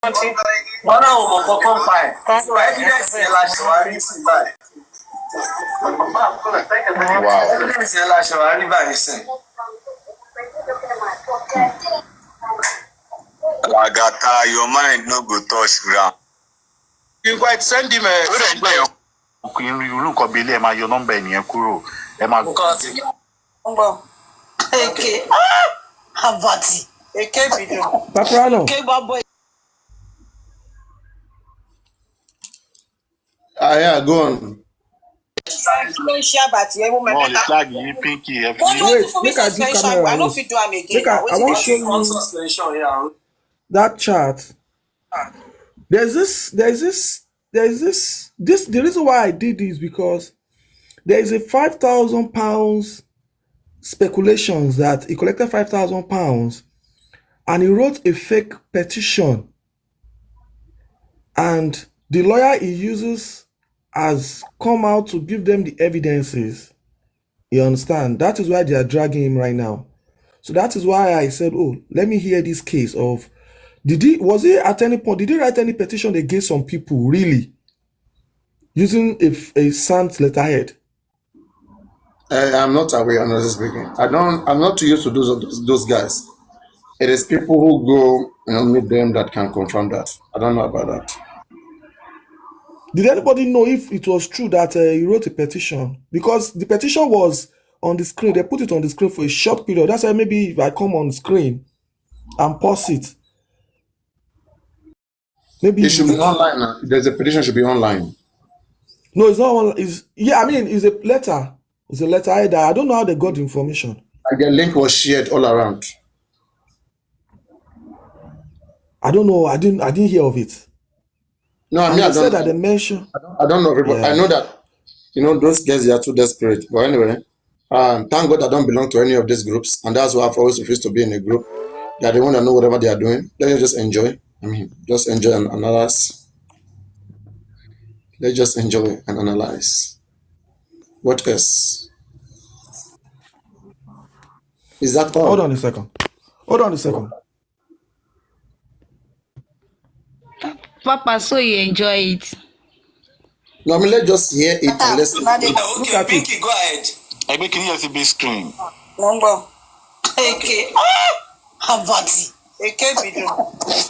Wọ́n náà ò mọ̀ kankan pa ẹ̀. So evidence yẹn la ṣàwárí sí báyìí. Wow. Evidence yẹn la ṣàwárí báyìí sìn. Lagata, your mind no go touch ground. You quite send him a. Irú nǹkan bíi ilé ẹ máa yọ nọ́mbà ènìyàn kúrò ẹ máa. Eke Havati Eke Bido Paprano. Eke Babo. Yeah, go on. Kí ló ń ṣe àbàtì ẹ mú Wọ́n lè mẹ́ta? flag yín pínkì ẹ fi. Wọ́n ní wọ́n ti fún mi Make I do suspension camera I no roll. fit do am again. Make I want to show One you suspension, yeah. that chart. The reason why I did this because there is a £5,000 speculations that he collected £5,000 and he wrote a fake petition, and the lawyer he uses has come out to give them the evidences. You understand? That is why they are dragging him right now. So that is why I said, oh, let me hear this case of, did he at any point, did he write any petition against some people, really? Using a sans letterhead? I'm not aware, honestly speaking. I'm not too used to those guys. It is people who go meet them that can confirm that. I don't know about that. Did anybody know if it was true that he wrote a petition? Because the petition was on the screen. They put it on the screen for a short period. That's why maybe if I come on screen and pause it, maybe It should be online now. There's a petition should be online. No, it's not online. It's a letter. It's a letter either. I don't know how they got the information. And the link was shared all around. I don't know. I didn't hear of it. No, I And mean, they said that they mentioned. I don't know everybody. I know that those guys they are too desperate. But anyway, thank God I don't belong to any of these groups, and that's why I've always refused to be in a group. That they want to know whatever they are doing. Let us just enjoy. Just enjoy and analyze. Let's just enjoy and analyze. What else? Is that all? Hold on a second. Papa, so you enjoy it? No, let's just hear it and listen. Okay, Pinky, go ahead. Ẹ gbé kí ni yẹn sí big screen. Number Eke Havati Eke Bido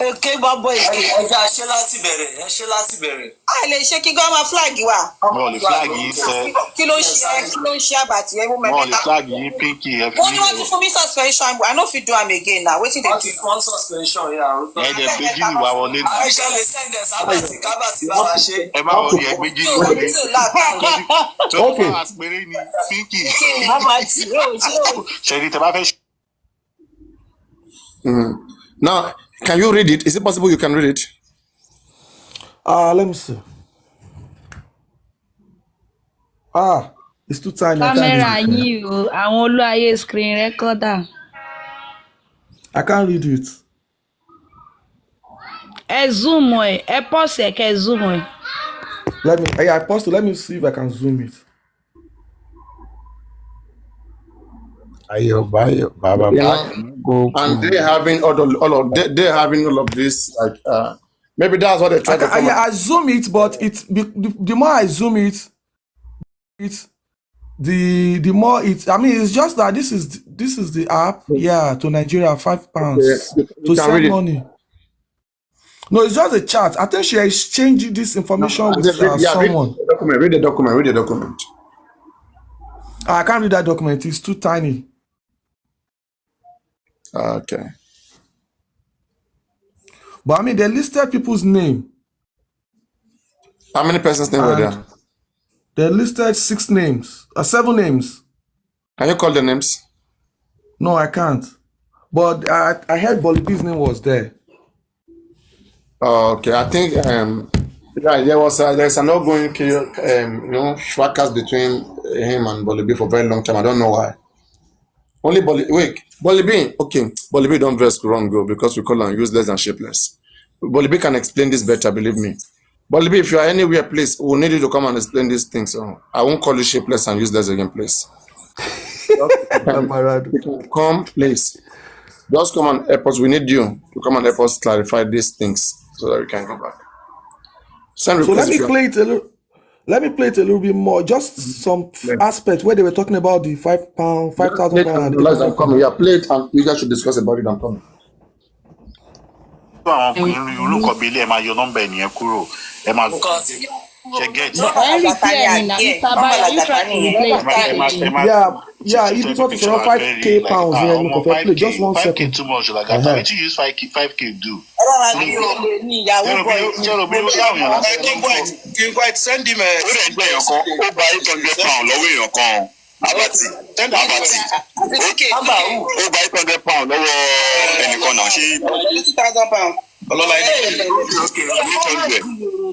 Eke Babo Eke. Ẹja ṣe láti bẹ̀rẹ̀. A lè ṣe kí gọ́ọ̀mà flag wà. Wọ́n lè flag yín sẹ́. Kí ló ń ṣe àbàtì ẹ mú Wọ́n lè mẹ́ta? flag yín pínkì ẹ fi. Wọ́n ní wọ́n ti fún mi suspension I no fit do am again na wetin dey Wọ́n ti do? one suspension, yeah. Ẹ dẹ̀ gbé jíìnì wá wọlé náà. Àìṣe lè send ẹ̀ kábàtì bá wa ṣe. Ẹ má wọlé ẹ gbé jíìnì wọlé. Tó bá àpérè ni pínkì. Havati Ṣèlú tẹ bá fẹ́. Now, can you read it? Is it possible you can read it? Let me see. It's too tiny. Camera yín o, àwọn olúayé screen recorder. I can't read it. Ẹ zoom ẹ pause ẹ kẹ́ zoom ẹ. I paused it. Let me see if I can zoom it. And they're having all of this, like maybe that's what they try to come up. I zoom it, but the more I zoom it, the more it. I mean, it's just that this is the app. Yeah, to Nigeria, £5 to send money. No, it's just a chat. I think she exchanged this information with someone. Read the document. I can't read that document. It's too tiny. Okay. But I mean, they listed people's name. How many persons' name were there? They listed 7 names. Can you call the names? No, I can't. But I heard Bolibi's name was there. Okay, I think there's an ongoing fracas between him and Bolibi for a very long time. I don't know why. Only Bolibi. Okay, Bolibi don't dress wrong, go because we call him useless and shapeless. Bolibi can explain this better, believe me. Bolibi, if you are anywhere, please, we'll need you to come and explain these things. So I won't call you shapeless and useless again, please. Come, please. Just come and help us. We need you to come and help us clarify these things so that we can go back. Send So request if you are- let me play it a little bit more. Just some aspects where they were talking about the £5, £5,000 and Realize I'm coming. Yeah, play it and you guys should discuss about it. I'm coming. àwọn ọkùnrin rí irú nǹkan bíi ilé ẹ máa yọ nọ́mbà ènìyàn kúrò ẹ máa ṣe get. Very clear na Mr. Bayo, are you trying to replace Yeah, if it's what is around £5K pounds, yeah, you can play. Just 1 5K second. too much like that. Wetin you use 5K do? King White, send him a. ó rẹ̀ ń gbé èèyàn kan ó gba £800 lọ́wọ́ èèyàn kan abati ó gba £800 lọ́wọ́ ẹnìkan náà ṣé £2,000. Ọlọ́lá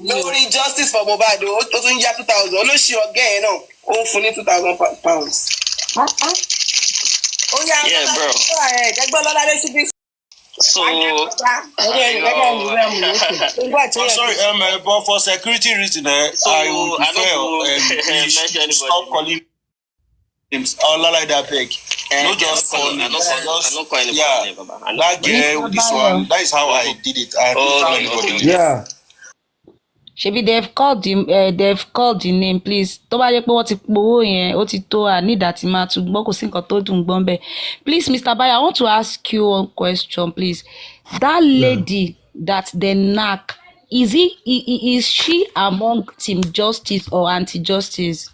lórí justice for Mohbad ó tún yá 2,000 olóṣì ọgá ẹ náà ó ń fún ní £2,000. ó yá ẹgbẹ́ lọ́lá lé síbí. So, I'm sorry, but for security reason, I would prefer you stop calling him Olala that beg. No, just call him. That girl, this one, that is how I did it. I don't tell anybody. Yeah. Shebi they've called the name, please. Tó bá jẹ́ pé wọ́n ti powó yẹn, ó ti tó à need àti máa tún gbọ́ kò sí nǹkan tó dùn gbọ́n bẹ́ẹ̀. Please, Mr. Bayo, I want to ask you one question, please. That lady that they knack, is she among Team Justice or Anti-Justice?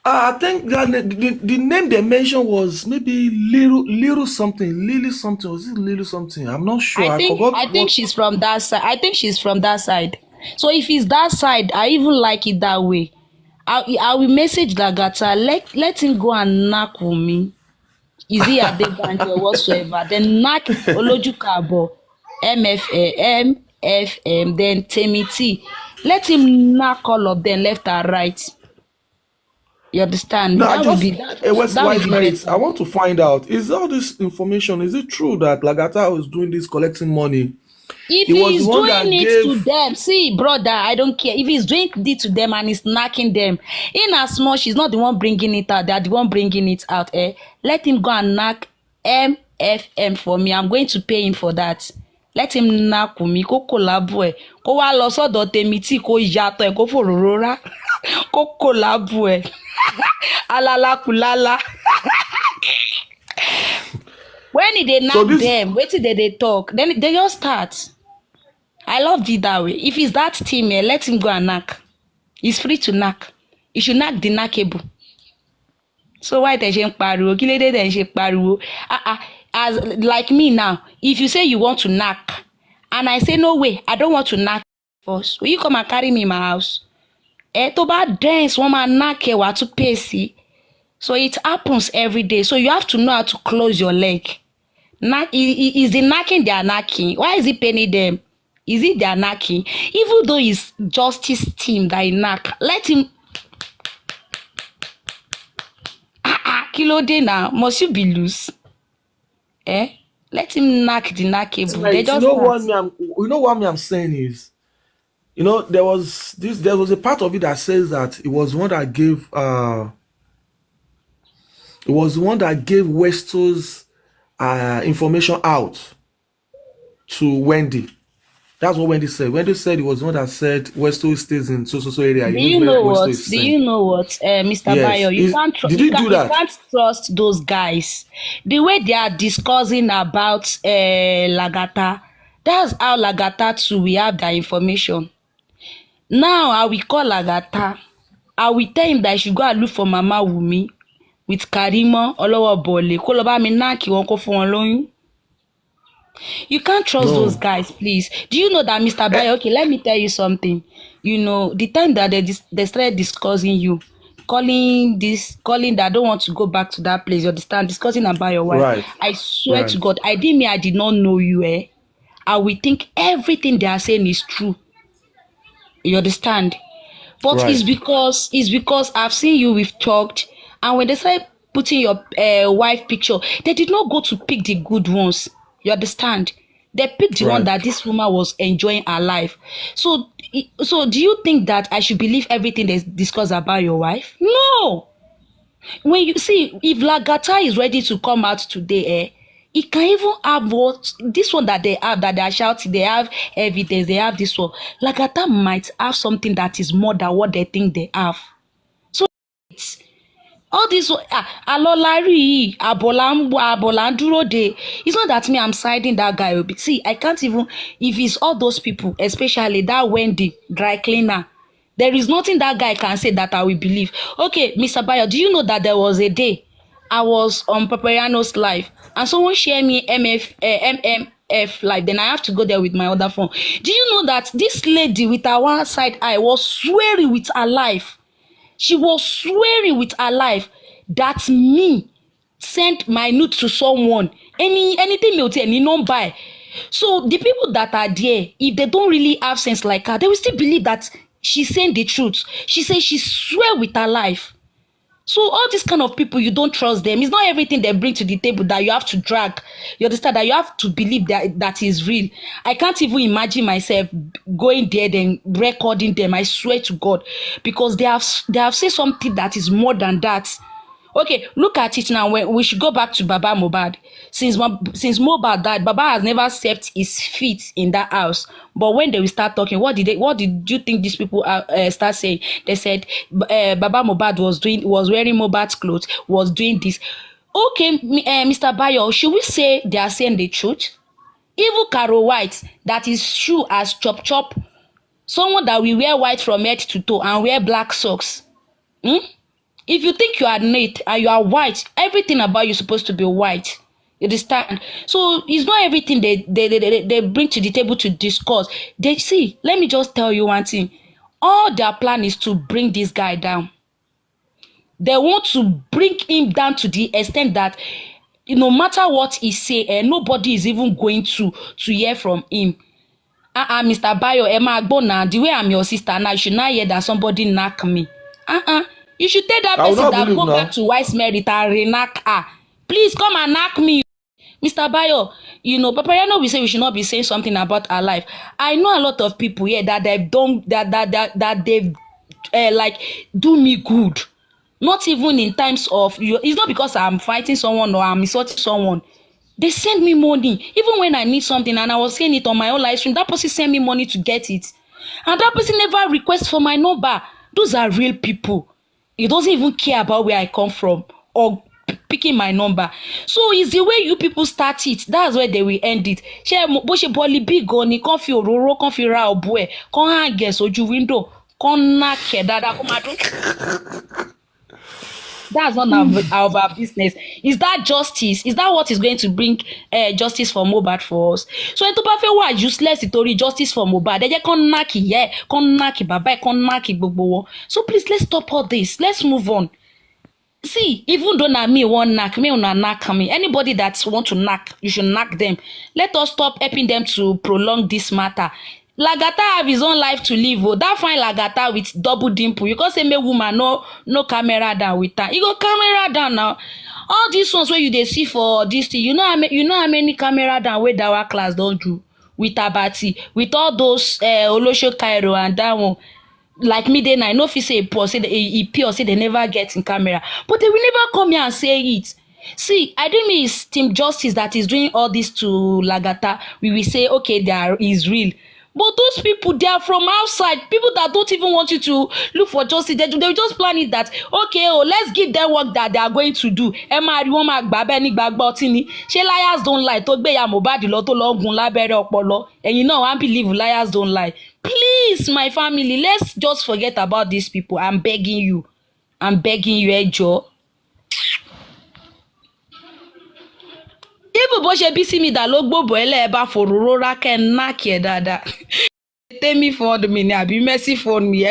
I think that the name they mentioned was maybe Lily something. Was it Lily something? I'm not sure. I think she's from that side. I think she's from that side. So if it's that side, I even like it that way. I will message Lagata. Let him go and knock with me. Is he a big band or whatsoever? Then knock Olojukabo, MFM, then Temiti. Let him knock all of them left and right. You understand? No, that would be that. I want to find out, is all this information, is it true that Lagata was doing this collecting money? If he's doing it to them, see, brother, I don't care. If he's doing it to them and he's knocking them, in as much she's not the one bringing it out, they're the one bringing it out. Let him go and knock MFM for me. I'm going to pay him for that. Let him knock with me. Kó collabo ẹ̀. Kó wá lọ sọ́dọ̀ Temiti kó yàtọ̀ ẹ̀ kó fòróró rá. Kó collabo ẹ̀. Alalakulala. When they knock them, wait till they talk. Then they just start. I love it that way. If it's that team, let him go and knock. He's free to knock. You should knock the knockable. So why they shouldn't pariwo? Kilede they should pariwo? As like me now, if you say you want to knock, and I say no way, I don't want to knock first. Will you come and carry me in my house? To bad dance, woman knock what to pay see. So it happens every day. So you have to know how to close your leg. Is the knocking they are knocking? Why is he paying them? Is it they are knocking? Even though it's justice team that he knock, let him. Kilo day now, must you be loose? Let him knock the knockable. Right. You know what I'm saying is, there was a part of it that says that it was one that gave Westo's information out to Wendy. That's what Wendy said. Wendy said it was one that said Westo stays in so area. Do you know what, Mr. Yes. Bayo? You can't you can't trust those guys. The way they are discussing about Lagata, that's how Lagata too we have that information. Now I will call Lagata. I will tell him that he should go and look for Mama Wumi with Karimo Olowo Bole. Kó lọ bá mi knock wọ́n kó fún wọn lóyún. You can't trust those guys, please. Do you know that, Mr. Bayo? Okay, let me tell you something. The time that they started discussing you, calling that I don't want to go back to that place. You understand? Discussing about your wife. Right. I swear to God, I did not know you. I will think everything they are saying is true. You understand? But Right. it's because I've seen you, we've talked, and when they started putting your wife picture, they did not go to pick the good ones. You understand? They picked the one that this woman was enjoying her life. So do you think that I should believe everything they discuss about your wife? No. When you see, if Lagata is ready to come out today, It can even have what this one that they are shouting, they have evidence, they have this one. Lagata might have something that is more than what they think they have. So all this alolari abolanduro de. It's not that me I'm siding that guy. See, I can't even, if it's all those people, especially that Wendy dry cleaner, there is nothing that guy can say that I will believe. Okay, Mr. Bayo, do you know that there was a day I was on Papariano's live and someone shared me MMF live, then I have to go there with my other phone. Do you know that this lady with her one side eye was swearing with her life? She was swearing with her life that me sent my nude to someone. Anything me any number. So the people that are there, if they don't really have sense like her, they will still believe that she's saying the truth. She says she swear with her life. So all these kind of people, you don't trust them. It's not everything they bring to the table that you have to drag. You understand that you have to believe that is real. I can't even imagine myself going there then recording them. I swear to God, because they have said something that is more than that. Okay, look at it now. We should go back to Baba Mohbad. Since Mohbad died, Baba has never stepped his feet in that house. But when they will start talking, what did you think these people start saying? They said Baba Mohbad was wearing Mohbad's clothes, was doing this. Okay, Mr. Bayo, should we say they are saying the truth? Even Caro White, that is true as chop, someone that will wear white from head to toe and wear black socks. If you think you are neat and you are white, everything about you is supposed to be white. You understand? So it's not everything they bring to the table to discuss. They see, let me just tell you one thing. All their plan is to bring this guy down. They want to bring him down to the extent that no matter what he say, nobody is even going to hear from him. Mr. Bayo, Emma Agbona, the way I'm your sister now, you should not hear that somebody knock me. You should tell that person that go back to Wise Merit and re-knock her. Please come and knock me. Mr. Bayo, Papariano will say we should not be saying something about our life. I know a lot of people here that they've done that they've like do me good. Not even in times of it's not because I'm fighting someone or I'm insulting someone. They send me money. Even when I need something and I was saying it on my own live stream, that person sent me money to get it. And that person never requests for my number. Those are real people. He doesn't even care about where I come from or picking my number. So it's the way you people start it. That's where they will end it. That's not our business. Is that justice? Is that what is going to bring justice for Mohbad for us? So in Topafe wa useless story justice for Mohbad. They just can't knock it, yeah, can't knock it, baba, can't knock it, bobo. So please let's stop all this. Let's move on. See, even though na me want knock, me una knock me. Anybody that want to knock, you should knock them. Let us stop helping them to prolong this matter. Lagata have his own life to live. Oh, that fine Lagata with double dimple. You can't say me woman no camera down with her. You go camera down now. All these ones where you they see for this thing, you know how many camera down where our class don't do with Abati, with all those Olosho Cairo and that one. Like me then I know if you say say they never get in camera, but they will never come here and say it. See, I don't mean it's Team Justice that is doing all this to Lagata. We will say okay, there is real. But those people, they are from outside. People that don't even want you to look for justice. They just plan it that, okay, let's give them work that they are going to do. Liars don't lie. And you know, I believe liars don't lie. Please, my family, let's just forget about these people. I'm begging you, Ejo. Even bó ṣe bí sí mi dà ló gbòbò ẹlẹ́ẹ̀bá fòróró rákẹ́ náàkì ẹ̀ dáadáa. Tẹ́mi fọ́ọ̀dù mi ni àbí Mercy fọ́ọ̀dù mi.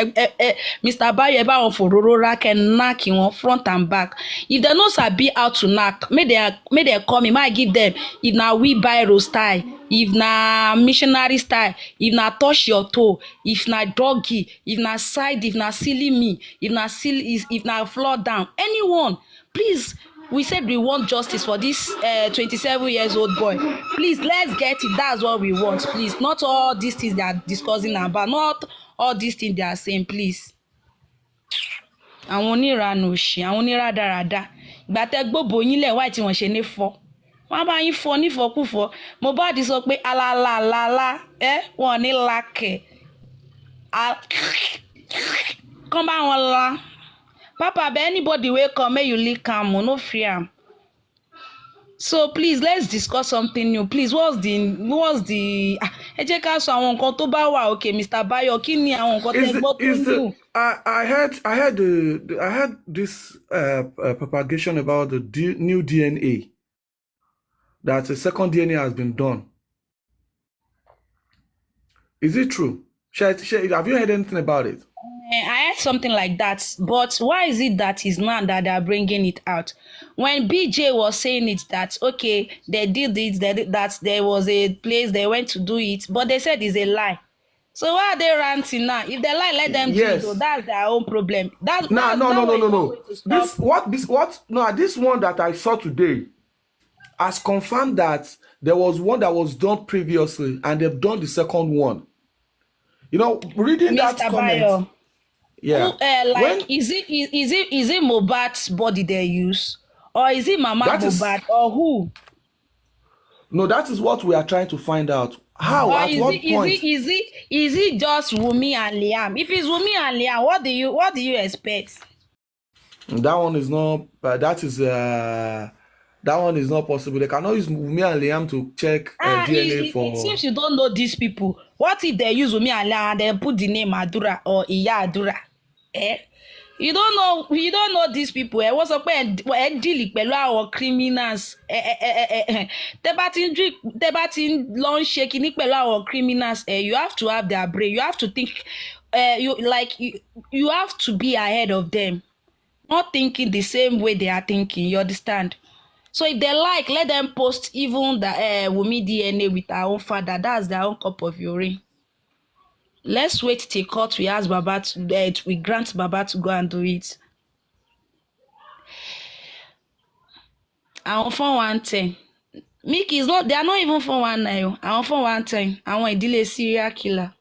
Mr. Bayo ẹ bá wọn fòróró rákẹ́ náàkì wọn front and back. If they no sabi how to knack, make they call me, make I give them. If na wheelbarrow style, if na missionary style, if na touch your toe, if na doggy, if na side, if na silly me, if na floor down, anyone, please. We said we want justice for this 27-year-old boy. Please, let's get it. That's what we want, please. Not all these things they are discussing about. Not all these things they are saying, please. Àwọn oníranù òṣì, àwọn oníradàradà. Ìgbà tẹ́ gbóbo yín lẹ̀ wá tí wọ́n ṣe ní fọ́. wọ́n bá yín fọ nífọ̀kúfọ̀ Mohbad sọ pé alalalala wọ́n ní lákẹ̀ kàn bá wọn la papa but anybody wey come make you lick am no free am. So please let's discuss something new. Please what's the ẹ jẹ́ ká sọ àwọn nǹkan tó bá wà okay Mr. Bayo kí ni àwọn nǹkan tẹ́ gbọ́ tó new. I heard this propagation about the new DNA, that a second DNA has been done. Is it true? Have you heard anything about it? I heard something like that, but why is it that it's now that they're bringing it out? When BJ was saying it, that okay, they did it, that there was a place they went to do it, but they said it's a lie. So why are they ranting now? If they lie, let them do it. So that's their own problem. No. This one that I saw today has confirmed that there was one that was done previously, and they've done the second one. You know, reading Mr. that comment. Bayo, yeah. Is it Mohbad's body they use, or is it Mama Mohbad, or who? No, that is what we are trying to find out. How? Or at what point? Is it just Wunmi and Liam? If it's Wunmi and Liam, what do you expect? That one is not. That one is not possible. They cannot use Wunmi and Liam to check DNA for. It seems you don't know these people. What if they use Wunmi and Liam and they put the name Adura or Iya Adura? You don't know these people. What's up when dealing with our criminals? They batting launch shaking our criminals. You have to have their brain. You have to think. You have to be ahead of them, not thinking the same way they are thinking. You understand? So if they like, let them post even the Wunmi DNA with our own father. That's their own cup of urine. Let's wait till court. We ask Baba we grant Baba to go and do it. Àwọn 410. Mickey is not. They are not even 419. Àwọn 410. Àwọn ìdílé serial killer.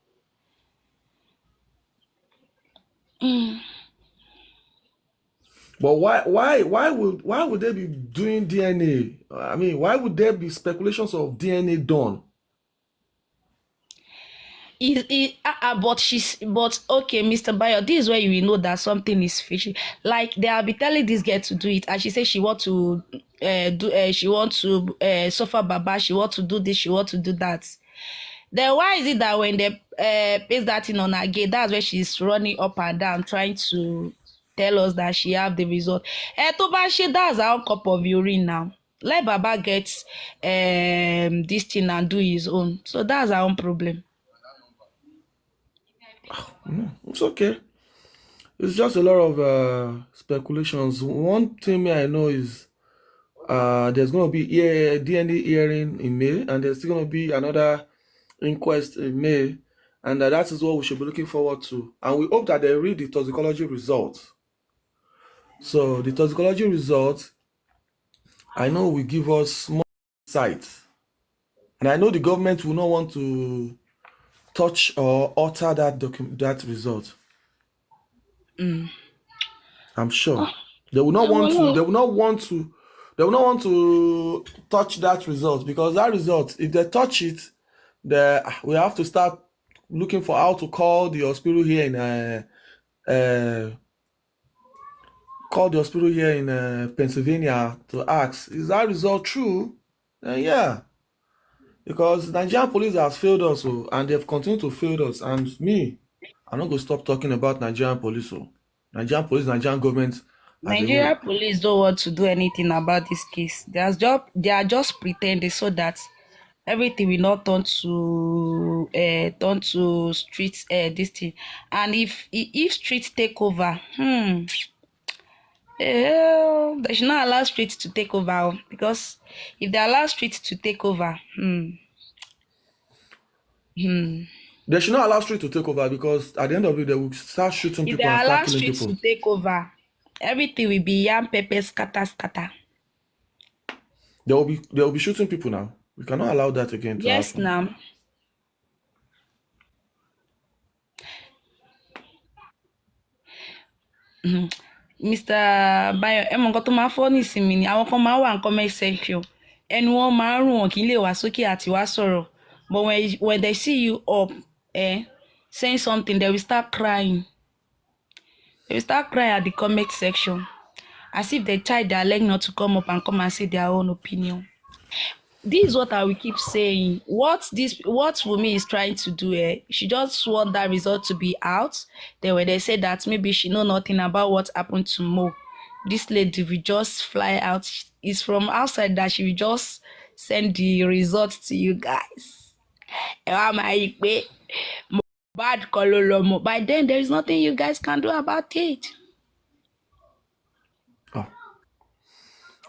But why would they be doing DNA? I mean, why would there be speculations of DNA done? But okay, Mr. Bayo, this is where you will know that something is fishy. Like they'll be telling this girl to do it, and she says she want to suffer Baba, she want to do this, she want to do that. Then why is it that when they paste that in on her gate, that's where she's running up and down trying to tell us that she have the result? Tobashi, that's our cup of urine now. Let Baba get this thing and do his own. So that's our own problem. It's okay. It's just a lot of speculations. One thing I know is there's going to be DNA hearing in May, and there's still going to be another inquest in May, and that is what we should be looking forward to. And we hope that they read the toxicology results. So the toxicology results, I know, will give us more insight, and I know the government will not want to touch or alter that result. I'm sure they will not want to. They will not want to touch that result, because that result, if they touch it, we have to start looking for how to call the hospital here in Pennsylvania to ask, is that result true? Yeah. Because Nigerian police has failed us, and they've continued to fail us. And me, I'm not going to stop talking about Nigerian police. Nigerian police, Nigerian government. Nigerian police don't want to do anything about this case. They are just pretending so that everything will not turn to street this thing. And if streets take over, they should not allow streets to take over, because if they allow streets to take over, they should not allow streets to take over, because at the end of it, they will start shooting people and start killing people. If they allow streets to take over, everything will be yam pepper scatter. They will be shooting people now. We cannot allow that again to happen. Now. Mr. Bayo, nǹkan tó máa fọ́ nísìnyí ni àwọn kan máa wà ní comment section. ẹnu wọn máa ń rùn wọn kì í lè wá sókè àti wá sọ̀rọ̀. But when they see you up, saying something, they will start crying. They will start crying at the comment section, as if they tried their leg not to come up and come and say their own opinion. This is what I will keep saying. What Wunmi is trying to do, she just want that result to be out. Then when they say that maybe she know nothing about what happened to Mo, this lady will just fly out. It's from outside that she will just send the results to you guys. By then there is nothing you guys can do about it.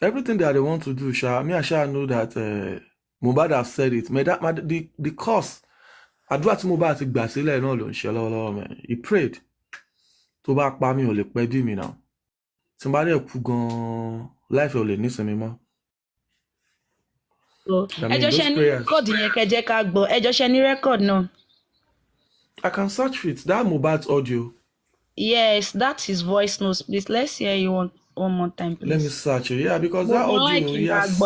Everything that they want to do, Sha, me and Sha know that Mohbad have said it. The cause, àdúrà tí Mohbad ti gbà sílẹ̀ náà ló ń ṣe lọ́wọ́lọ́wọ́, man. He prayed. Tó bá pa mí ò lè pẹ́ dì mí náà. Tí n bá dẹ̀ kú gan-an, life ò lè nísinmi mọ́. Ẹjọ́ ṣe ní rẹ́kọ̀dì yẹn kẹjẹ́ ká gbọ́. Ẹjọ́ ṣe ní rẹ́kọ̀dì náà. I can search for it. That Mohbad's audio. Yes, that's his voice notes. Please, let's hear you one more time, please. Let me search it. Yeah, because that audio, yes.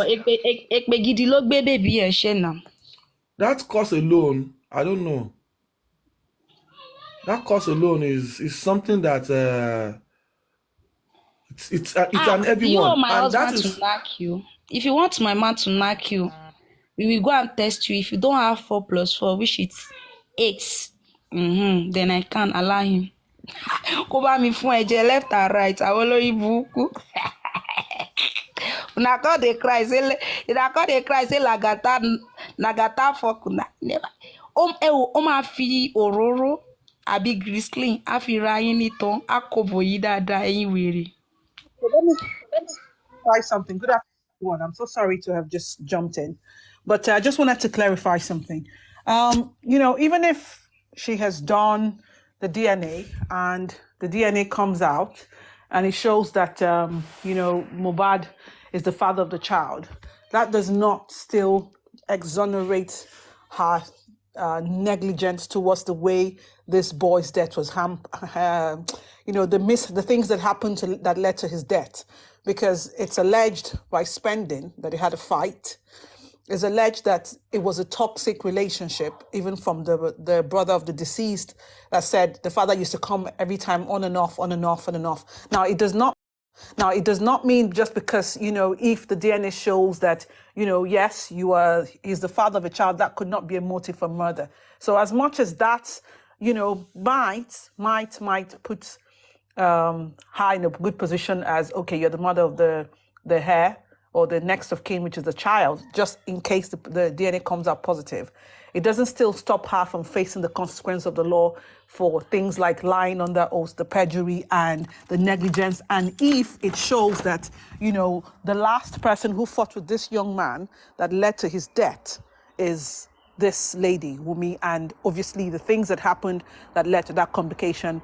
That cost alone, I don't know. That cost alone is something that it's an heavy you one. Want my and husband that is to knock you. If you want my man to knock you, we will go and test you. If you don't have 4 + 4, which is 8, then I can allow him. Kó bá mi fún ẹ̀jẹ̀ left and right. Àwọn olórí burúkú. Una come dey cry say lagata fuck una. Never. Ó máa fi òróró àbí Grisling á fi ra yín nítan á kó bò yí dáadáa ẹ̀yin wèrè. Let me try something. Good afternoon. I'm so sorry to have just jumped in, but I just wanted to clarify something. Even if she has done the DNA and the DNA comes out and it shows that, Mohbad is the father of the child, that does not still exonerate her negligence towards the way this boy's death was the things that happened that led to his death, because it's alleged by Spending that he had a fight. It's alleged that it was a toxic relationship, even from the brother of the deceased, that said the father used to come every time on and off. Now, it does not mean just because, if the DNA shows that, yes, he's the father of a child, that could not be a motive for murder. So as much as that, might put her in a good position as, okay, you're the mother of the heir, or the next of kin, which is the child, just in case the DNA comes out positive, it doesn't still stop her from facing the consequence of the law for things like lying under oath, the perjury, and the negligence. And if it shows that, the last person who fought with this young man that led to his death is this lady, Wunmi, and obviously the things that happened that led to that complication,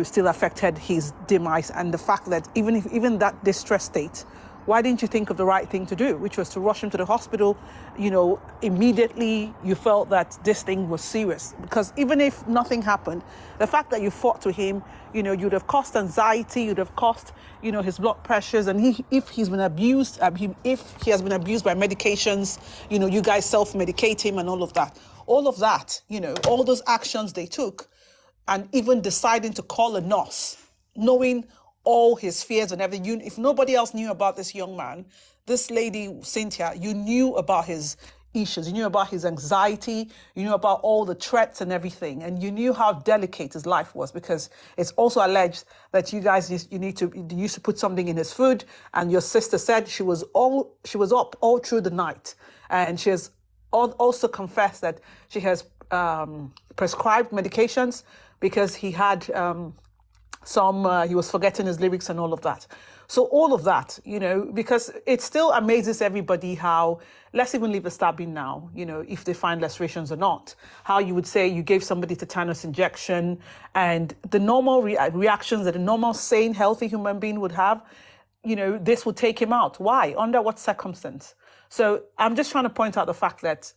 still affected his demise, and the fact that even that distress state, why didn't you think of the right thing to do, which was to rush him to the hospital? Immediately you felt that this thing was serious, because even if nothing happened, the fact that you fought to him, you'd have caused anxiety, you'd have caused, his blood pressures, and if he has been abused by medications, you guys self-medicate him and all of that, all those actions they took, and even deciding to call a nurse, knowing all his fears and everything. If nobody else knew about this young man, this lady, Cynthia, you knew about his issues, you knew about his anxiety, you knew about all the threats and everything, and you knew how delicate his life was, because it's also alleged that you guys used to put something in his food, and your sister said she was up all through the night, and she has also confessed that she has prescribed medications because he had he was forgetting his lyrics and all of that. So all of that, because it still amazes everybody how, let's even leave the stabbing now, if they find lacerations or not, how you would say you gave somebody tetanus injection, and the normal reactions that a normal, sane, healthy human being would have, this would take him out. Why? Under what circumstance? So I'm just trying to point out the fact that,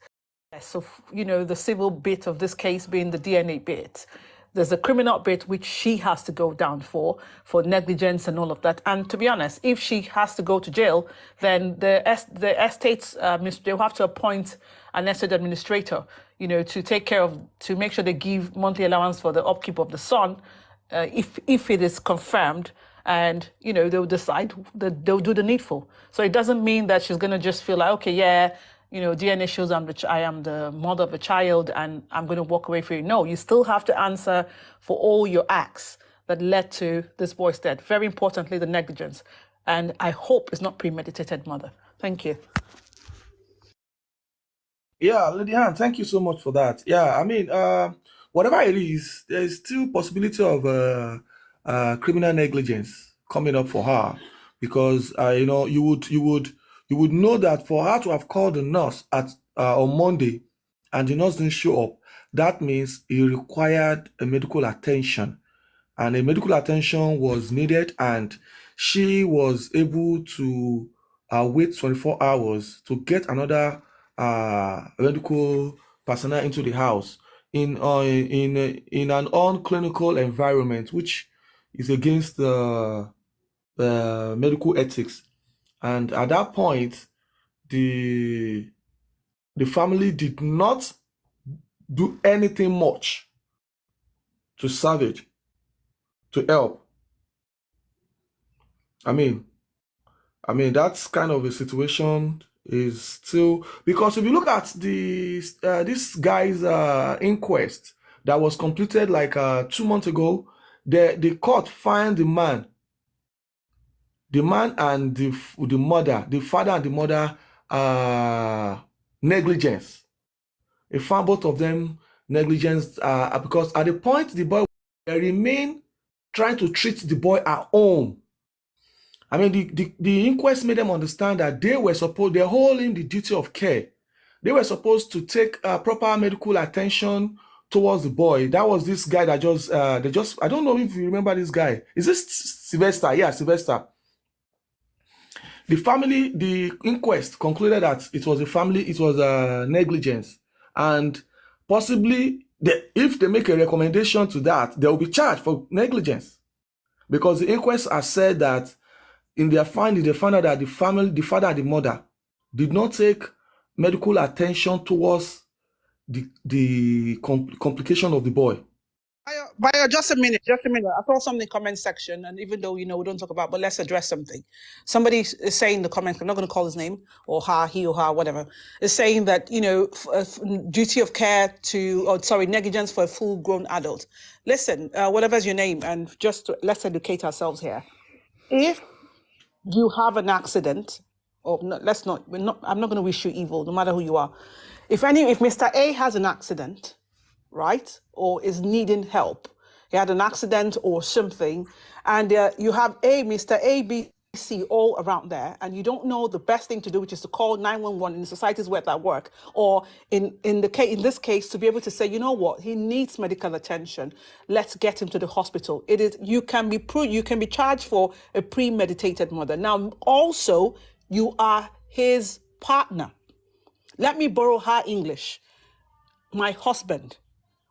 the civil bit of this case being the DNA bit, There's a criminal bit which she has to go down for negligence and all of that. And to be honest, if she has to go to jail, then the estates, they'll have to appoint an estate administrator, you know, to take care of, to make sure they give monthly allowance for the upkeep of the son, if it is confirmed. And, you know, they'll decide that they'll do the needful. So it doesn't mean that she's going to just feel like, okay, yeah, you know, DNA shows I am the mother of a child and I'm going to walk away from you. No, you still have to answer for all your acts that led to this boy's death. Very importantly, the negligence. And I hope it's not premeditated, mother. Thank you. Yeah, Lady Anne, thank you so much for that. Yeah, I mean, whatever it is, there is still possibility of criminal negligence coming up for her, because you know, you would know that for her to have called the nurse at on Monday and the nurse didn't show up, that means it required a medical attention, and a medical attention was needed, and she was able to wait 24 hours to get another medical personnel into the house in an unclinical environment, which is against the medical ethics. And at that point, the family did not do anything much to salvage, to help. I mean, that's kind of a situation is still, because if you look at this guy's inquest that was completed like 2 months ago, the court found the man and the mother, the father and the mother, negligence. It found both of them negligence because at the point the boy remained trying to treat the boy at home. I mean, the inquest made them understand that they're holding the duty of care. They were supposed to take proper medical attention towards the boy. That was this guy that I don't know if you remember this guy. Is this Sylvester? Yeah, Sylvester. The inquest concluded that it was negligence. And possibly, if they make a recommendation to that, they will be charged for negligence. Because the inquest has said that in their finding, they found out that the father and the mother did not take medical attention towards the complication of the boy. Bayo, just a minute. I saw something in the comment section, and even though, you know, we don't talk about, but let's address something. Somebody is saying in the comments, I'm not going to call his name, or her, he or her, whatever, is saying that, you know, duty of care negligence for a full-grown adult. Listen, whatever's your name, and let's educate ourselves here. If you have an accident, or no, I'm not going to wish you evil, no matter who you are. If Mr. A has an accident, right, or is needing help, he had an accident or something, and you have Mr. A, B, C all around there, and you don't know the best thing to do, which is to call 911 in the societies where at work, or in this case, to be able to say, you know what, he needs medical attention. Let's get him to the hospital. You can be charged for a premeditated murder. Now, also, you are his partner. Let me borrow her English. My husband.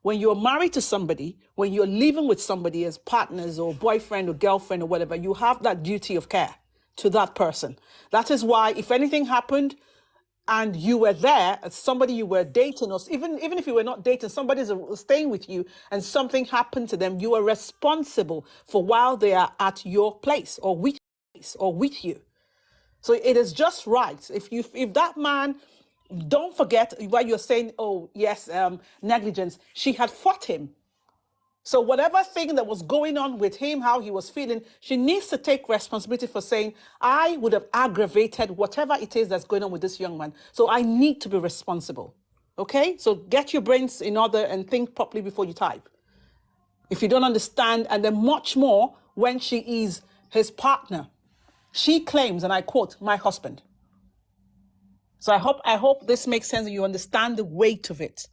When you're married to somebody, when you're living with somebody as partners or boyfriend or girlfriend or whatever, you have that duty of care to that person. That is why if anything happened and you were there as somebody you were dating, or even if you were not dating, somebody's staying with you and something happened to them, you are responsible for while they are at your place or with you. So it is just right. If that man, don't forget why you're saying, oh, yes, negligence. She had fought him. So whatever thing that was going on with him, how he was feeling, she needs to take responsibility for saying, I would have aggravated whatever it is that's going on with this young man. So I need to be responsible. Okay? So get your brains in order and think properly before you type. If you don't understand, and then much more when she is his partner. She claims, and I quote, my husband. So I hope this makes sense and you understand the weight of it,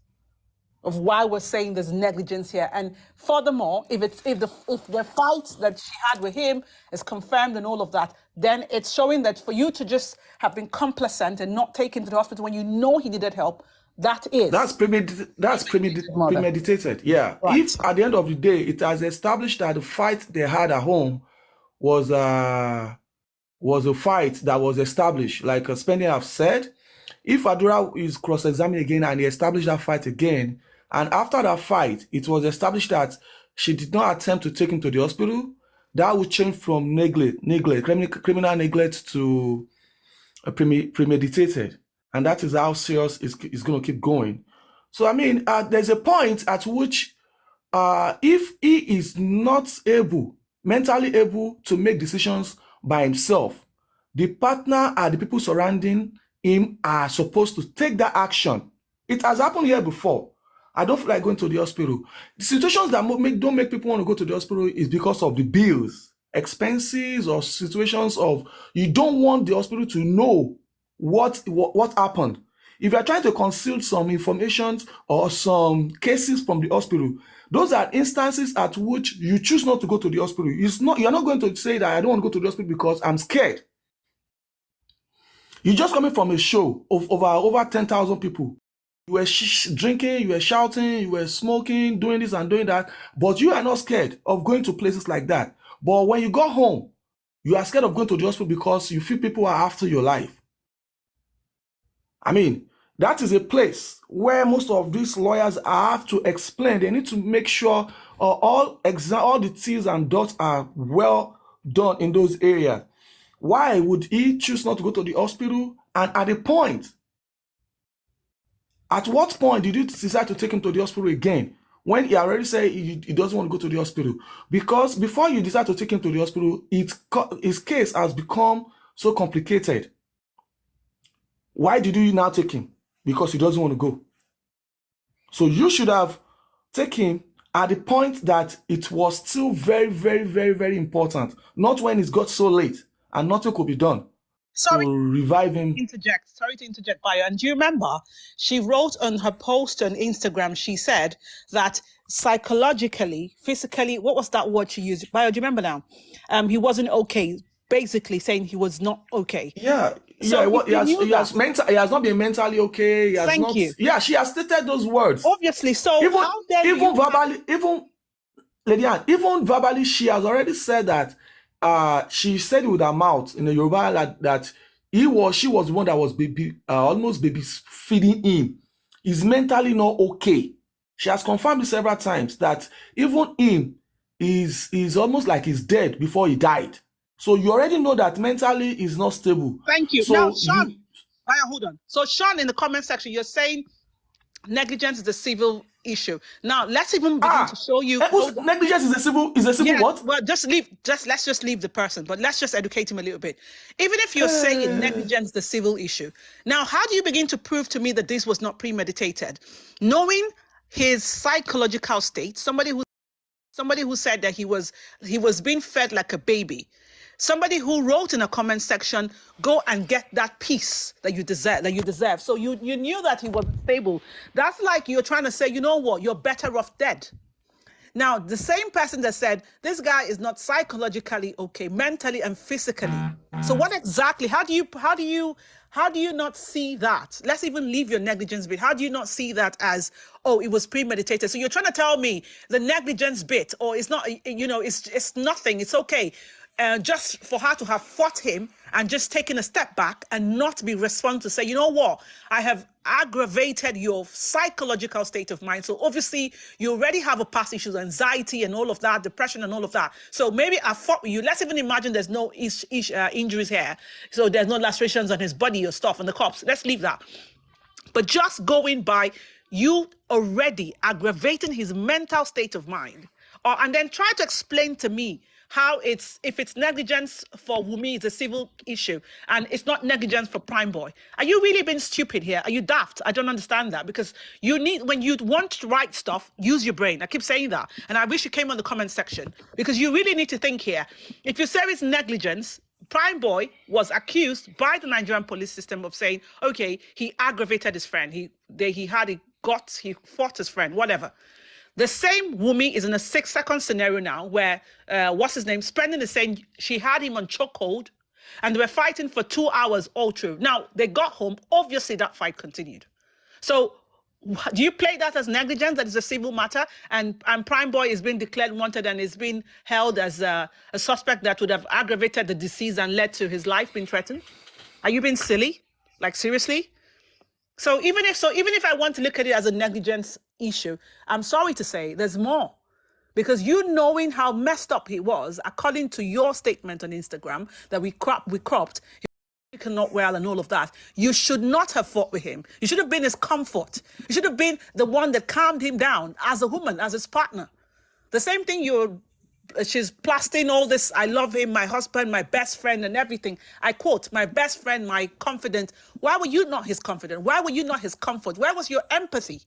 of why we're saying there's negligence here. And furthermore, if the fight that she had with him is confirmed and all of that, then it's showing that for you to just have been complacent and not take him to the hospital when you know he needed help, That is. That's premeditated. Yeah. Right. If at the end of the day it has established that the fight they had at home was a fight that was established, like Spendy have said, if Adura is cross-examined again and he established that fight again, and after that fight it was established that she did not attempt to take him to the hospital, that would change from criminal neglect to premeditated. And that is how serious it's going to keep going. So, I mean, there's a point at which if he is not mentally able to make decisions by himself, the partner and the people surrounding him are supposed to take that action. It has happened here before. I don't feel like going to the hospital. The situations that don't make people want to go to the hospital is because of the bills, expenses, or situations of you don't want the hospital to know what happened. If you're trying to conceal some information or some cases from the hospital, those are instances at which you choose not to go to the hospital. You're not going to say that I don't want to go to the hospital because I'm scared. You're just coming from a show of over 10,000 people. You were drinking, you were shouting, you were smoking, doing this and doing that, but you are not scared of going to places like that. But when you go home, you are scared of going to the hospital because you feel people are after your life. I mean, that is a place where most of these lawyers have to explain. They need to make sure all the T's and dots are well done in those areas. Why would he choose not to go to the hospital? And at what point did you decide to take him to the hospital again? When he already said he doesn't want to go to the hospital? Because before you decide to take him to the hospital, his case has become so complicated. Why did you now take him? Because he doesn't want to go. So you should have taken him at the point that it was still very, very, very, very important. Not when it got so late and nothing could be done. Sorry to revive him. Sorry to interject, Bayo. And do you remember she wrote on her post on Instagram, she said that psychologically, physically, what was that word she used? Bayo, do you remember now? He wasn't okay. Basically saying he was not okay. Yeah. So he has not been mentally okay. Thank you. Yeah, she has stated those words. Obviously. So even verbally, she has already said that she said with her mouth in the Yoruba that she was the one that was almost baby feeding him. He's mentally not okay. She has confirmed it several times that even him is almost like he's dead before he died. So you already know that mentally he's not stable. Thank you. So now, Sean, hold on. So, Sean, in the comment section, you're saying negligence is a civil issue. Now, let's even begin to show you. Negligence is a civil what? Well, let's just leave the person, but let's just educate him a little bit. Even if you're saying negligence is the civil issue. Now, how do you begin to prove to me that this was not premeditated? Knowing his psychological state, somebody who said that he was being fed like a baby. Somebody who wrote in a comment section, go and get that peace that you deserve. So you knew that he was stable. That's like you're trying to say, you know what, you're better off dead. Now, the same person that said, this guy is not psychologically okay, mentally and physically. So what exactly, how do you not see that? Let's even leave your negligence bit. How do you not see that as, oh, it was premeditated? So you're trying to tell me the negligence bit, or it's not, it's nothing, it's okay. Just for her to have fought him and just taken a step back and not be responsible to say, you know what, I have aggravated your psychological state of mind. So obviously you already have a past issues, anxiety and all of that, depression and all of that. So maybe I fought with you. Let's even imagine there's no injuries here. So there's no lacerations on his body or stuff on the cops. Let's leave that. But just going by you already aggravating his mental state of mind, and then try to explain to me how if it's negligence for Wunmi, it's a civil issue, and it's not negligence for Prime Boy. Are you really being stupid here? Are you daft? I don't understand that, because when you want to write stuff, use your brain. I keep saying that, and I wish you came on the comment section, because you really need to think here. If you say it's negligence, Prime Boy was accused by the Nigerian police system of saying, okay, he aggravated his friend. He fought his friend, whatever. The same Wunmi is in a 6-second scenario now where, Spending is saying she had him on chokehold and they were fighting for 2 hours all through. Now, they got home. Obviously, that fight continued. So Do you play that as negligence, that is a civil matter, and Prime Boy is being declared wanted and is being held as a suspect that would have aggravated the disease and led to his life being threatened? Are you being silly? Like, seriously? So even if I want to look at it as a negligence issue, I'm sorry to say there's more. Because you knowing how messed up he was, according to your statement on Instagram, that we cropped, cannot well and all of that, you should not have fought with him. You should have been his comfort. You should have been the one that calmed him down as a woman, as his partner. The same thing she's plastering all this, I love him, my husband, my best friend and everything. I quote, my best friend, my confidant. Why were you not his confidant? Why were you not his comfort? Where was your empathy?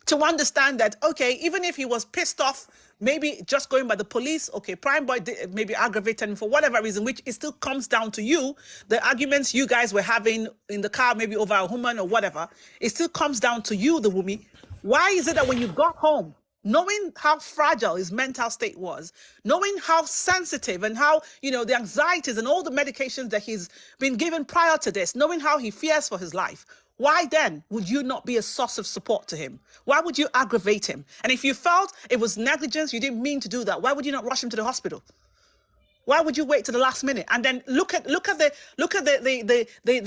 To understand that, okay, even if he was pissed off, maybe just going by the police, okay, Prime Boy maybe aggravated him for whatever reason, which it still comes down to you, the arguments you guys were having in the car, maybe over a woman or whatever, it still comes down to you, the woman. Why is it that when you got home, knowing how fragile his mental state was, knowing how sensitive and how, the anxieties and all the medications that he's been given prior to this, knowing how he fears for his life, why then would you not be a source of support to him? Why would you aggravate him? And if you felt it was negligence, you didn't mean to do that, why would you not rush him to the hospital? Why would you wait to the last minute? And then look at the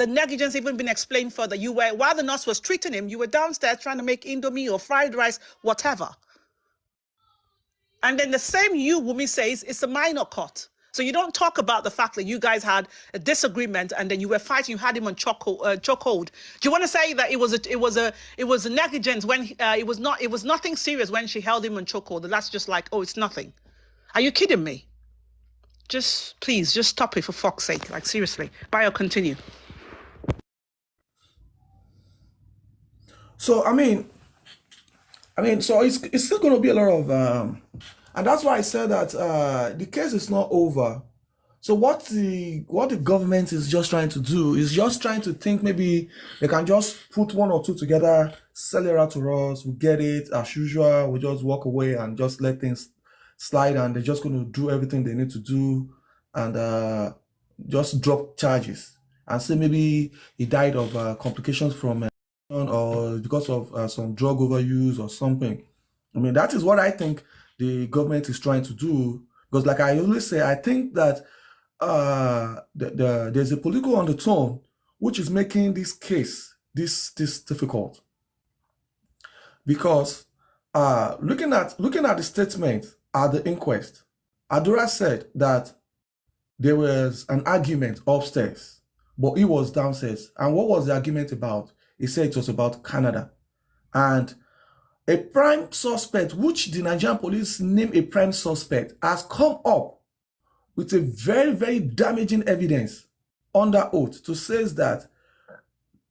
negligence even been explained further. While the nurse was treating him, you were downstairs trying to make Indomie or fried rice, whatever. And then the same woman says it's a minor cut. So you don't talk about the fact that you guys had a disagreement and then you were fighting. You had him on chokehold. Do you want to say that it was a negligence when it was nothing serious when she held him on chokehold? And that's just like, oh, it's nothing. Are you kidding me? Please stop it for fuck's sake. Like, seriously. Bio, continue. So so it's still going to be a lot of and that's why I said that the case is not over. So what the government is just trying to do is just trying to think maybe they can just put one or two together, sell it out to us, we get it as usual, we just walk away and just let things slide, and they're just going to do everything they need to do and just drop charges and say maybe he died of complications from or because of some drug overuse or something. I mean, that is what I think the government is trying to do, because like I always say, I think that there's a political undertone which is making this case this difficult, because looking at the statement at the inquest, Adura said that there was an argument upstairs, but he was downstairs. And what was the argument about? He said it was about Canada. And a prime suspect, which the Nigerian police name a prime suspect, has come up with a very, very damaging evidence under oath to say that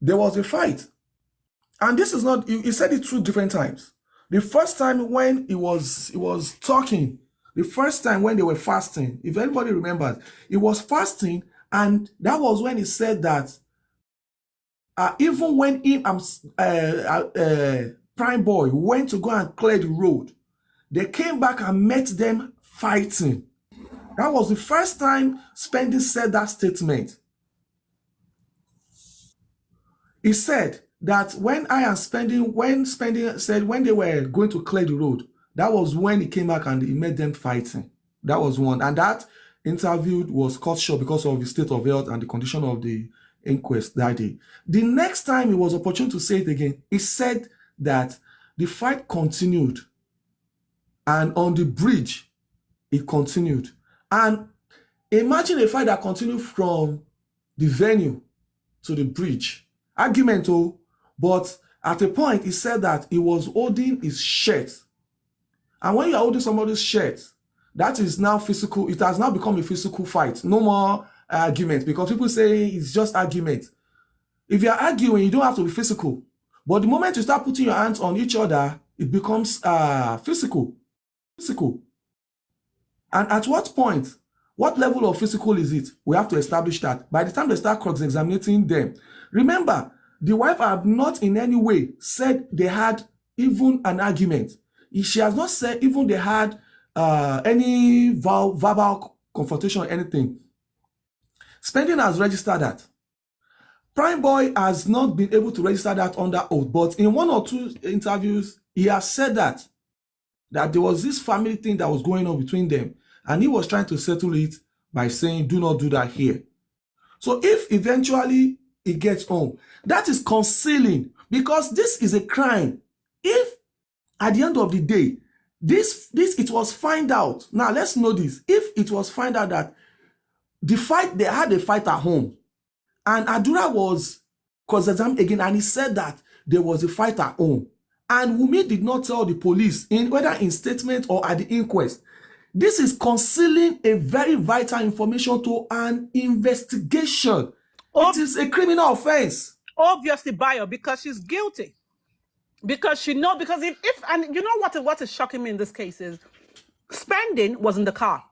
there was a fight. And this is not, he said it 2 different times. The first time when he was talking, the first time when they were fasting, if anybody remembers, he was fasting, and that was when he said that even when Prime Boy went to go and clear the road, they came back and met them fighting. That was the first time Spendi said that statement. He said that when Spendi said when they were going to clear the road, that was when he came back and he met them fighting. That was one. And that interview was cut short because of the state of health and the condition of the inquest that day. The next time it was opportune to say it again, he said that the fight continued, and on the bridge it continued. And imagine a fight that continued from the venue to the bridge. Argument, but at a point he said that he was holding his shirt. And when you're holding somebody's shirt, that is now physical. It has now become a physical fight. No more argument, because people say it's just argument. If you're arguing, you don't have to be physical. But the moment you start putting your hands on each other, it becomes physical. And at what point, what level of physical is it? We have to establish that. By the time they start cross-examining them, remember, the wife have not in any way said they had even an argument. She has not said even they had any verbal confrontation or anything. Spendi has registered that. Prime Boy has not been able to register that under oath, but in 1 or 2 interviews, he has said that there was this family thing that was going on between them, and he was trying to settle it by saying, do not do that here. So if eventually he gets home, that is concealing, because this is a crime. If at the end of the day, it was found out. Now let's know this. If it was found out that they had a fight at home, and Adura was cross-examined again, and he said that there was a fight at home, and Wunmi did not tell the police, whether in statement or at the inquest, this is concealing a very vital information to an investigation. It is a criminal offense. Obviously, Bayo, because she's guilty. Because she knows, because if and you know what is shocking me in this case is, Spending was in the car.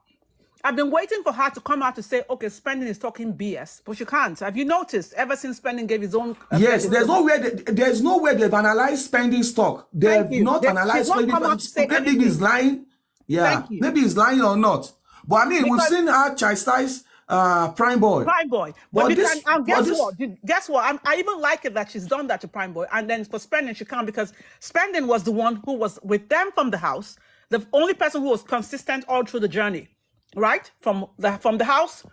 I've been waiting for her to come out to say, okay, Spending is talking BS, but she can't. Have you noticed? Ever since Spending gave his own... yes, there's no way they've analyzed Spending stock. They've not analyzed Spending. Maybe he's lying. Yeah, maybe he's lying or not. But I mean, we've seen her chastise Prime Boy. Prime Boy. But guess what? I even like it that she's done that to Prime Boy. And then for Spending, she can't, because Spending was the one who was with them from the house, the only person who was consistent all through the journey, right? From the house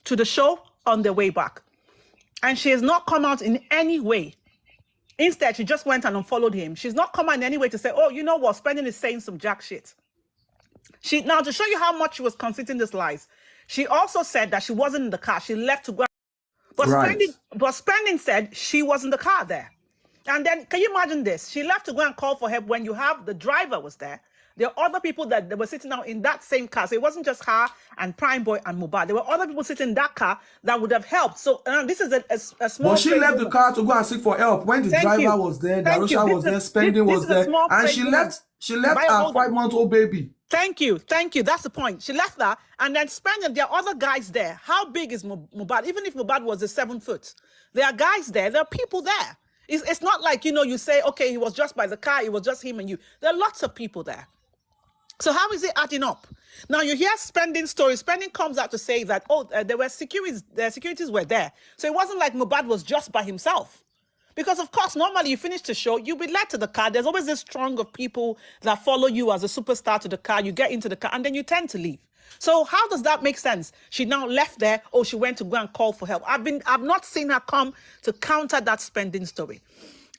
to the show on their way back. And she has not come out in any way. Instead, she just went and unfollowed him. She's not come out in any way to say, oh, you know what? Spending is saying some jack shit. Now, to show you how much she was conceding these lies, she also said that she wasn't in the car. She left to go. But Spending said she was in the car there. And then, can you imagine this? She left to go and call for help when you have the driver was there. There are other people that were sitting out in that same car. So it wasn't just her and Prime Boy and Mohbad. There were other people sitting in that car that would have helped. So this is a small... But she left the car to go and seek for help. When the driver was there, Darusha was there, Spending was there. And she left her 5-month-old baby. Thank you. That's the point. She left that, and then Spending, there are other guys there. How big is Mohbad? Even if Mohbad was a 7 foot, there are guys there. There are people there. It's not like, you say, okay, he was just by the car, it was just him and you. There are lots of people there. So how is it adding up? Now you hear Spending story. Spending comes out to say that, there were securities were there. So it wasn't like Mohbad was just by himself. Because, of course, normally you finish the show, you'll be led to the car. There's always this throng of people that follow you as a superstar to the car. You get into the car, and then you tend to leave. So how does that make sense? She now left there, or she went to go and call for help. I've not seen her come to counter that Spending story.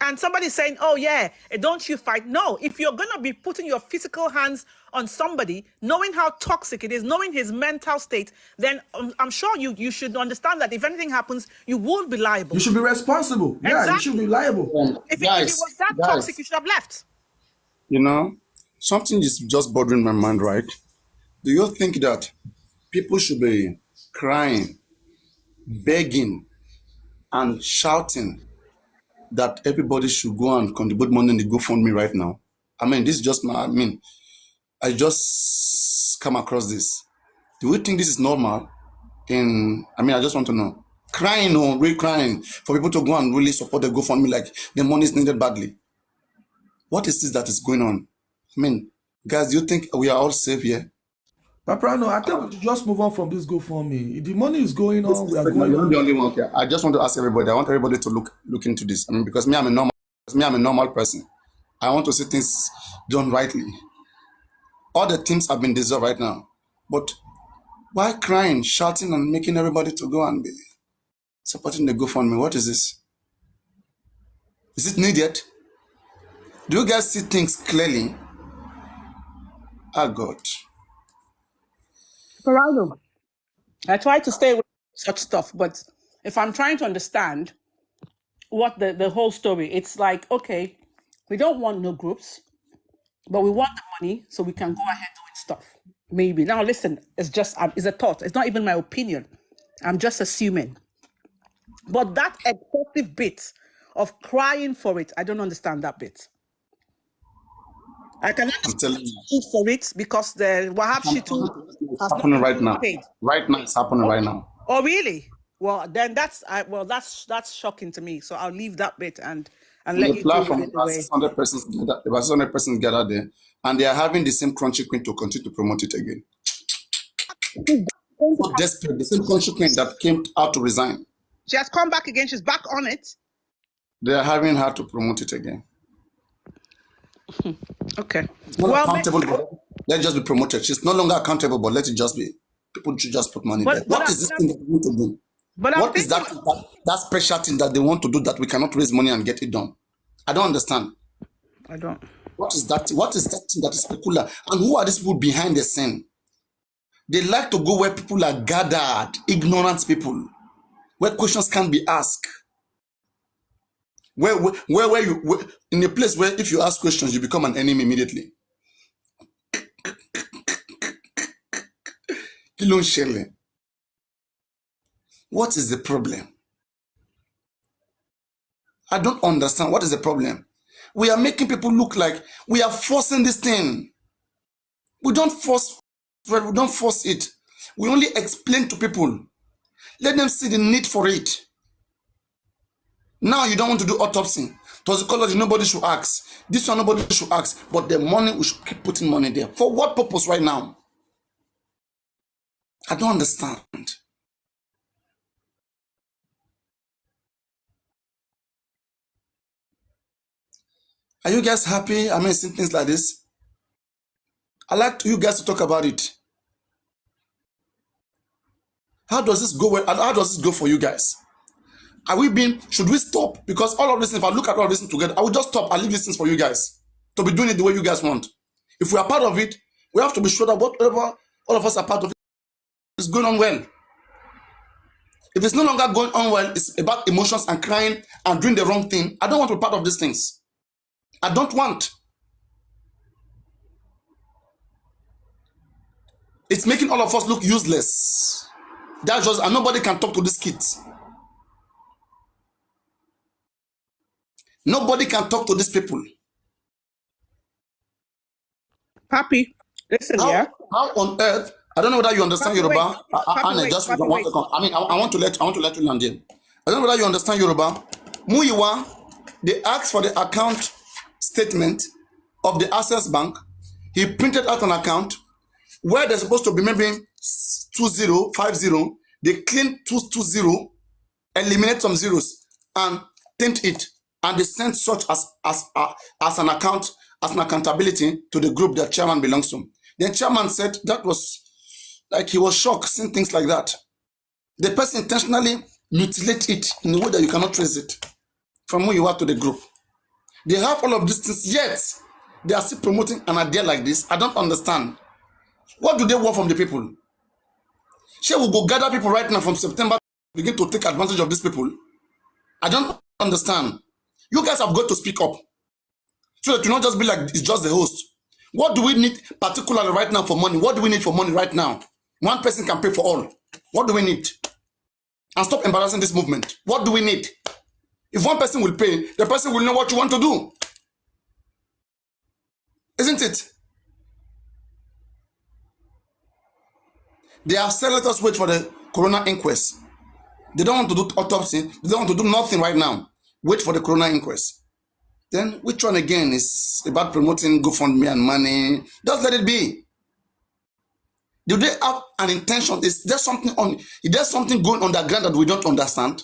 And somebody's saying, oh, yeah, don't you fight? No, if you're going to be putting your physical hands on somebody, knowing how toxic it is, knowing his mental state, then I'm sure you should understand that if anything happens, you will be liable. You should be responsible. Exactly. Yeah, you should be liable. If it was that toxic, you should have left. Something is just bothering my mind, right? Do you think that people should be crying, begging, and shouting that everybody should go and contribute money in the GoFundMe right now? I mean, this is just I just come across this. Do you think this is normal? I just want to know. Crying or really crying for people to go and really support the GoFundMe like the money is needed badly. What is this that is going on? I mean, guys, do you think we are all safe here? Papa, no, I think we should just move on from this GoFundMe. The money is going on. We are going on. The only one here. I just want to ask everybody. I want everybody to look into this. I mean, because I'm a normal person. I want to see things done rightly. All the teams have been dissolved right now. But why crying, shouting, and making everybody to go and be supporting the GoFundMe? What is this? Is it needed? Do you guys see things clearly? Oh, God. I try to stay away from such stuff, but if I'm trying to understand what the whole story, it's like, okay, we don't want no groups, but we want the money so we can go ahead doing stuff. Maybe. Now, listen, it's a thought. It's not even my opinion. I'm just assuming. But that excessive bit of crying for it, I don't understand that bit. I can understand for it because the Wahab Shittu is happening right now. Right now, it's happening right now. Oh, really? Well, then that's shocking to me. So I'll leave that bit and let you platform. About 600 persons gathered there, and they are having the same Crunchy Queen to continue to promote it again. So desperate, the same Crunchy Queen that came out to resign. She has come back again. She's back on it. They are having her to promote it again. Okay. It's not accountable, but let it just be promoted. She's no longer accountable, but let it just be. People should just put money there. What is this thing that we need to do? What is that special thing that they want to do that we cannot raise money and get it done? I don't understand. I don't. What is that? What is that thing that is peculiar? And who are these people behind the scene? They like to go where people are gathered, ignorant people, where questions can be asked. Where in a place where if you ask questions, you become an enemy immediately. What is the problem? I don't understand. What is the problem? We are making people look like we are forcing this thing. We don't force it. We only explain to people. Let them see the need for it. Now you don't want to do autopsy. Toxicology, nobody should ask. This one, nobody should ask. But the money, we should keep putting money there. For what purpose right now? I don't understand. Are you guys happy? I mean, seeing things like this. I like you guys to talk about it. How does this go? How does this go for you guys? Should we stop? Because all of this, if I look at all of this together, I will just stop and leave these things for you guys to be doing it the way you guys want. If we are part of it, we have to be sure that whatever all of us are part of it is going on well. If it's no longer going on well, it's about emotions and crying and doing the wrong thing. I don't want to be part of these things. I don't want. It's making all of us look useless. That's just, and nobody can talk to these kids. Nobody can talk to these people. Papi, listen, How on earth? I don't know whether you understand Yoruba. Anna, just 1 second. I mean, I want to let you land in. I don't know whether you understand Yoruba. Muyiwa, they asked for the account statement of the Access Bank. He printed out an account where they're supposed to be maybe 2050. They cleaned 220, eliminate some zeros, and tint it. And they sent such as an account, as an accountability to the group that chairman belongs to. Then chairman said that was like he was shocked seeing things like that. The person intentionally mutilate it in a way that you cannot trace it from who you are to the group. They have all of these things, yet they are still promoting an idea like this. I don't understand. What do they want from the people? Shall we go gather people right now from September, begin to take advantage of these people? I don't understand. You guys have got to speak up so that you not just be like it's just the host. What do we need particularly right now for money? What do we need for money right now? One person can pay for all. What do we need? And stop embarrassing this movement. What do we need? If one person will pay, the person will know what you want to do. Isn't it? They have said let us wait for the corona inquest. They don't want to do autopsy. They don't want to do nothing right now. Wait for the corona inquest. Then which one again is about promoting GoFundMe and money? Just let it be. Do they have an intention? Is there something going on the ground that we don't understand?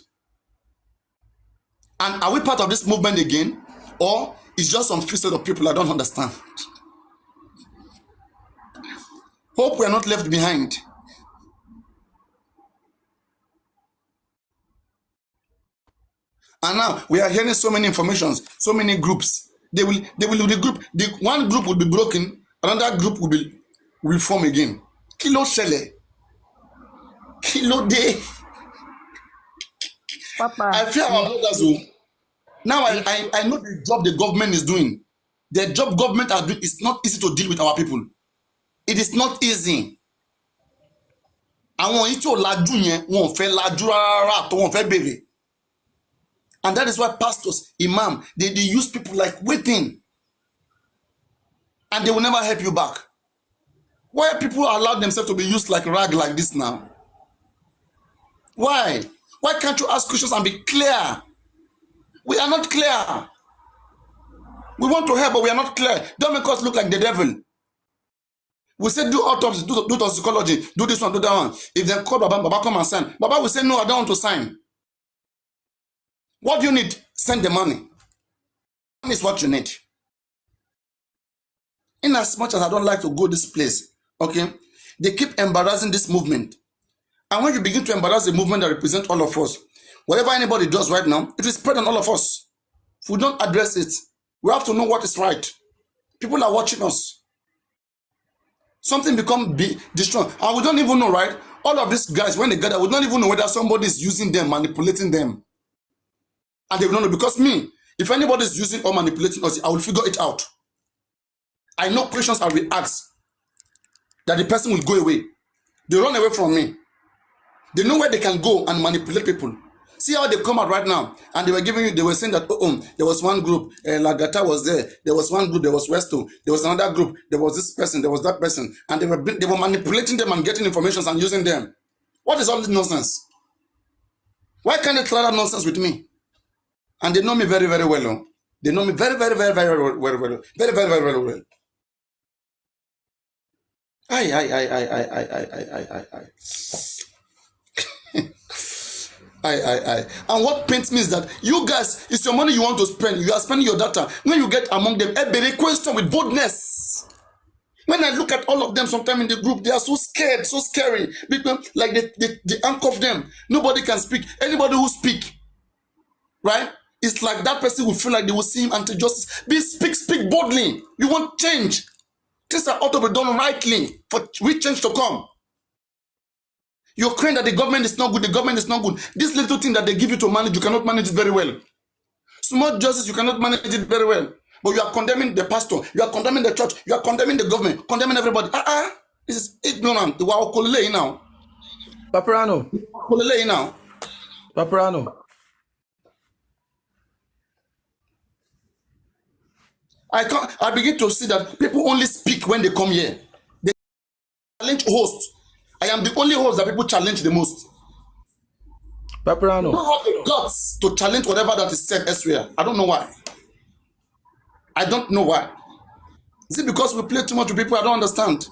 And are we part of this movement again? Or it's just some few set of people I don't understand? Hope we are not left behind. And now we are hearing so many informations, so many groups. They will regroup. One group will be broken, another group will form again. Kilo shele. Kilo day. Papa. I fear our brothers. Now I know the job the government is doing. The job government are doing is not easy to deal with our people. It is not easy. Àwọn yìí tí ò lajú yẹn wọn ò fẹ́ lajú rárá tó wọn fẹ́ bèrè. And that is why pastors, imam, they use people like waiting. And they will never help you back. Why people allow themselves to be used like rag like this now? Why? Why can't you ask questions and be clear? We are not clear. We want to help, but we are not clear. Don't make us look like the devil. We say do autopsy, do toxicology, do this one, do that one. If they call Baba come and sign. Baba will say, no, I don't want to sign. What do you need? Send the money. Money is what you need. In as much as I don't like to go this place, okay, they keep embarrassing this movement. And when you begin to embarrass the movement that represents all of us, whatever anybody does right now, it will spread on all of us. If we don't address it, we have to know what is right. People are watching us. Something become destroyed. And we don't even know, right? All of these guys, when they gather, we don't even know whether somebody is using them, manipulating them. And they don't know. Because me, if anybody is using or manipulating us, I will figure it out. I know questions I will ask that the person will go away. They run away from me. They know where they can go and manipulate people. See how they come out right now, and they were saying that there was one group, Lagata was there. There was one group, there was Westo. There was another group, there was this person, there was that person, and they were manipulating them and getting information and using them. What is all this nonsense? Why can't they try that nonsense with me? And they know me very, very well. They know me very, very, very, very, very well. Very, very, very, very well. And what pains me is that you guys, it's your money you want to spend. You are spending your data. When you get among them, every question with boldness. When I look at all of them sometime in the group, they are so scared, so scary. Because like they handcuff them. Nobody can speak. Anybody who speak, right? It's like that person will feel like they will see him anti-justice. Speak boldly. You want change. Things are ought to be done rightly for real change to come. You're crying that the government is not good, the government is not good. This little thing that they give you to manage, you cannot manage it very well. Small justice, you cannot manage it very well. But you are condemning the pastor, you are condemning the church, you are condemning the government, condemning everybody. This is ignorant. Wow, Kolele now. Paparano. Kolele now. Paparano. I begin to see that people only speak when they come here. They challenge hosts. I am the only host that people challenge the most. Paparano. I don't have the guts to challenge whatever that is said elsewhere. I don't know why. I don't know why. Is it because we play too much with people? I don't understand.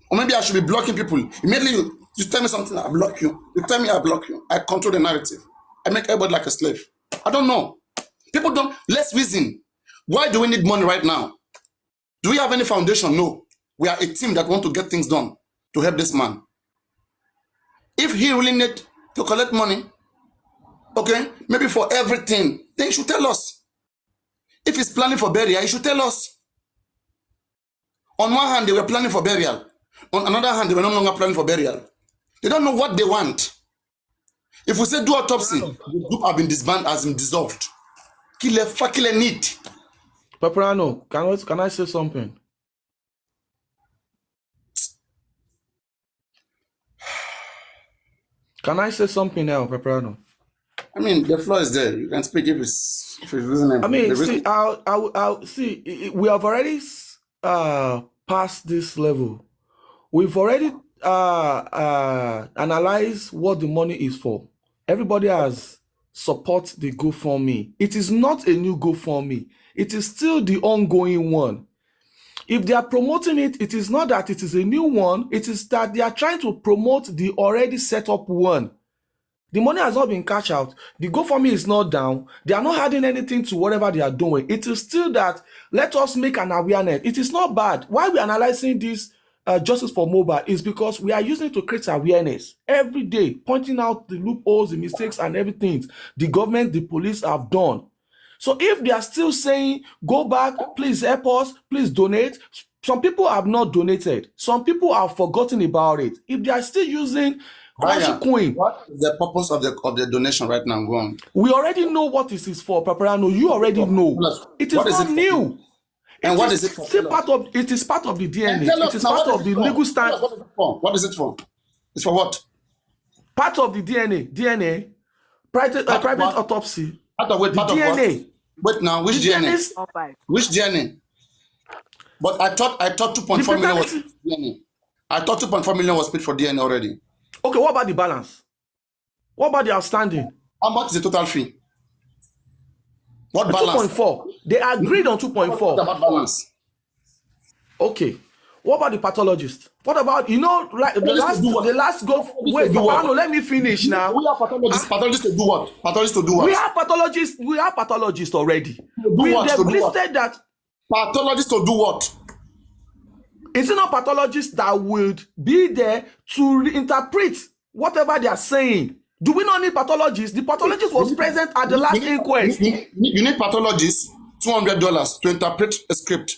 Or maybe I should be blocking people. Immediately you tell me something, I block you. You tell me I block you. I control the narrative. I make everybody like a slave. I don't know. People don't. Let's reason. Why do we need money right now? Do we have any foundation? No. We are a team that want to get things done to help this man. If he really need to collect money, okay, maybe for everything, then he should tell us. If he's planning for burial, he should tell us. On one hand, they were planning for burial. On another hand, they were no longer planning for burial. They don't know what they want. If we say do autopsy, the group have been disbanded, has been dissolved. Kill need. Paparano, can I say something? Can I say something now, Paparano? I mean, the floor is there. You can speak if it's reasonable. I mean, see, I'll see. We have already past this level. We've already analyzed what the money is for. Everybody has support the GoFundMe. It is not a new GoFundMe. It is still the ongoing one. If they are promoting it, it is not that it is a new one. It is that they are trying to promote the already set up one. The money has not been cashed out. The GoFundMe is not down. They are not adding anything to whatever they are doing. It is still that let us make an awareness. It is not bad. Why we are analyzing this Justice for Mobile is because we are using it to create awareness every day, pointing out the loopholes, the mistakes, and everything the government, the police have done. So if they are still saying, go back, please help us, please donate, some people have not donated. Some people have forgotten about it. If they are still using Coin, what is the purpose of the donation right now? Go on. We already know what this is for, Paparano. You already know. It is not new. And what is it for? It is part of the DNA. It is part of the legal stand. What is it for? It's for what? Part of the DNA. Private autopsy. Part of DNA. Wait now, which DNA? Which DNA? But I thought 2.4 million was paid for DNA. I thought 2.4 million was paid for DNA already. Okay, what about the balance? What about the outstanding? How much is the total fee? What balance? 2.4. They agreed on 2.4. What about balance? Okay. What about the pathologist? What about, like the last go? Wait, Papa, let me finish now. We have pathologists. Pathologists to do what? Pathologists to do what? We have pathologists already. To do what? They've listed that. Pathologists to do what? Is it not pathologists that would be there to reinterpret whatever they are saying? Do we not need pathologists? The pathologist was present at the last inquest. You need pathologists, $200 to interpret a script.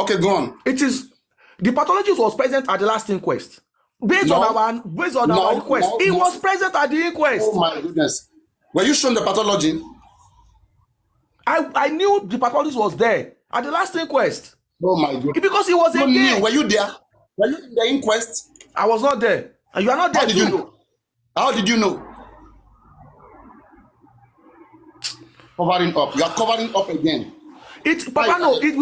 Okay, go on. The pathologist was present at the last inquest. Based on our request, he was present at the inquest. Oh my goodness. Were you shown the pathology? I knew the pathologist was there at the last inquest. Oh my God. Because he was again. Were you there? Were you in the inquest? I was not there. And you are not there. How did you know? How did you know? Covering up. You are covering up again. We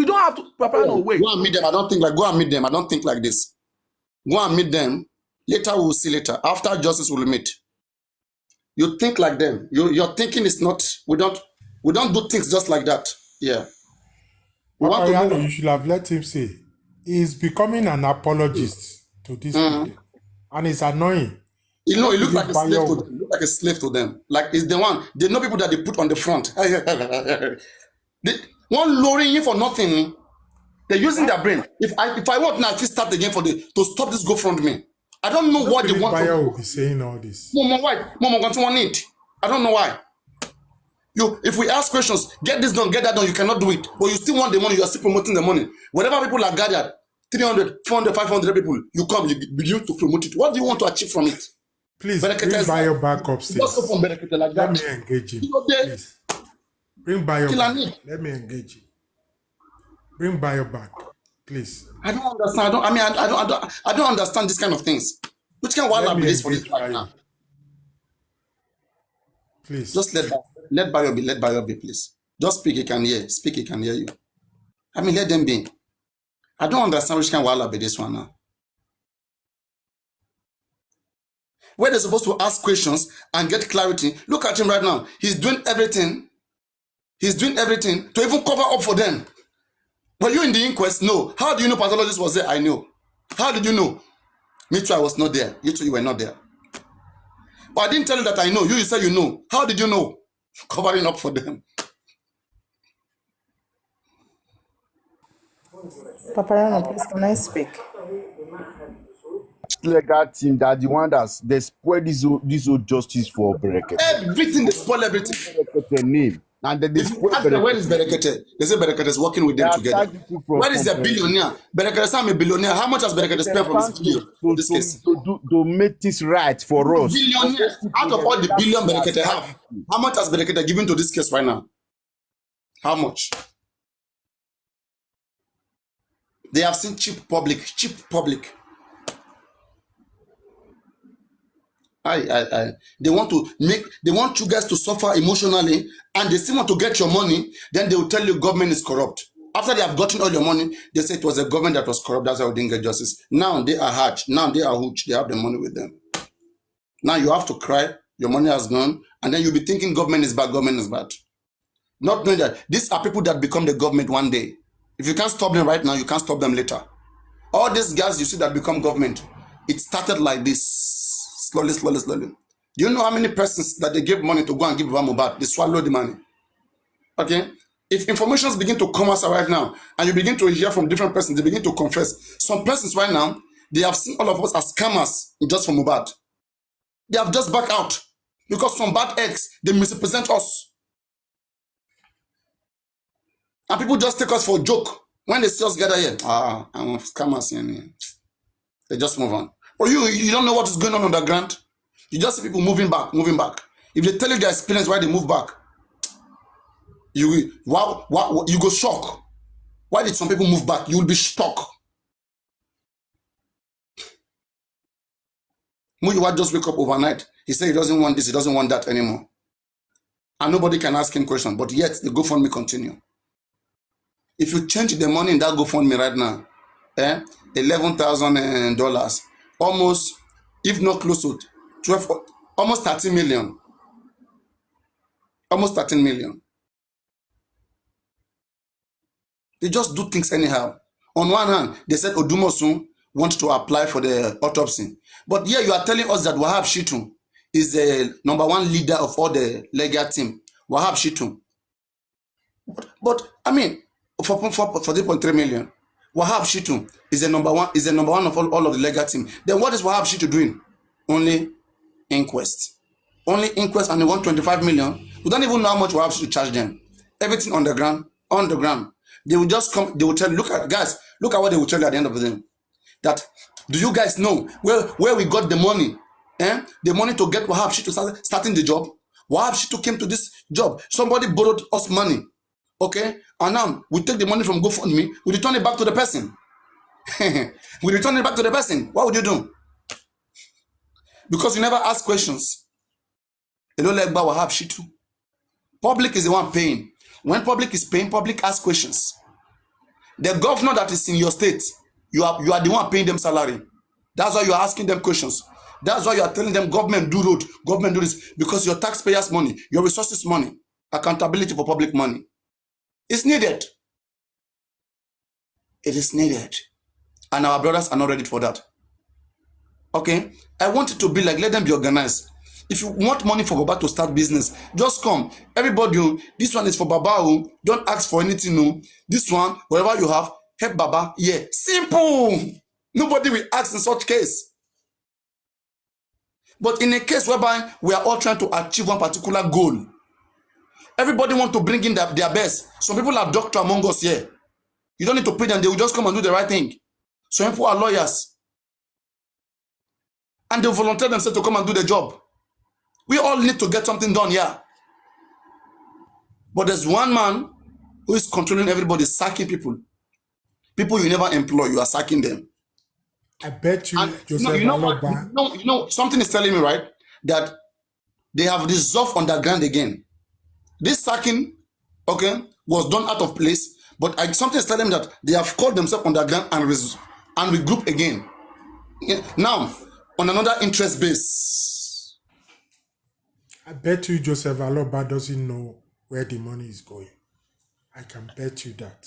don't have to. Papa, no, wait. Go and meet them. Go and meet them. I don't think like this. Go and meet them. Later we'll see later. After justice will meet. You think like them. Your thinking is not. We don't do things just like that. Yeah. Papa, you should have let him say. He's becoming an apologist to this people. And it's annoying. He looks like a slave to them. Like a slave to them. Like it's the one. They know people that they put on the front. They one lowering you for nothing. They're using their brain. If I want now, I start again to stop this go front me. I don't know what they want. Bayo will be saying all this. Mama, why? Mama, continue need. I don't know why. If we ask questions, get this done, get that done, you cannot do it. But you still want the money, you are still promoting the money. Whenever people are gathered, 300, 400, 500 people, you come, you begin to promote it. What do you want to achieve from it? Please, bring Bayo back upstairs. Let me engage him. Please. Bring Bayo back. Let me engage him. Bring Bayo back, please. I don't understand. I don't understand this kind of things. Which kind of wild be this for this right now? Please. Just let Bayo be, please. Just speak, he can hear. Speak, he can hear you. Let them be. I don't understand which kind of wild be this one now. Where they're supposed to ask questions and get clarity. Look at him right now. He's doing everything. He's doing everything to even cover up for them. Were you in the inquest? No. How do you know pathologist was there? I know. How did you know? Me too, I was not there. You too, you were not there. But I didn't tell you that I know. You said you know. How did you know? Covering up for them. Papa, please, can I speak? Legal team that the one that they spoil this old justice for Berekete. Everything, they spoil everything. Berekete name. And then they spoil Berekete. Where is Berekete? They say Berekete is working with them together. Where is the billionaire? Berekete is a billionaire. How much has Berekete spent from this case? To make this right for us. Billionaire. Out of all the billion Berekete have, how much has Berekete given to this case right now? How much? They have seen cheap public. They want you guys to suffer emotionally, and they still want to get your money. Then they will tell you government is corrupt. After they have gotten all your money, they say it was the government that was corrupt. That's why we didn't get justice. Now they are hatched. Now they are hooch. They have the money with them. Now you have to cry. Your money has gone, and then you'll be thinking government is bad. Government is bad. Not knowing that these are people that become the government one day. If you can't stop them right now, you can't stop them later. All these guys you see that become government, it started like this. Slowly. Do you know how many persons that they give money to go and give Mohbad? They swallow the money. Okay? If informations begin to come out right now, and you begin to hear from different persons, they begin to confess. Some persons right now, they have seen all of us as scammers just for Mohbad. They have just backed out. Because some bad eggs, they misrepresent us. And people just take us for a joke. When they see us gather here, I'm scammers here. They just move on. Or you don't know what is going on the ground. You just see people moving back. If they tell you their experience why they move back, you go shock. Why did some people move back? You will be shocked. Muyiwa just wake up overnight. He said he doesn't want this, he doesn't want that anymore. And nobody can ask him questions, but yet the GoFundMe continue. If you change the money in that GoFundMe right now, $11,000, almost, if not close to 12, almost 30 million. Almost 13 million. They just do things anyhow. On one hand, they said Odumosun wants to apply for the autopsy. But here you are telling us that Wahab Shittu is the #1 leader of all the legal team. Wahab Shittu. But I mean, for 3.3 million, Wahab Shittu is the number one of all of the legal team. Then what is Wahab Shittu doing? Only inquest. Only inquest, and they want 25 million. We don't even know how much Wahab Shittu charge them. Everything on the ground. They will just come, they will tell, look at what they will tell you at the end of the day. That, do you guys know where we got the money? The money to get Wahab Shittu starting the job. Wahab Shittu came to this job. Somebody borrowed us money. Okay? And now we take the money from GoFundMe, we return it back to the person. What would you do? Because you never ask questions. You don't like Wahab Shittu. Public is the one paying. When public is paying, public asks questions. The governor that is in your state, you are the one paying them salary. That's why you are asking them questions. That's why you are telling them government do road, government do this, because your taxpayers' money, your resources money, accountability for public money. It's needed. It is needed. And our brothers are not ready for that. Okay? I want it to be like, let them be organized. If you want money for Baba to start business, just come. Everybody, this one is for Baba. Don't ask for anything. This one, whatever you have, help Baba. Yeah, simple. Nobody will ask in such case. But in a case whereby we are all trying to achieve one particular goal, everybody want to bring in their best. Some people are doctors among us here. You don't need to pay them. They will just come and do the right thing. Some people are lawyers. And they volunteer themselves to come and do the job. We all need to get something done here. But there's one man who is controlling everybody, sacking people. People you never employ, you are sacking them. I bet you, And Joseph, you know, something is telling me, right, that they have dissolved underground again. This sacking, okay, was done out of place, but something is telling me that they have called themselves underground and regroup again. Yeah. Now, on another interest base. I bet you Joseph Aloba doesn't know where the money is going. I can bet you that.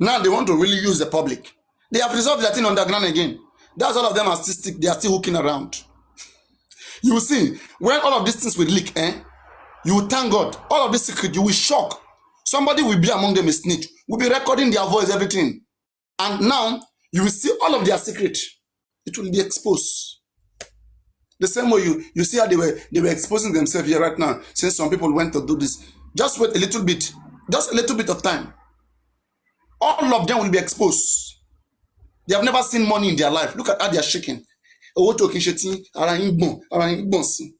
Now they want to really use the public. They have resolved that thing underground again. That's all of them are still they are still hooking around. You will see, when all of these things will leak, you will thank God. All of this secret, you will shock. Somebody will be among them a snitch. Will be recording their voice, everything. And now, you will see all of their secret. It will be exposed. The same way you see how they were exposing themselves here right now, since some people went to do this. Just wait a little bit. Just a little bit of time. All of them will be exposed. They have never seen money in their life. Look at how they are shaking. Owó tó kì í ṣe tí ara yín gbọ̀n sí.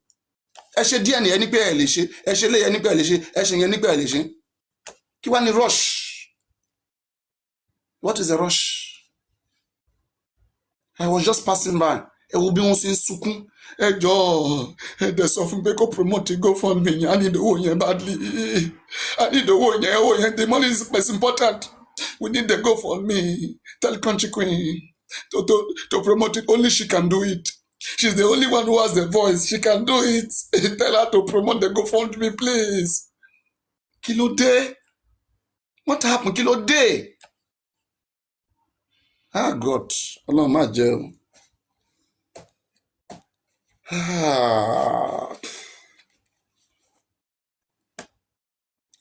Ẹ ṣe díẹ̀ ní ẹni pé ẹ lè ṣe, ẹ ṣe lé ẹni pé ẹ lè ṣe, ẹ ṣe yẹn ní pé ẹ lè ṣe. Kí wá ní rush? What is a rush? I was just passing by. Ẹ wo bí wọ́n ṣe ń sunkún. Ẹ jọ̀ọ́, ẹ dẹ̀ sọ fún pé kó promote GoFundMe yẹn. I need owó yẹn badly. I need owó yẹn. The money is important. We need the GoFundMe. Tell Country Queen to promote it. Only she can do it. She's the only one who has the voice. She can do it. Tell her to promote the GoFundMe, please. Kí ló dé? What happened? Kí ló dé? Ah, God. Ọlọ́run má jẹ́ o.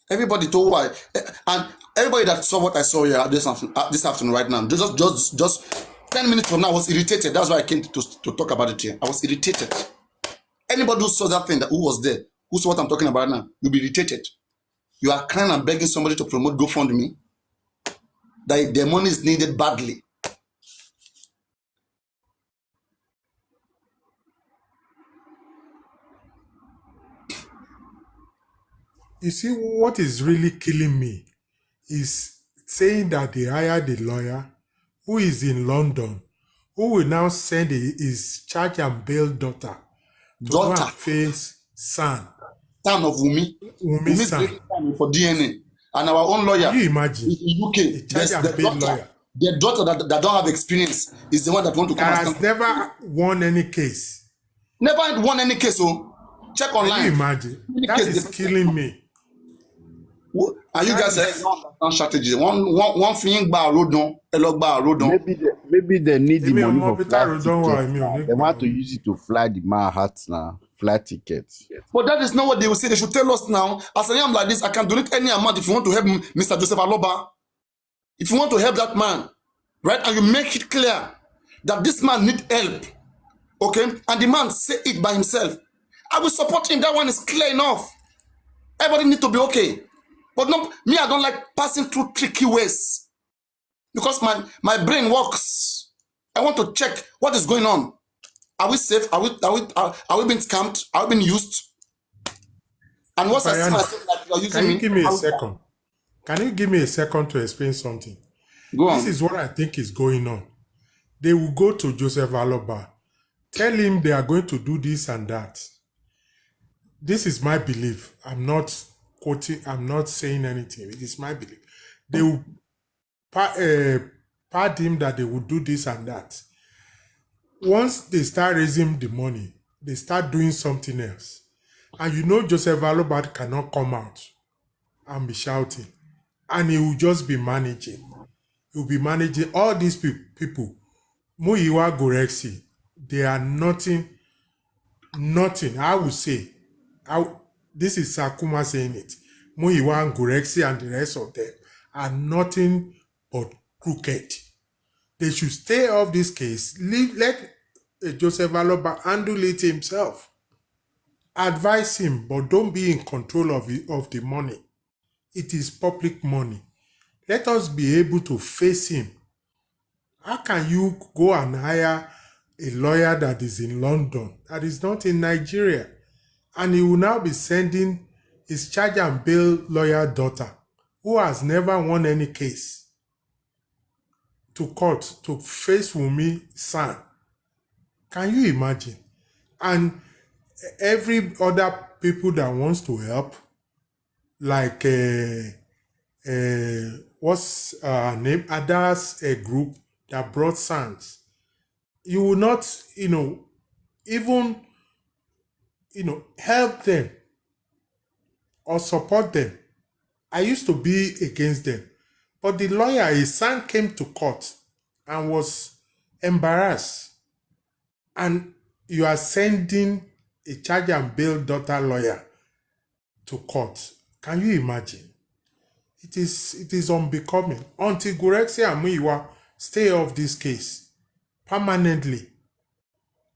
Everybody told why, and everybody that saw what I saw here this afternoon right now, just 10 minutes from now, I was irritated. That's why I came to talk about it here. I was irritated. Anybody who saw that thing, who was there, who saw what I'm talking about now, you'll be irritated. You are crying and begging somebody to promote GoFundMe. That their money is needed badly. You see, what is really killing me is saying that they hired a lawyer who is in London, who will now send his charge and bail daughter to go and face San of Wumi. Wumi's son. For DNA. And our own lawyer. Can you imagine? In UK. The daughter that don't have experience is the one that want to come and has never won any case. Never won any case, so check online. Can you imagine? That is killing me. And you guys say no strategy. One thing gba rodon, ẹ lọ gba rodon. Maybe they need the money for flight tickets. They want to use it to fly the man hat now, flight tickets. But that is not what they will say. They should tell us now. As I am like this, I can donate any amount if you want to help Mr. Joseph Aloba. If you want to help that man, right, and you make it clear that this man need help, okay, and the man say it by himself, I will support him. That one is clear enough. Everybody need to be okay. But no, me, I don't like passing through tricky ways because my brain works. I want to check what is going on. Are we safe? Are we being scammed? Are we being used? And once I see myself like you are using me, give me a second? Can you give me a second to explain something? Go on. This is what I think is going on. They will go to Joseph Aloba, tell him they are going to do this and that. This is my belief. I'm not quoting, I'm not saying anything. It is my belief. They will pad him that they will do this and that. Once they start raising the money, they start doing something else. And you know Joseph Aloba cannot come out and be shouting. And he will just be managing. He will be managing all these people. Muyiwa Goreksi, they are nothing, I would say. This is Sakuma saying it. Muyiwa Goreksi and the rest of them are nothing but crooked. They should stay off this case. Let Joseph Aloba handle it himself. Advise him, but don't be in control of the money. It is public money. Let us be able to face him. How can you go and hire a lawyer that is in London, that is not in Nigeria, and he will now be sending his charge and bail lawyer daughter, who has never won any case, to court to face Wunmi San? Can you imagine? And every other people that wants to help, like what's her name? Ada's group that brought Sands. You will not, even, help them or support them. I used to be against them. But the lawyer, his son, came to court and was embarrassed. And you are sending a charge and bail daughter lawyer to court. Can you imagine? It is unbecoming. Until Goreksi and Muyiwa stay off this case permanently.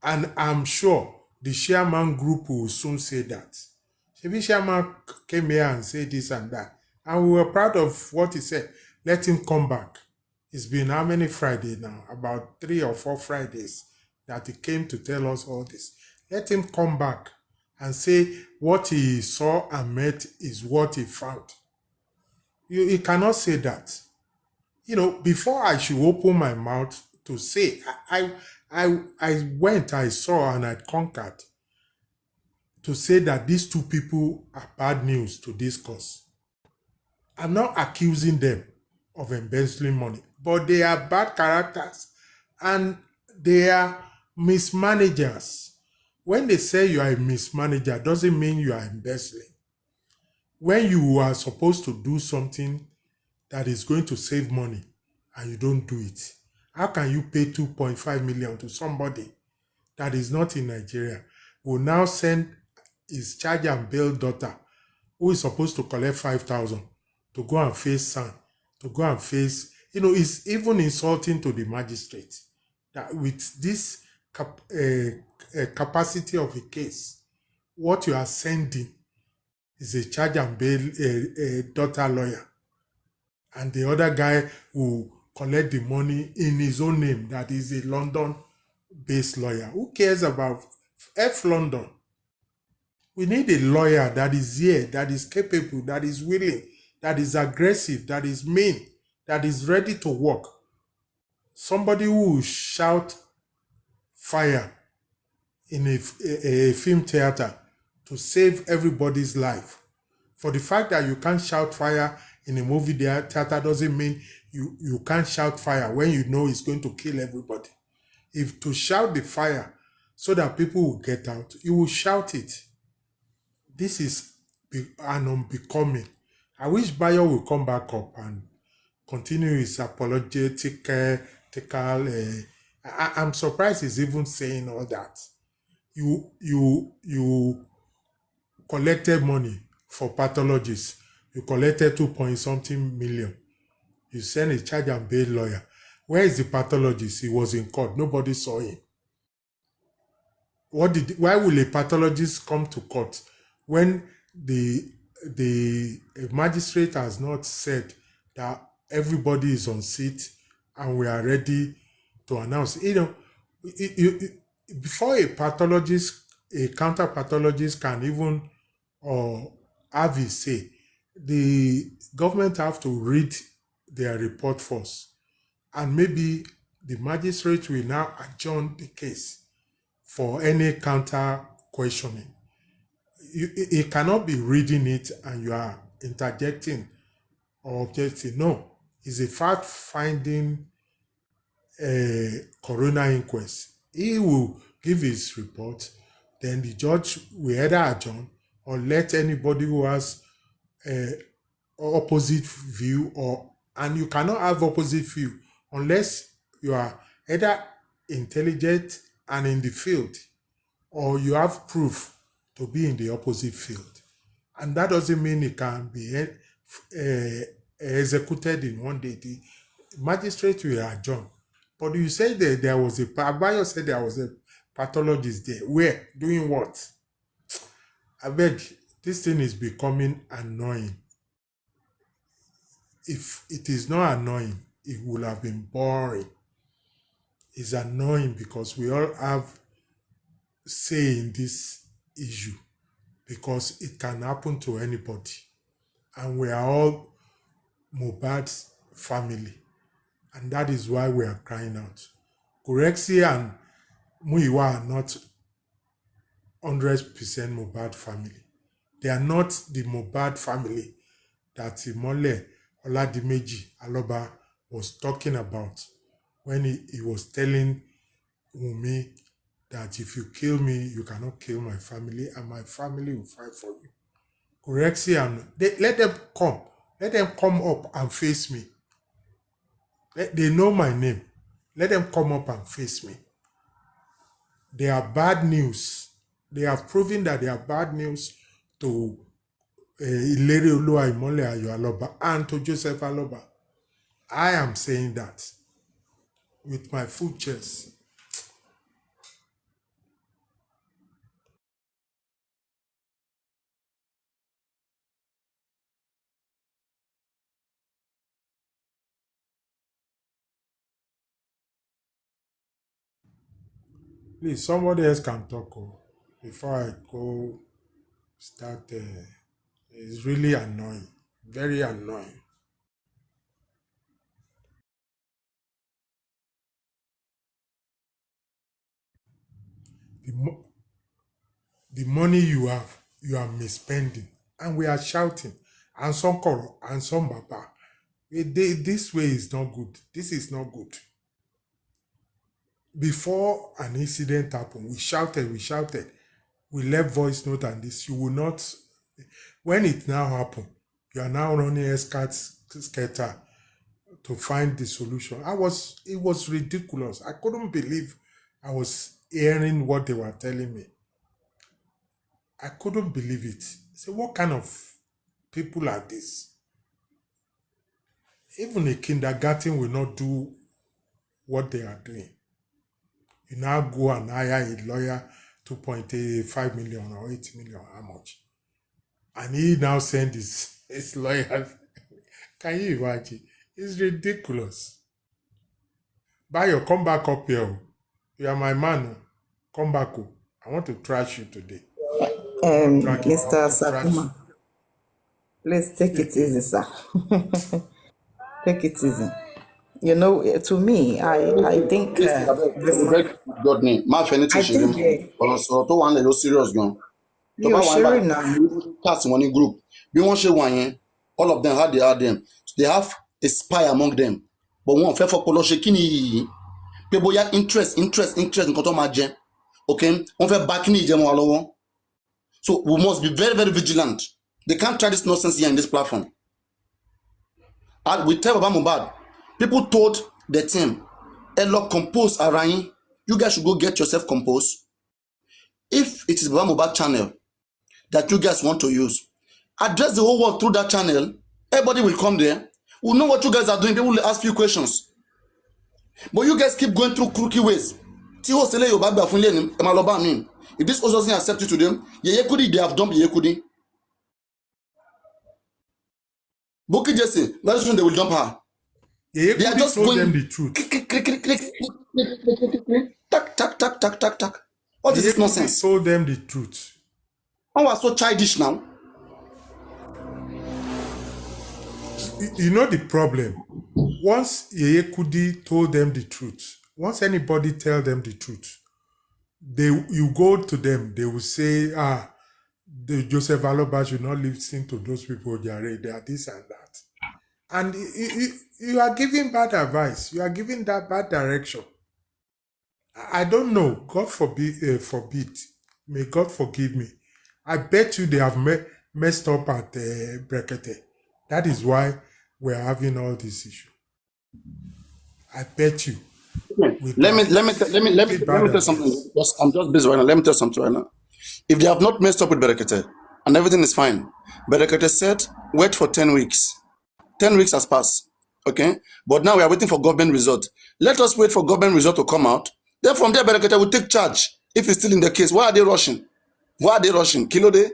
And I'm sure the Chairman group will soon say that. Maybe Chairman came here and said this and that. And we were proud of what he said. Let him come back. It's been how many Fridays now? About 3 or 4 Fridays that he came to tell us all this. Let him come back and say what he saw and met is what he found. You cannot say that. Before I should open my mouth to say, I went, I saw, and I conquered to say that these two people are bad news to this cause. I'm not accusing them of embezzling money, but they are bad characters and they are mismanagers. When they say you are a mismanager, doesn't mean you are embezzling. When you are supposed to do something that is going to save money and you don't do it, how can you pay 2.5 million to somebody that is not in Nigeria, will now send his charge and bail daughter, who is supposed to collect 5,000, to go and face son, to go and face, it's even insulting to the magistrate that with this capacity of a case, what you are sending is a charge and bail daughter lawyer, and the other guy will collect the money in his own name, that is a London-based lawyer. Who cares about F London? We need a lawyer that is here, that is capable, that is willing, that is aggressive, that is mean, that is ready to work. Somebody who will shout fire in a film theater to save everybody's life. For the fact that you can't shout fire in a movie theater doesn't mean you can't shout fire when you know it's going to kill everybody. If to shout the fire so that people will get out, you will shout it. This is an unbecoming. I wish Bayo will come back up and continue his apologetical. I'm surprised he's even saying all that. You collected money for pathologists. You collected 2-point-something million. You sent a charge and bail lawyer. Where is the pathologist? He was in court. Nobody saw him. Why will a pathologist come to court when the magistrate has not said that everybody is on seat and we are ready to announce? Before a pathologist, a counter pathologist can even have his say, the government have to read their report first, and maybe the magistrate will now adjourn the case for any counter questioning. You cannot be reading it and you are interjecting or objecting. No, it's a fact-finding coroner inquest. He will give his report, then the judge will either adjourn or let anybody who has opposite view, and you cannot have opposite view unless you are either intelligent and in the field, or you have proof to be in the opposite field. And that doesn't mean it can be executed in one day. The magistrate will adjourn. But you said that there was Abayo said there was a pathologist there. Where? Doing what? I beg, this thing is becoming annoying. If it is not annoying, it would have been boring. It's annoying because we all have say in this issue, because it can happen to anybody. And we are all Mohbad's family. And that is why we are crying out. Kurexi and Muyiwa are not 100% Mohbad family. They are not the Mohbad family that Imole Oladimeji Aloba was talking about when he was telling Wunmi that if you kill me, you cannot kill my family, and my family will fight for you. Kurexi and let them come. Let them come up and face me. They know my name. Let them come up and face me. They are bad news. They have proven that they are bad news to Ileri Olua Imole Ayo Aloba and to Joseph Aloba. I am saying that with my full chest. Please, somebody else can talk before I go start. It's really annoying, very annoying. The money you are misspending, and we are shouting, and some Koro, and some Baba. This way is not good. This is not good. Before an incident happened, we shouted, we left voice note and this. You will not, when it now happened, you are now running scatter to find the solution. It was ridiculous. I couldn't believe I was hearing what they were telling me. I couldn't believe it. So what kind of people are this? Even a kindergarten will not do what they are doing. You now go and hire a lawyer, 2.5 million or 8 million, how much? And he now send his lawyer. Can you imagine? It's ridiculous. Bayo, come back up here. You are my man. Come back. I want to trash you today. Mr. Sakuma, please take it easy, sir. Take it easy. You know, to me, I think God name. Ma fẹni ti ṣe ni ọ̀rọ̀ tó wà nílẹ̀ ló serious gan. Tó bá wà nígbà cast wọn ní group. Bí wọ́n ṣe wà yẹn, all of them how they are them. They have a spy among them. But wọ́n fẹ́ fọpọlọ ṣe kí ni yìí? Pé bóyá interest nǹkan tó máa jẹ. Okay? Wọ́n fẹ́ bá kí ni ìjẹun wa lọ́wọ́. So we must be very, very vigilant. They can't try this nonsense here in this platform. And we tell Baba Mohbad, people told the team, Elo compose Arayin. You guys should go get yourself composed. If it is Baba Mohbad channel that you guys want to use, address the whole world through that channel. Everybody will come there. We'll know what you guys are doing. People will ask you questions. But you guys keep going through crooked ways. If this also doesn't accept you to them, Yeye Kudi, they have dumped Yeye Kudi. Bukky Jesse, very soon they will dump her. Yeye They are Kudi just told going them the truth. Tak. What is Yeye this Kudi nonsense? told them the truth. How are so childish now? You know the problem. Once Yeye Kudi told them the truth, once anybody tell them the truth, you go to them, they will say, the Joseph Aloba should not listen to those people, they are this and that. And you are giving bad advice. You are giving that bad direction. I don't know. God forbid. May God forgive me. I bet you they have messed up at Brekete. That is why we're having all this issue. I bet you. Let me tell something. I'm just busy right now. Let me tell something right now. If they have not messed up with Berekete and everything is fine, Berekete said, wait for 10 weeks. 10 weeks has passed. Okay? But now we are waiting for government result. Let us wait for government result to come out. Then from there, Berekete will take charge if it's still in the case. Why are they rushing? Kilo day?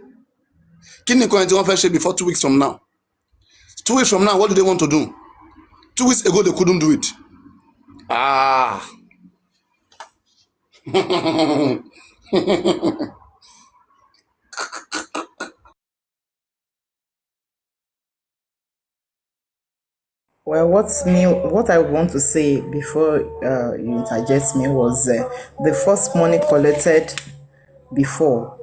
Kini Koenti won't finish before 2 weeks from now. 2 weeks from now, what do they want to do? 2 weeks ago, they couldn't do it. Well, what I want to say before you interject me was the first money collected before.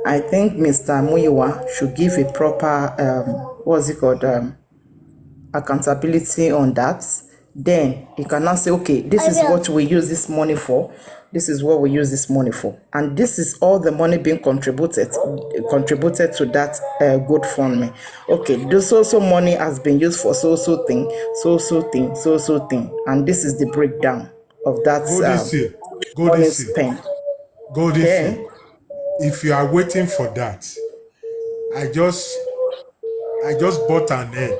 I think Mr. Muyiwa should give a proper accountability on that. Then he can now say, okay, this is what we use this money for. This is what we use this money for, and this is all the money being contributed to that GoFundMe. Okay, this also money has been used for so thing, and this is the breakdown of that money spent. Go this year. If you are waiting for that, I just bought an hen,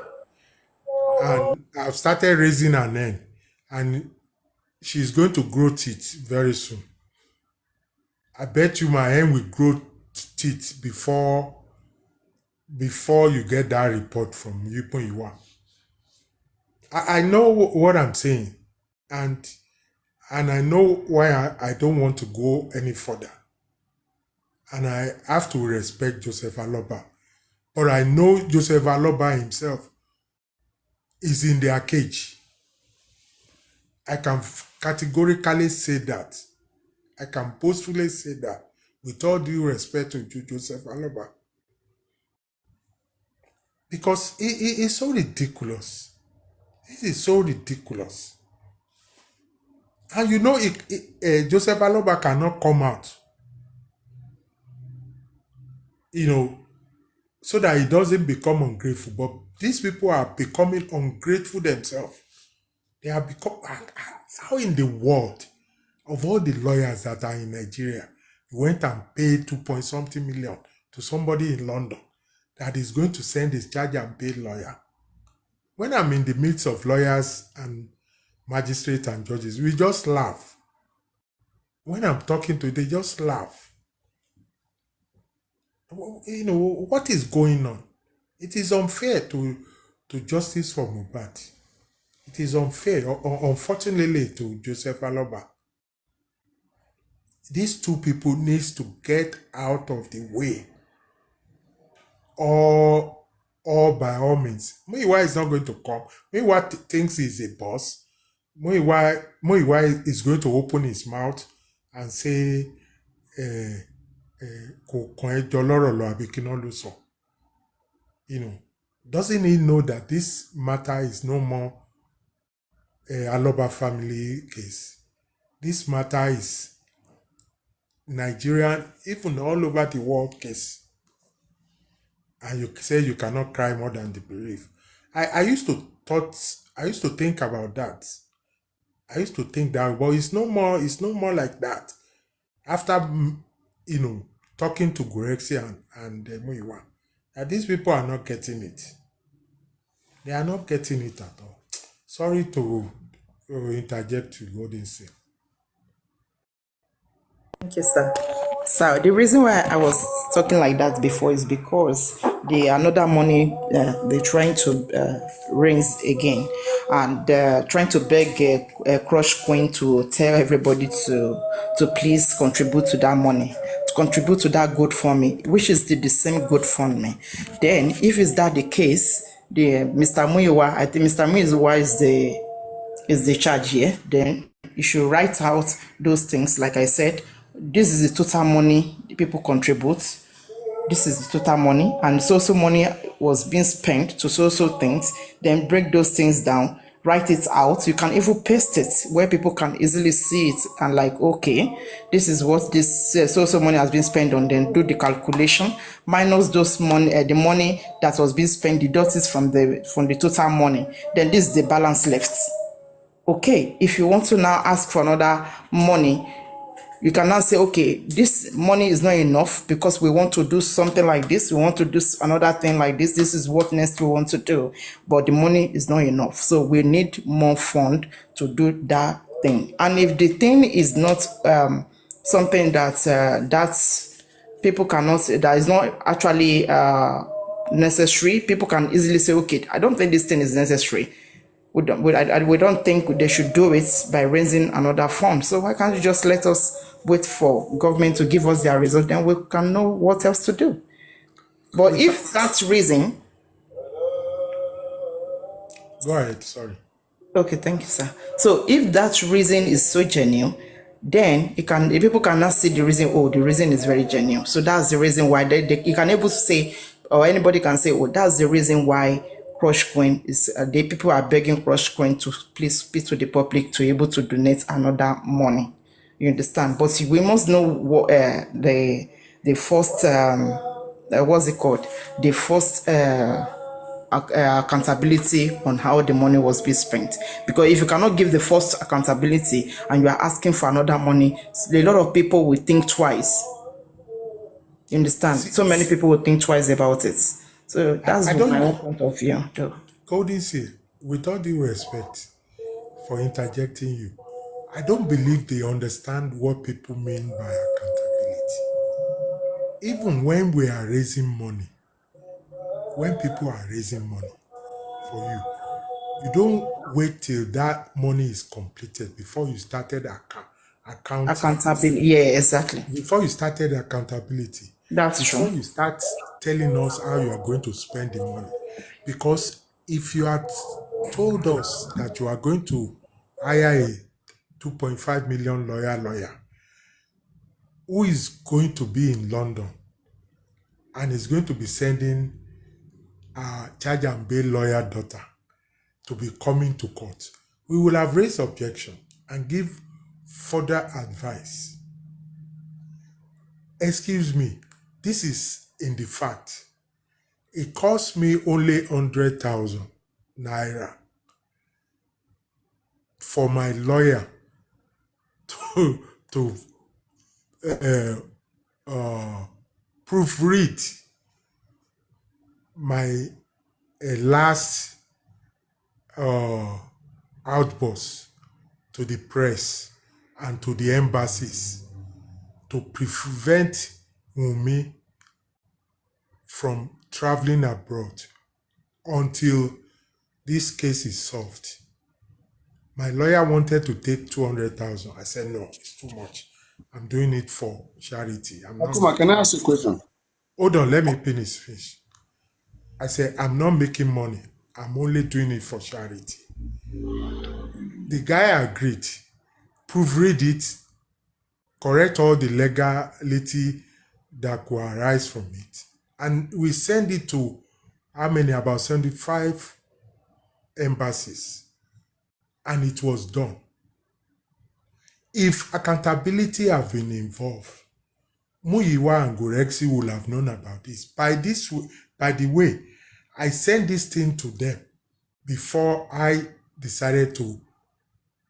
and I've started raising an hen, and she's going to grow teeth very soon. I bet you my hen will grow teeth before you get that report from Yupo. I know what I'm saying, and I know why I don't want to go any further. And I have to respect Joseph Aloba. But I know Joseph Aloba himself is in their cage. I can categorically say that. I can boastfully say that with all due respect to Joseph Aloba. Because it is so ridiculous. This is so ridiculous. And you know, Joseph Aloba cannot come out, so that he doesn't become ungrateful. But these people are becoming ungrateful themselves. They have become, how in the world, of all the lawyers that are in Nigeria, you went and paid 2-point-something million to somebody in London that is going to send his charge and pay lawyer. When I'm in the midst of lawyers and magistrates and judges, we just laugh. When I'm talking to them, they just laugh. What is going on? It is unfair to justice for Mohbad. It is unfair, unfortunately, to Joseph Aloba. These two people needs to get out of the way, or by all means. Muyiwa is not going to come. Muyiwa thinks he's a boss. Muyiwa is going to open his mouth and say, doesn't he know that this matter is no more Aloba family case? This matter is Nigerian, even all over the world case. And you say you cannot cry more than the bereaved. I used to think about that. I used to think that, but it's no more like that. After talking to Gorexi and Muiwa, that these people are not getting it. They are not getting it at all. Sorry to interject you, Golden Seal. Thank you, sir. So the reason why I was talking like that before is because the another money they're trying to raise again, and trying to beg Crush Queen to tell everybody to please contribute to that money, to contribute to that GoFundMe, which is the same GoFundMe. Then, if is that the case, the Mr. Muyiwa, I think Mr. Muyiwa is the charge here. Then you should write out those things. Like I said, this is the total money the people contribute. This is the total money, and so money was being spent to so things. Then break those things down, write it out. You can even paste it where people can easily see it and like, okay, this is what this so money has been spent on. Then do the calculation, minus those money, the money that was being spent, deduct it from the total money. Then this is the balance left. Okay, if you want to now ask for another money, you can now say, okay, this money is not enough because we want to do something like this. We want to do another thing like this. This is what next we want to do. But the money is not enough. So we need more fund to do that thing. And if the thing is not something that's people cannot, that is not actually necessary, people can easily say, okay, I don't think this thing is necessary. We don't think they should do it by raising another fund. So why can't you just let us wait for government to give us their result, then we can know what else to do. But if that's reason... Go ahead, sorry. Okay, thank you, sir. So if that reason is so genuine, then people cannot see the reason, oh, the reason is very genuine. So that's the reason why you can able to say, or anybody can say, oh, that's the reason why Crush Queen is, the people are begging Crush Queen to please speak to the public to be able to donate another money. You understand? But we must know what the first what's it called? The first accountability on how the money was being spent. Because if you cannot give the first accountability and you are asking for another money, a lot of people will think twice. You understand? So many people will think twice about it. So that's my own point of view. Golden Seal, with all due respect for interjecting you, I don't believe they understand what people mean by accountability. Even when we are raising money, when people are raising money for you, you don't wait till that money is completed before you started accountability. Yeah, exactly. Before you started accountability. That's true. Before you start telling us how you are going to spend the money. Because if you had told us that you are going to hire a 2.5 million lawyer who is going to be in London and is going to be sending a charge and bail lawyer daughter to be coming to court, we will have raised objection and give further advice. Excuse me, this is in the fact. It cost me only 100,000 naira for my lawyer to proofread my last outburst to the press and to the embassies to prevent Wunmi from traveling abroad until this case is solved. My lawyer wanted to take 200,000. I said, no, it's too much. I'm doing it for charity. Can I ask you a question? Hold on, let me finish. I said, I'm not making money. I'm only doing it for charity. The guy agreed, proofread it, correct all the legality that could arise from it. And we send it to how many? About 75 embassies. And it was done. If accountability have been involved, Muyiwa and Gorexi will have known about this. By the way, I sent this thing to them before I decided to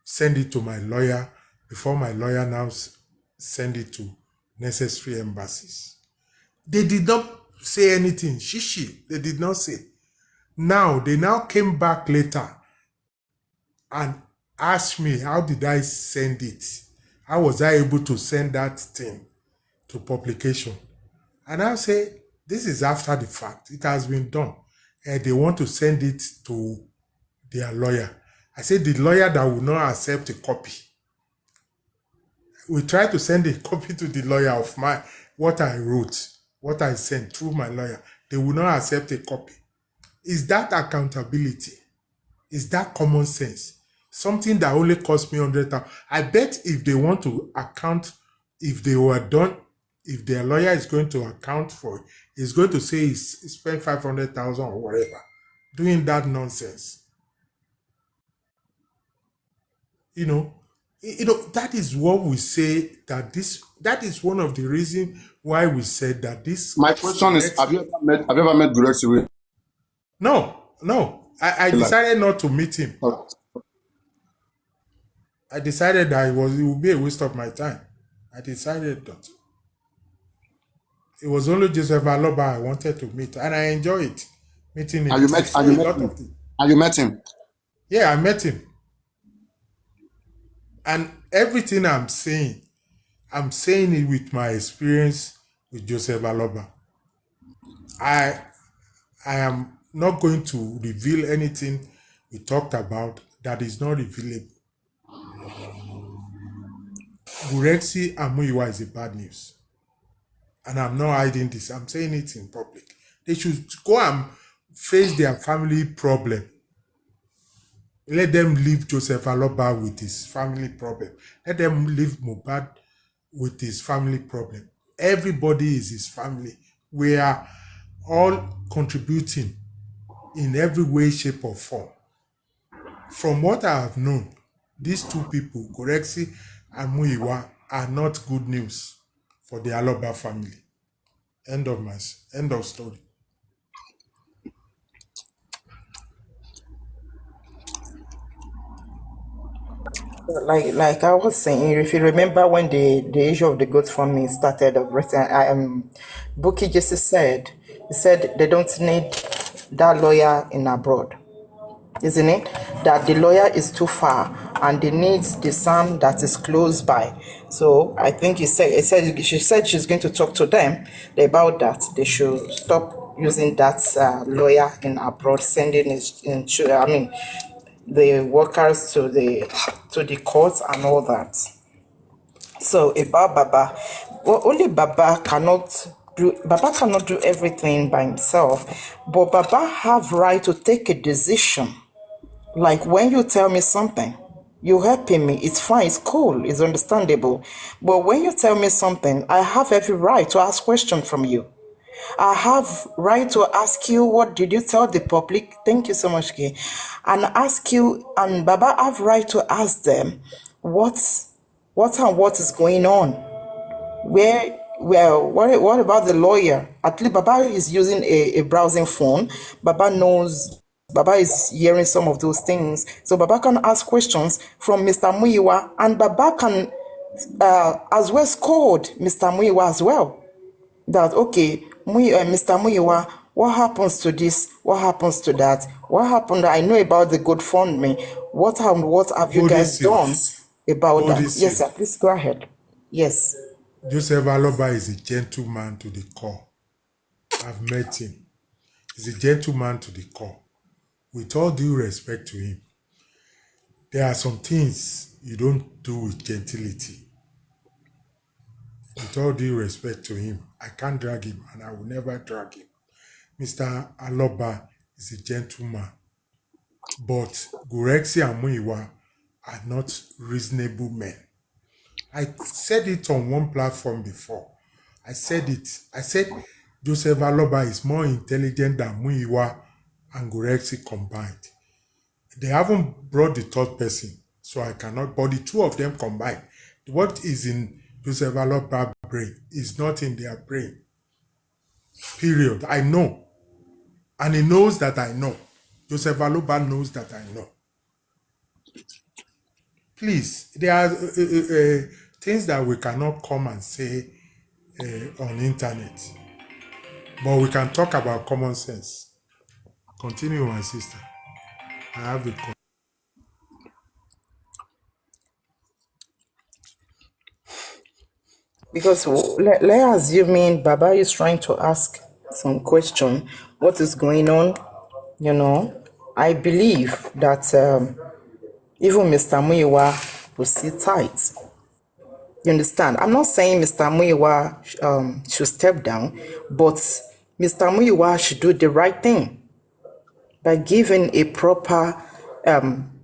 send it to my lawyer, before my lawyer now send it to necessary embassies. They did not say anything. Shishi, they did not say. Now, they now came back later and asked me, how did I send it? How was I able to send that thing to publication? And I'll say, this is after the fact. It has been done. And they want to send it to their lawyer. I said, the lawyer that will not accept a copy. We try to send a copy to the lawyer of what I wrote, what I sent through my lawyer. They will not accept a copy. Is that accountability? Is that common sense? Something that only cost me 100,000. I bet if they want to account, if they were done, if their lawyer is going to account for it, he's going to say he spent 500,000 or whatever, doing that nonsense. That is what we say, that is one of the reasons why we said that this. My question is, have you ever met Gurexi? No. I decided not to meet him. I decided that it would be a waste of my time. I decided that. It was only Joseph Aloba I wanted to meet, and I enjoy it. Meeting him. And you met him? Yeah, I met him. And everything I'm saying it with my experience with Joseph Aloba. I am not going to reveal anything we talked about that is not revealable. Gurexi and Muyiwa is a bad news. And I'm not hiding this. I'm saying it in public. They should go and face their family problem. Let them leave Joseph Aloba with his family problem. Let them leave Mohbad with his family problem. Everybody is his family. We are all contributing in every way, shape, or form. From what I have known, these two people, Gurexi and Muyiwa, are not good news for the Aloba family. End of story. Like I was saying, if you remember when the issue of the goat farming started, Bukky Jesse said they don't need that lawyer in abroad, isn't it? That the lawyer is too far and they need the son that is close by. So I think she said she's going to talk to them about that. They should stop using that lawyer in abroad, sending the workers to the courts and all that. So about Baba, well, only Baba cannot do everything by himself, but Baba have right to take a decision. Like when you tell me something, you helping me, it's fine, it's cool, it's understandable. But when you tell me something, I have every right to ask questions from you. I have right to ask you, what did you tell the public? Thank you so much, Kay. And ask you, and Baba have right to ask them what is going on. What about the lawyer? At least Baba is using a browsing phone. Baba knows, Baba is hearing some of those things. So Baba can ask questions from Mr. Muyiwa, and Baba can as well scold Mr. Muyiwa as well. That, okay, Mr. Muyiwa, what happens to this? What happens to that? What happened? I know about the GoFundMe. What have you guys done about that? Yes, sir. Please go ahead. Yes. Joseph Aloba is a gentleman to the core. I've met him. He's a gentleman to the core. With all due respect to him, there are some things you don't do with gentility. With all due respect to him, I can't drag him and I will never drag him. Mr. Aloba is a gentleman. But Gurexi and Muyiwa are not reasonable men. I said it on one platform before. I said Joseph Aloba is more intelligent than Muyiwa and Gurexi combined. They haven't brought the third person, so I cannot, but the two of them combined. What is in Joseph Aloba's brain is not in their brain. Period. I know. And he knows that I know. Joseph Aloba knows that I know. Please, there are things that we cannot come and say on internet, but we can talk about common sense. Continue, my sister. I have the call. Because let's assuming Baba is trying to ask some question, what is going on? You know, I believe that even Mr. Muyiwa will sit tight. You understand? I'm not saying Mr. Muyiwa should step down, but Mr. Muyiwa should do the right thing by giving a proper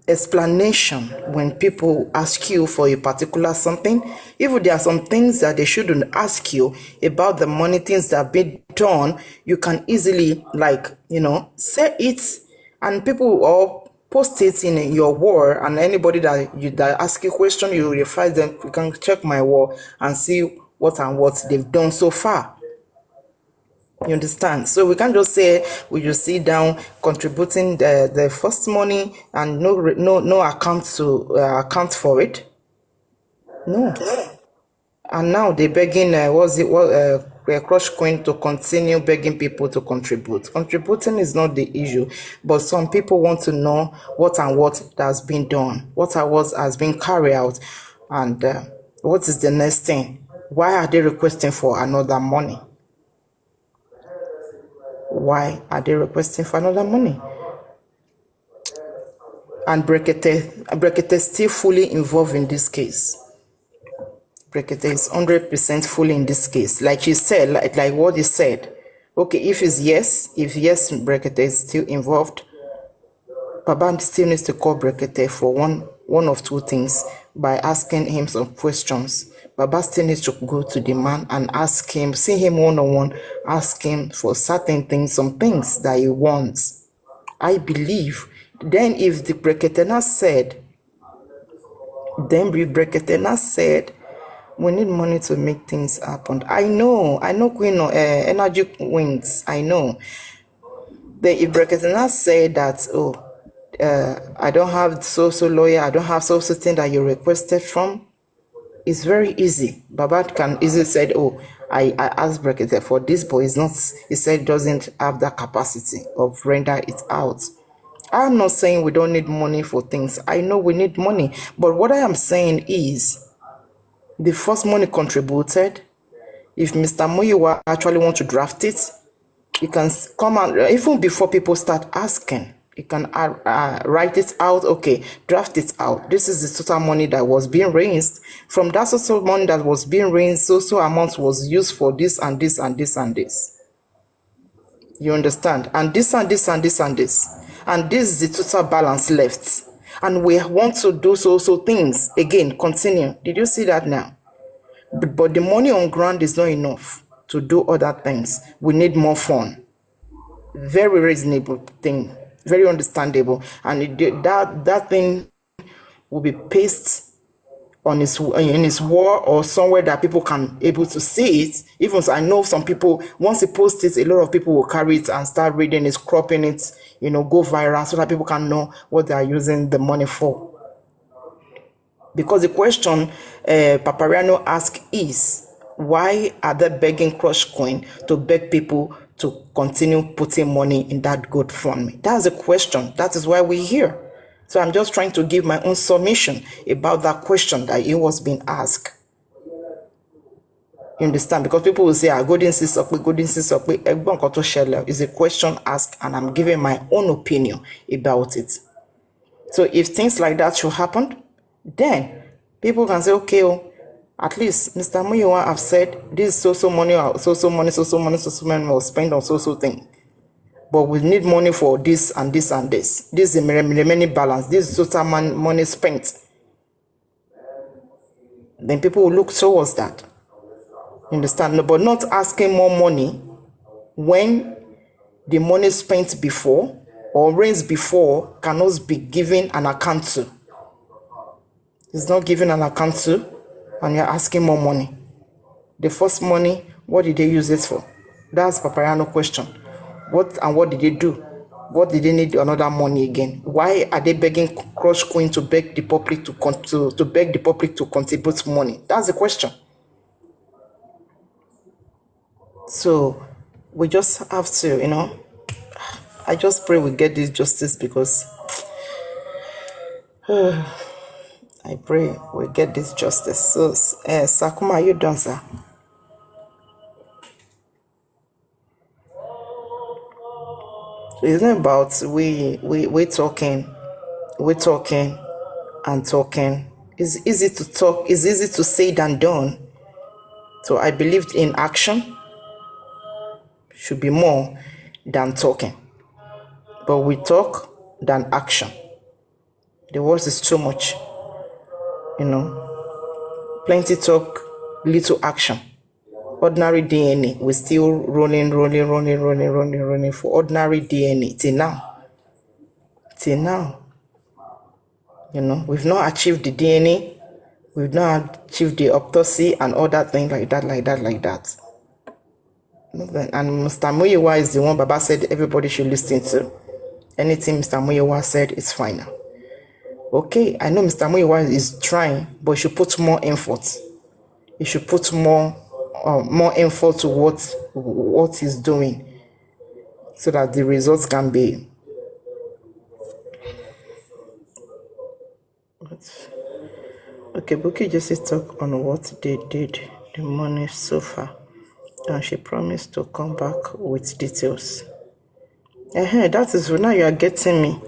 explanation when people ask you for a particular something. If there are some things that they shouldn't ask you about the money, things that have been done, you can easily, like, you know, say it, and people will post it in your wall, and anybody that ask you a question, you refer them, you can check my wall and see what and what they've done so far. You understand? So we can't just say we just sit down contributing the first money and no account to account for it. No. And now they're begging Crush Queen to continue begging people to contribute. Contributing is not the issue, but some people want to know what and what has been done, what and what has been carried out, and what is the next thing. Why are they requesting for another money? Why are they requesting for another money? And Brekete is still fully involved in this case. Brekete is 100% fully in this case. Like she said, like what he said. Okay, if yes, Brekete is still involved, Baba still needs to call Brekete for one of two things by asking him some questions. Baba still needs to go to the man and ask him, see him one-on-one, ask him for certain things, some things that he wants. I believe. Then if the Breketena said, we need money to make things happen. I know Queen Energy wins. I know. Then if Breketena said that, I don't have so lawyer, I don't have so thing that you requested from, it's very easy. Baba can easily say, I asked Brekete for this, but he said doesn't have that capacity of render it out. I'm not saying we don't need money for things. I know we need money. But what I am saying is, the first money contributed, if Mr. Muyiwa actually want to draft it, he can come out, even before people start asking, he can write it out, okay, draft it out. This is the total money that was being raised. From that total money that was being raised, so amount was used for this and this and this and this. You understand? And this and this and this and this. And this is the total balance left. And we want to do so things. Again, continue. Did you see that now? But the money on ground is not enough to do other things. We need more fun. Very reasonable thing. Very understandable. And that thing will be pasted on in his wall or somewhere that people can able to see it. Even so, I know some people, once he posts it, a lot of people will carry it and start reading it, cropping it, go viral so that people can know what they are using the money for. Because the question Papariano asked is, why are they begging Crush Queen to beg people to continue putting money in that good fund? That's the question. That is why we're here. So I'm just trying to give my own submission about that question that it was being asked. You understand? Because people will say, Godin is a question asked, and I'm giving my own opinion about it. So if things like that should happen, then people can say, okay, at least Mr. Muyiwa have said this so money was spent on so thing. But we need money for this and this and this. This is the remaining balance. This is total money spent. Then people will look towards that. You understand? But not asking more money when the money spent before or raised before cannot be given an account to. It's not given an account to, and you're asking more money. The first money, what did they use it for? That's Papariano question. What did they do What did they need another money again? Why are they begging Crush Queen to beg the public to beg the public to contribute money? That's the question. So we just have to, I just pray we get this justice because I pray we get this justice. So, Sakuma, are you done, sir? It's not about we're talking and talking. It's easy to talk. It's easy to say than done. So I believed in action should be more than talking. But we talk than action. The words is too much. Plenty talk, little action. Ordinary DNA, we're still running for ordinary DNA till now. We've not achieved the DNA, we've not achieved the autopsy and all that thing like that. And Mr. Muyiwa is the one Baba said everybody should listen to. Anything Mr. Muyiwa said is final. Okay, I know Mr. Muyiwa is trying, but he should put more effort. He should put more effort to what he's doing, so that the results can be. Okay, Bukky Jesse talk on what they did the money so far, and she promised to come back with details. That is now you are getting me.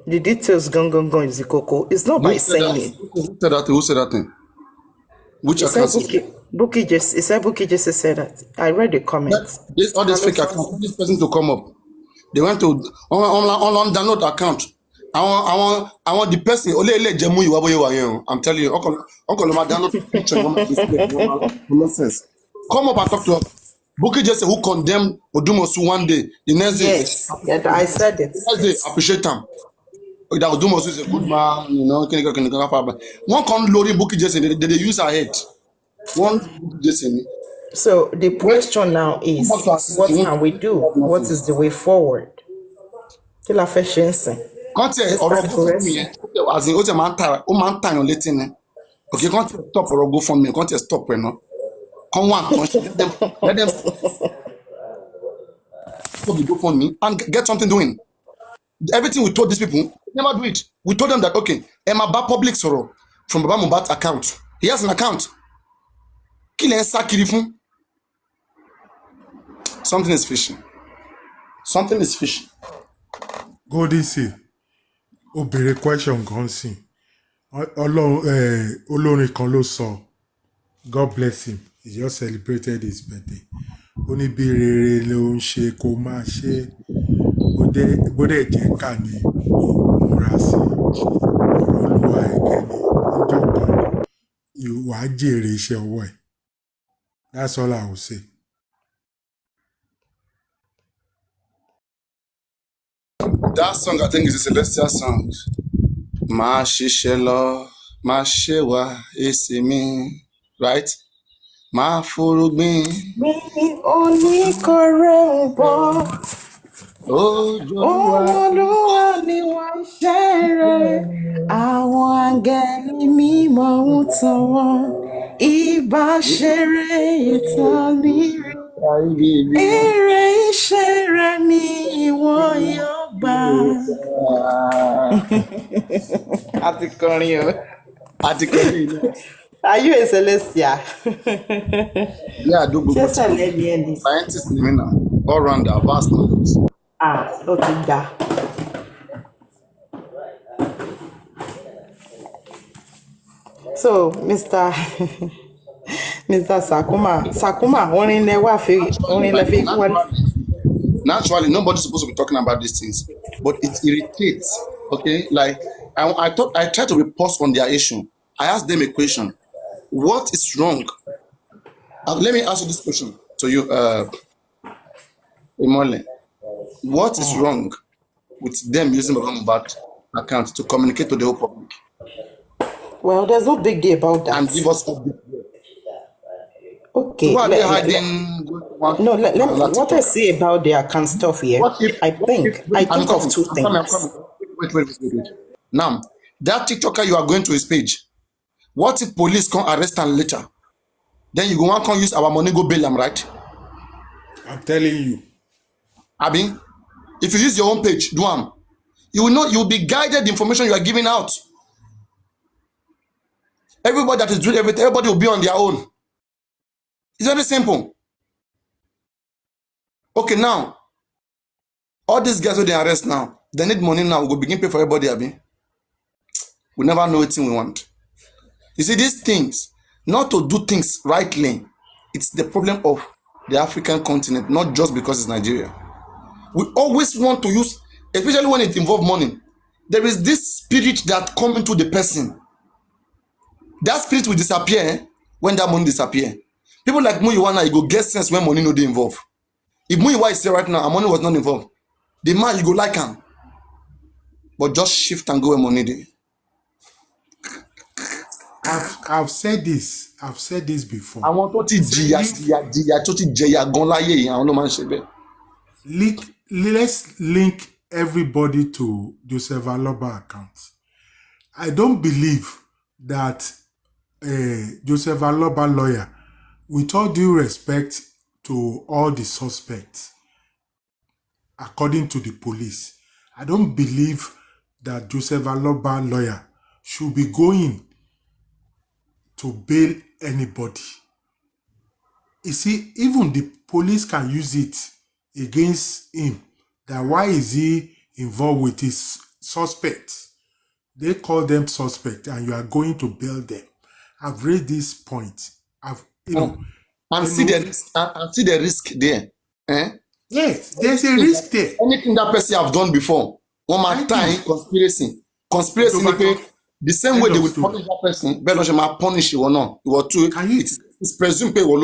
The details gone is the cocoa. It's not by saying it. Who said that thing? Which account? Bukky Jesse said that. I read the comments. All this fake account, this person to come up. They went to on download account. I want the person. I'm telling you, Uncle Loma download picture. Nonsense. Come up and talk to us. Bukky Jesse who condemned Odumosu one day. The next day, yes, I said it. The next day, appreciate him. That Odumosu is a good man, One can lorry Bukky Jesse, they use her head. One Bukky Jesse. So the question now is, what can we do? What is the way forward? Kí la fẹ́ ṣe ń sìn? As in, man time on letting. Okay, can't stop or go for me. Can't stop right now. Come on, let them stop the go for me and get something doing. Everything we told these people, never do it. We told them that okay, Emma Ba public sorrow from Baba Mohbad's account. He has an account. Something is fishy. Something is fishy. Go this way. Obìnrin question kan sí. Olórin kan ló sọ. God bless him. He just celebrated his birthday. Ó ní bí rere ló ń ṣe kó máa ṣe. Bó dẹ̀ jẹ́ ká ní múra sí. Ọ̀rọ̀ Olúwa ẹ̀kẹ́ ni níjọba ìwà jèrè iṣẹ́ ọwọ́ ẹ̀. That's all I will say. That song, I think, is a celestial song. Ma shishelo, ma shewa esimi, right? Ma furugbin. Mi oníkọrẹ bọ. Olúwa ni wọ́n ṣe rẹ̀. Àwọn áńgẹ́lì mímọ́ ń tàn wọ́n. Ìbá ṣeré ìtàn líre. Èrè iṣẹ́ rẹ̀ ni ìwọ yóò gbà. Àti kọrin o. Are you a celestial? Yeah, I do. Just a lady. Scientist, all rounder, vast knowledge. Okay, da. So, Mr. Sakuma, naturally, nobody's supposed to be talking about these things, but it irritates. Okay, like I tried to report on their issue. I asked them a question: what is wrong? Let me ask you this question to you, Imole. What is wrong with them using Baba Mohbad account to communicate to the whole public? Well, there's no big deal about that. And give us update. Okay. Why are they hiding No, what I say about the account stuff here, I think of two things. I'm coming. Wait. Now, that TikToker, you are going to his page. What if police come arrest him later? Then you go and come use our money, go bail him, right? I'm telling you. Abi, if you use your own page, do am. You will know, you will be guided the information you are giving out. Everybody that is doing everything, everybody will be on their own. It's very simple. Okay, now, all these guys who they arrest now, they need money now. We go begin pay for everybody, Abi. We never know what we want. You see, these things, not to do things rightly, it's the problem of the African continent, not just because it's Nigeria. We always want to use, especially when it involves money, there is this spirit that comes into the person. That spirit will disappear when that money disappears. People like Muyiwa, you go get sense when money no dey involved. If Muyiwa is here right now and money was not involved, the man you go like him. But just shift and go where money dey. I've said this before. Àwọn tó ti jìyà tó ti jẹyà gan láyé yìí àwọn ló máa ń ṣe bẹ́ẹ̀. Let's link everybody to Joseph Aloba account. I don't believe that Joseph Aloba lawyer, with all due respect to all the suspects, according to the police, I don't believe that Joseph Aloba lawyer should be going to bail anybody. You see, even the police can use it against him. That why is he involved with his suspects? They call them suspects, and you are going to bail them. I've raised this point. And see the risk there. Eh? Yes, there's a risk there. Anything that person have done before, one more time, conspiracy, the same way they will punish that person, but not punish you or not. You are too. It's presumed pay because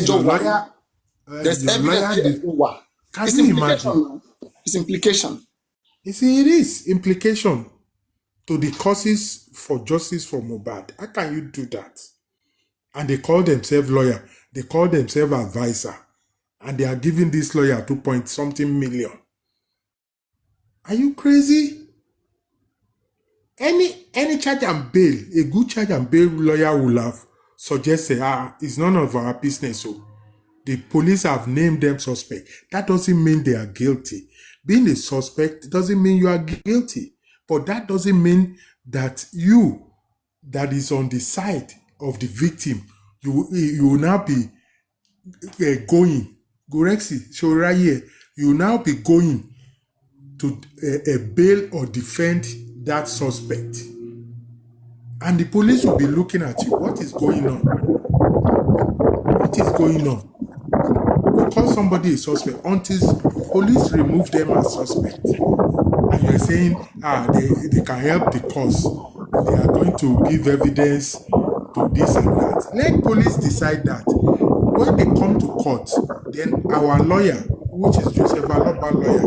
your lawyer, there's evidence. It's implication. It's implication. You see, it is implication to the causes for justice for Mohbad. How can you do that? And they call themselves lawyer. They call themselves advisor. And they are giving this lawyer 2-point-something million. Are you crazy? Any charge and bail, a good charge and bail lawyer will have suggested, it's none of our business. So the police have named them suspect. That doesn't mean they are guilty. Being a suspect doesn't mean you are guilty. But that doesn't mean that you, that is on the side of the victim, you will now be going, Gorexi, so right here, you will now be going to bail or defend that suspect. And the police will be looking at you. What is going on? What is going on? We call somebody a suspect until police remove them as suspect. And you're saying, they can help the cause. They are going to give evidence to this and that. Let police decide that. When they come to court, then our lawyer, which is Joseph Aloba lawyer,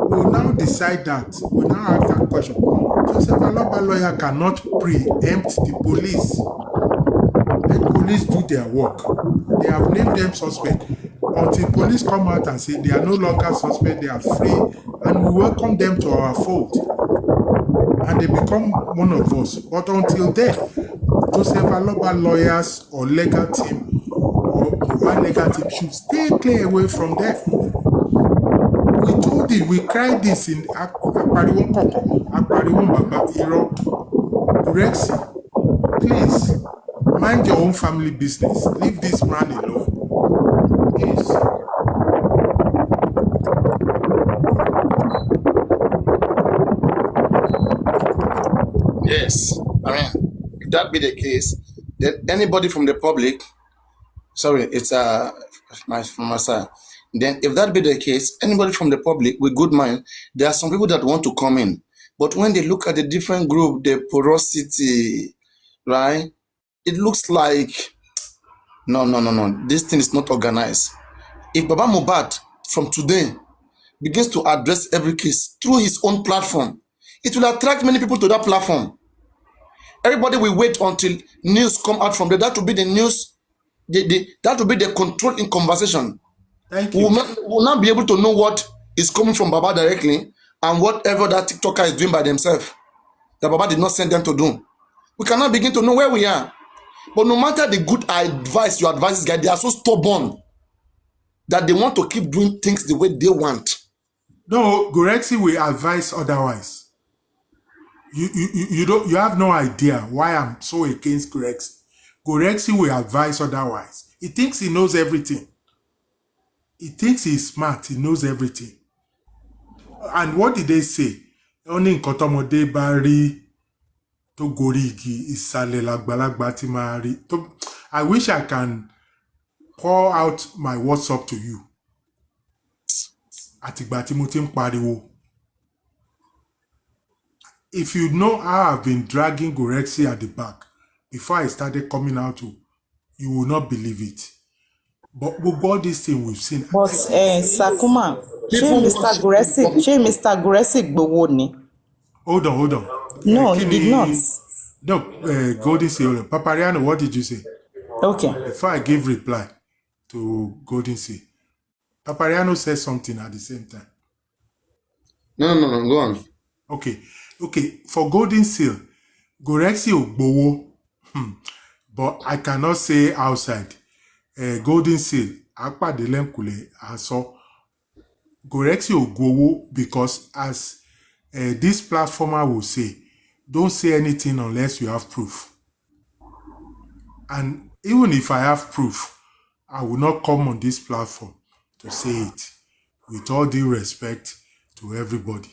will now decide that. Will now ask that question. Joseph Aloba lawyer cannot preempt the police. Let police do their work. They have named them suspect. Until police come out and say they are no longer suspect, they are free, and we welcome them to our fold. And they become one of us. But until then, Joseph Aloba lawyers or legal team or one legal team should stay clear away from them. We told it, we cried this in Akpariwon Baba Iro. Rexy, please mind your own family business. Leave this man alone. Please. Yes, I mean, if that be the case, then anybody from the public, sorry, it's from my side. Then if that be the case, anybody from the public with good mind, there are some people that want to come in. But when they look at the different group, the porosity, right, it looks like, no, this thing is not organized. If Baba Mohbad from today begins to address every case through his own platform, it will attract many people to that platform. Everybody will wait until news come out from there. That will be the news that will be the control in conversation. Thank you. We'll not be able to know what is coming from Baba directly and whatever that TikToker is doing by themselves that Baba did not send them to do. We cannot begin to know where we are. But no matter the good advice you advise this guy, they are so stubborn that they want to keep doing things the way they want. No, Gorexi will advise otherwise. You have no idea why I'm so against Gorexi. Gorexi will advise otherwise. He thinks he knows everything. He thinks he's smart. He knows everything. And what did they say? Only in Kotomode Bari to Gorigi is Sale Lagbalagba Timari. I wish I can pour out my WhatsApp to you. Atigba Timutim Pariwo. If you know how I've been dragging Gorexi at the back before I started coming out, you will not believe it. But with all this thing we've seen. But Sakuma, Mr. Gorexi Gbowo ni. Hold on. No, he did not. No, Golden Sea. Papariano, what did you say? Okay. Before I give reply to Golden Sea, Papariano said something at the same time. No, go on. Okay. For Golden Seal, Gorexi Ogbowo, but I cannot say outside. Golden Seal, Akpadelem Kule, so Gorexi Ogbowo, because as this platformer will say, don't say anything unless you have proof. And even if I have proof, I will not come on this platform to say it, with all due respect to everybody.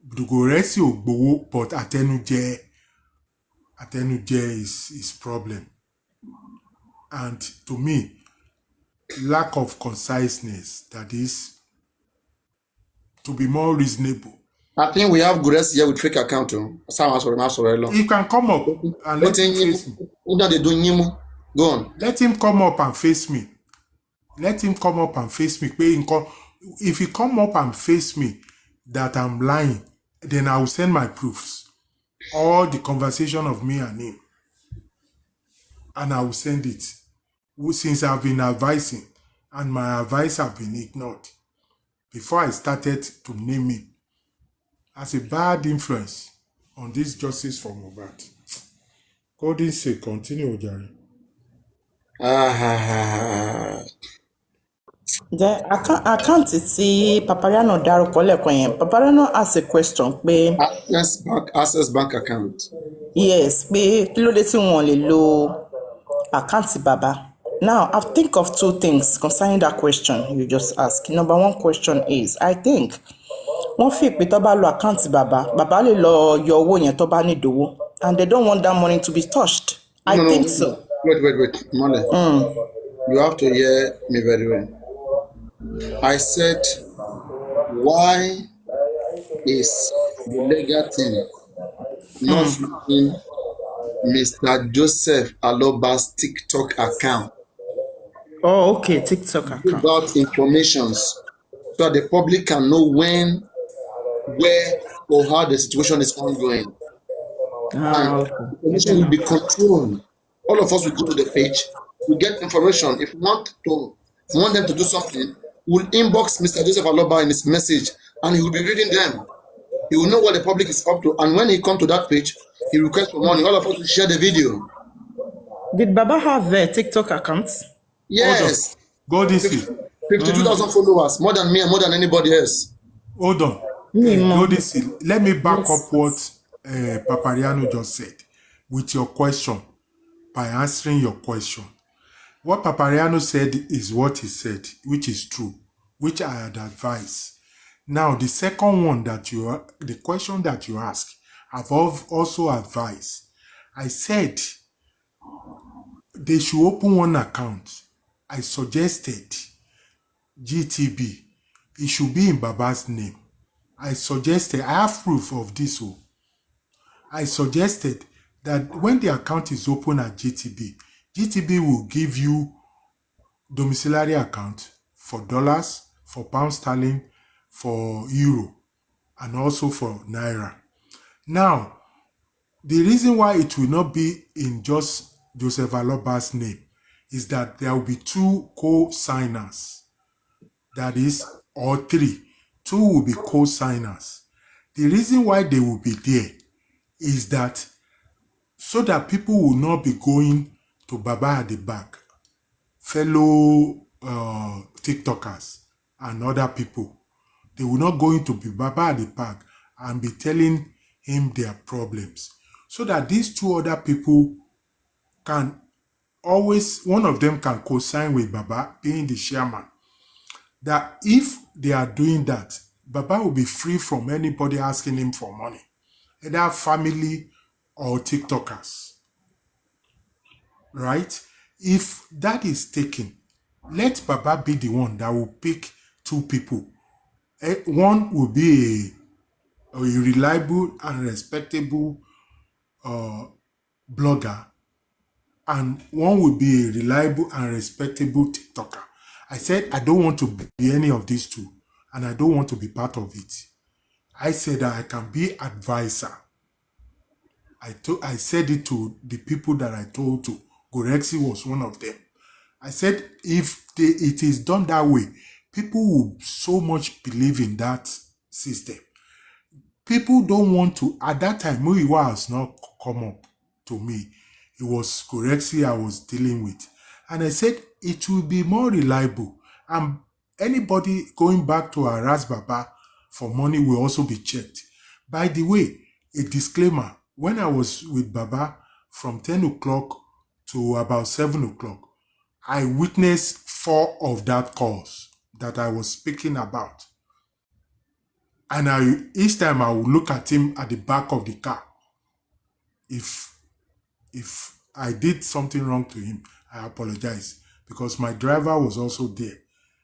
Gorexi Ogbowo, but Atenuje is problem. And to me, lack of conciseness, that is, to be more reasonable. I think we have Gorexi here with fake account. You can come up and let him face me. Go on. Let him come up and face me. If he come up and face me that I'm lying, then I will send my proofs. All the conversation of me and him. And I will send it. Since I've been advising, and my advice have been ignored. Before I started to name him as a bad influence on this justice for Mohbad. Golden say, continue, Jerry. I can't see Papariano dárúkọ lẹ́ẹ̀kan yẹn. Papariano asked a question pé Access bank account. Yes, pé kí ló dé tí wọ́n lè lo àkáǹtì bàbá. Now, I think of two things concerning that question you just asked. Number one question is, I think wọ́n fi pé tó bá lo àkáǹtì bàbá lè lọ yọ owó yẹn tó bá ní ìdòwó, and they don't want that money to be touched. I think so. Wait, Mole. You have to hear me very well. I said, why is the legal team not using Mr. Joseph Aloba's TikTok account? Oh, okay, TikTok account. About information so that the public can know when, where, or how the situation is ongoing. And the information will be controlled. All of us will go to the page, we get information. If we want them to do something, we'll inbox Mr. Joseph Aloba in his message, and he will be reading them. He will know what the public is up to, and when he comes to that page, he requests for money. All of us will share the video. Did Baba have a TikTok account? Yes. Golden Sea. 52,000 followers, more than me and more than anybody else. Hold on. Golden Sea, let me back up what Papariano just said with your question, by answering your question. What Papariano said is what he said, which is true, which I had advised. Now, the second one the question that you asked, I've also advised. I said they should open one account. I suggested GTB. It should be in Baba's name. I have proof of this. I suggested that when the account is open at GTB will give you domiciliary account for dollars, for pound sterling, for euro, and also for naira. Now, the reason why it will not be in just Joseph Aloba's name is that there will be 2 co-signers. That is, or 3. 2 will be co-signers. The reason why they will be there is that so that people will not be going to Baba at the back, fellow TikTokers and other people. They will not go into Baba at the back and be telling him their problems. So that these 2 other people can always, one of them can co-sign with Baba, being the chairman. That if they are doing that, Baba will be free from anybody asking him for money, either family or TikTokers. Right? If that is taken, let Baba be the one that will pick 2 people. One will be a reliable and respectable blogger, and one will be a reliable and respectable TikToker. I said I don't want to be any of these 2, and I don't want to be part of it. I said that I can be advisor. I said it to the people that I told to. Gorexy was one of them. I said if it is done that way, people will so much believe in that system. People don't want to. At that time, Muyiwa has not come up to me. It was Gorexy I was dealing with. And I said it will be more reliable. And anybody going back to harass Baba for money will also be checked. By the way, a disclaimer. When I was with Baba from 10 o'clock to about 7 o'clock, I witnessed 4 of that calls that I was speaking about. And each time I would look at him at the back of the car. If I did something wrong to him, I apologize, because my driver was also there.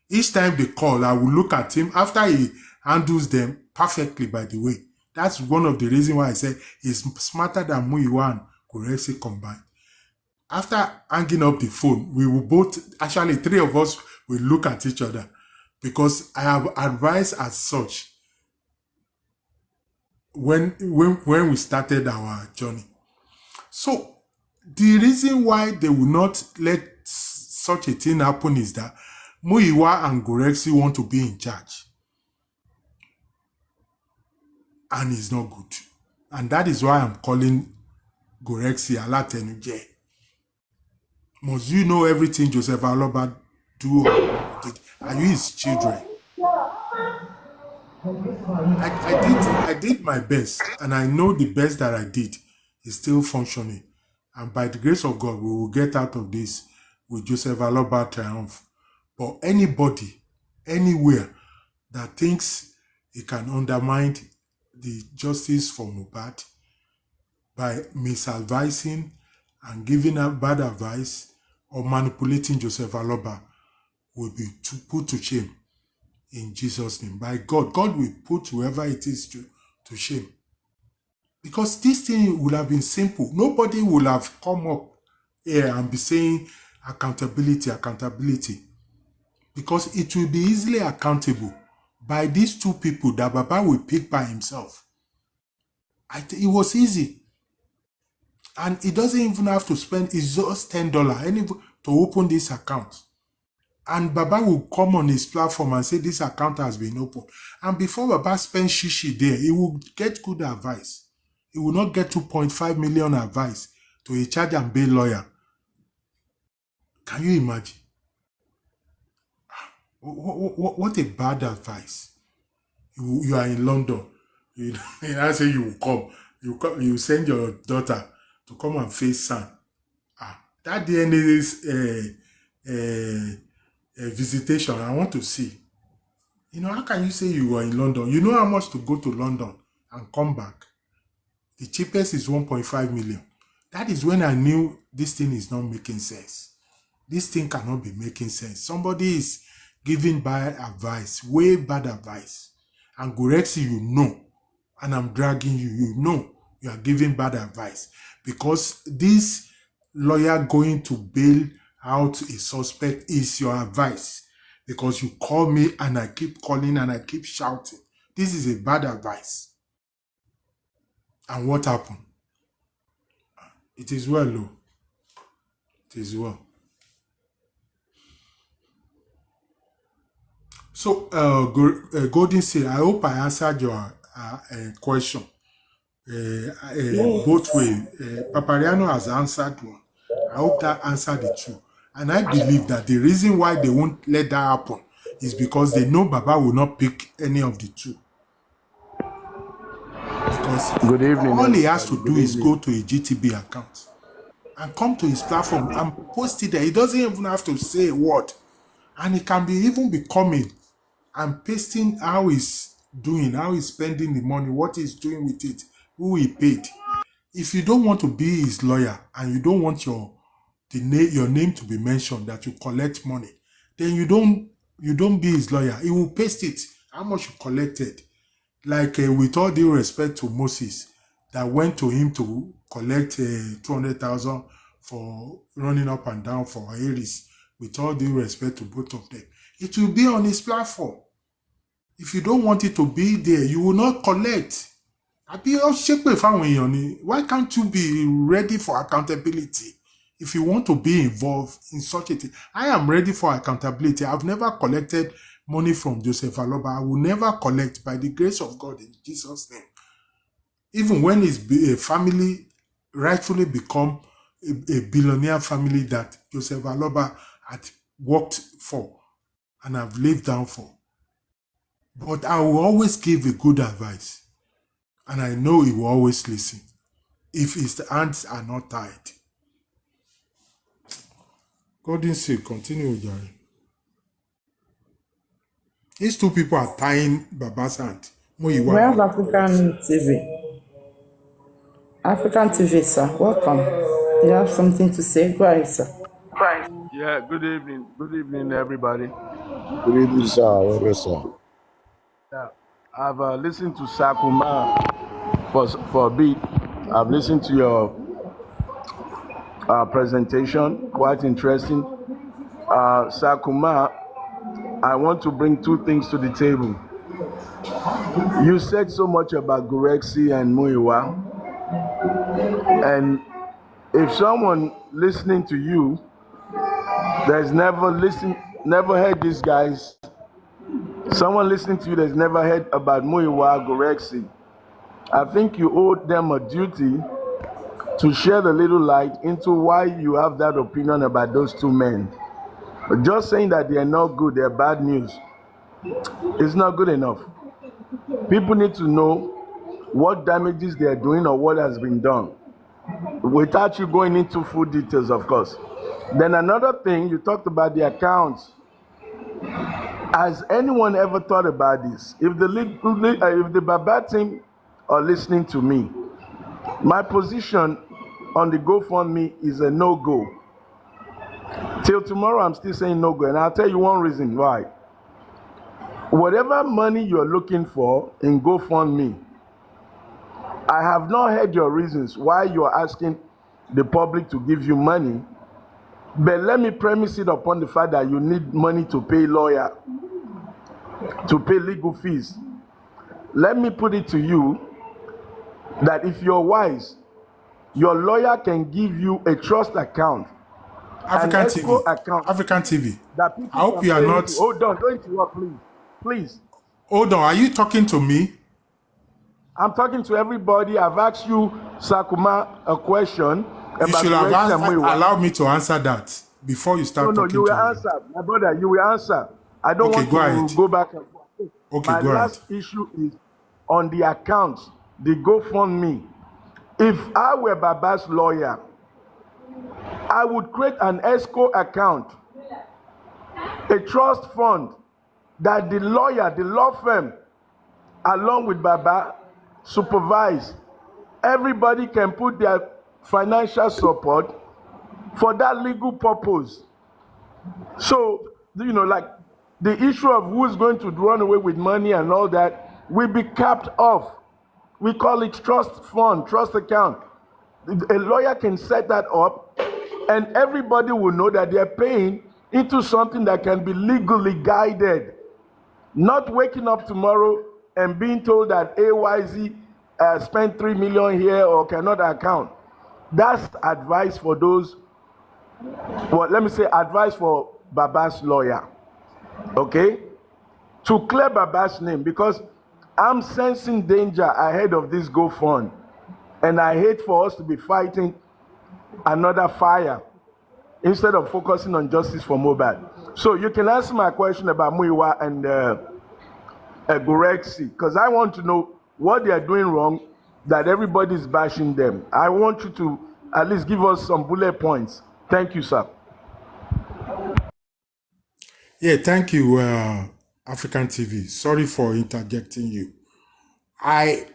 Each time they call, I will look at him after he handles them perfectly, by the way. That's one of the reasons why I said he's smarter than Muyiwa and Gorexy combined. After hanging up the phone, we will both, actually 3 of us will look at each other, because I have advised as such when we started our journey. So the reason why they will not let such a thing happen is that Muyiwa and Gorexy want to be in charge. And it's not good. And that is why I'm calling Gorexy Alatenuje. Must you know everything Joseph Aloba do? Are you his children? I did my best, and I know the best that I did is still functioning. And by the grace of God, we will get out of this with Joseph Aloba triumph. But anybody, anywhere, that thinks he can undermine the justice for Mohbad by misadvising and giving out bad advice or manipulating Joseph Aloba will be put to shame in Jesus' name. By God, God will put whoever it is to shame. Because this thing would have been simple. Nobody would have come up here and be saying accountability, accountability. Because it will be easily accountable by these 2 people that Baba will pick by himself. It was easy. And it doesn't even have to spend, it's just $10 to open this account. And Baba will come on his platform and say this account has been opened. And before Baba spends shishi there, he will get good advice. He will not get 2.5 million advice to a charge and bail lawyer. Can you imagine? What a bad advice. You are in London. I say you will come. You send your daughter to come and face son. That DNA's visitation, I want to see. How can you say you are in London? You know how much to go to London and come back? The cheapest is 1.5 million. That is when I knew this thing is not making sense. This thing cannot be making sense. Somebody is giving bad advice, way bad advice. And Gorexy, you know, and I'm dragging you, you know, you are giving bad advice. Because this lawyer going to bail out a suspect is your advice. Because you call me and I keep calling and I keep shouting. This is a bad advice. And what happened? It is well, though. It is well. So, Golden Seal, I hope I answered your question. Both ways. Papariano has answered one. I hope that answered the two. And I believe that the reason why they won't let that happen is because they know Baba will not pick any of the two. Because Good evening. all he has to do is go to a GTB account and come to his platform and post it there. He doesn't even have to say a word. And it can be even be coming and pasting how he's doing, how he's spending the money, what he's doing with it, who he paid. If you don't want to be his lawyer and you don't want your name to be mentioned that you collect money, then you don't be his lawyer. He will paste it, how much you collected. Like with all due respect to Moses, that went to him to collect 200,000 for running up and down for Aries. With all due respect to both of them, it will be on his platform. If you don't want it to be there, you will not collect. Why can't you be ready for accountability? If you want to be involved in such a thing, I am ready for accountability. I've never collected money from Joseph Aloba. I will never collect by the grace of God in Jesus' name. Even when his family rightfully become a billionaire family that Joseph Aloba had worked for and have lived down for. But I will always give a good advice. And I know he will always listen. If his hands are not tied. Golden Seal, continue, Jerry. These two people are tying Baba's hand. We have African TV. African TV, sir. Welcome. You have something to say? Go ahead, sir. Yeah, good evening. Good evening, everybody. Good evening, sir. Welcome, sir. Yeah, I've listened to Sakuma for a bit. I've listened to your presentation, quite interesting. Sakuma, I want to bring two things to the table. You said so much about Gurexi and Muiwa, and if someone listening to you that's never heard these guys, someone listening to you that's never heard about Muiwa, Gurexi, I think you owe them a duty to shed a little light into why you have that opinion about those two men. But just saying that they are not good, they are bad news, is not good enough. People need to know what damages they are doing or what has been done, without you going into full details, of course. Then another thing, you talked about the accounts. Has anyone ever thought about this? If the Baba team are listening to me, my position on the GoFundMe is a no-go. Till tomorrow, I'm still saying no-go, and I'll tell you one reason why. Whatever money you're looking for in GoFundMe, I have not heard your reasons why you're asking the public to give you money, but let me premise it upon the fact that you need money to pay lawyer, to pay legal fees. Let me put it to you that if you're wise, your lawyer can give you a trust account, African TV. account. African TV. That people I hope can you are pay not. into. Hold on, don't interrupt, please. Please. Hold on, are you talking to me? I'm talking to everybody. I've asked you, Sakuma, a question. You should have allowed me to answer that before you start talking you will to me. answer. My brother, you will answer. I don't want to go back and forth. Okay, My last issue is on the account, the GoFundMe. If I were Baba's lawyer, I would create an ESCO account, a trust fund that the lawyer, the law firm, along with Baba, supervise. Everybody can put their financial support for that legal purpose. So, like the issue of who's going to run away with money and all that will be capped off. We call it trust fund, trust account. A lawyer can set that up, and everybody will know that they're paying into something that can be legally guided. Not waking up tomorrow and being told that AYZ spent 3 million here or cannot account. That's advice for those, well, let me say advice for Baba's lawyer. Okay? to clear Baba's name, because I'm sensing danger ahead of this go fund. And I hate for us to be fighting another fire instead of focusing on justice for Mohbad. So you can answer my question about Muiwa and Gurexi, because I want to know what they are doing wrong that everybody's bashing them. I want you to at least give us some bullet points. Thank you, sir. Yeah, thank you, African TV. Sorry for interjecting you. I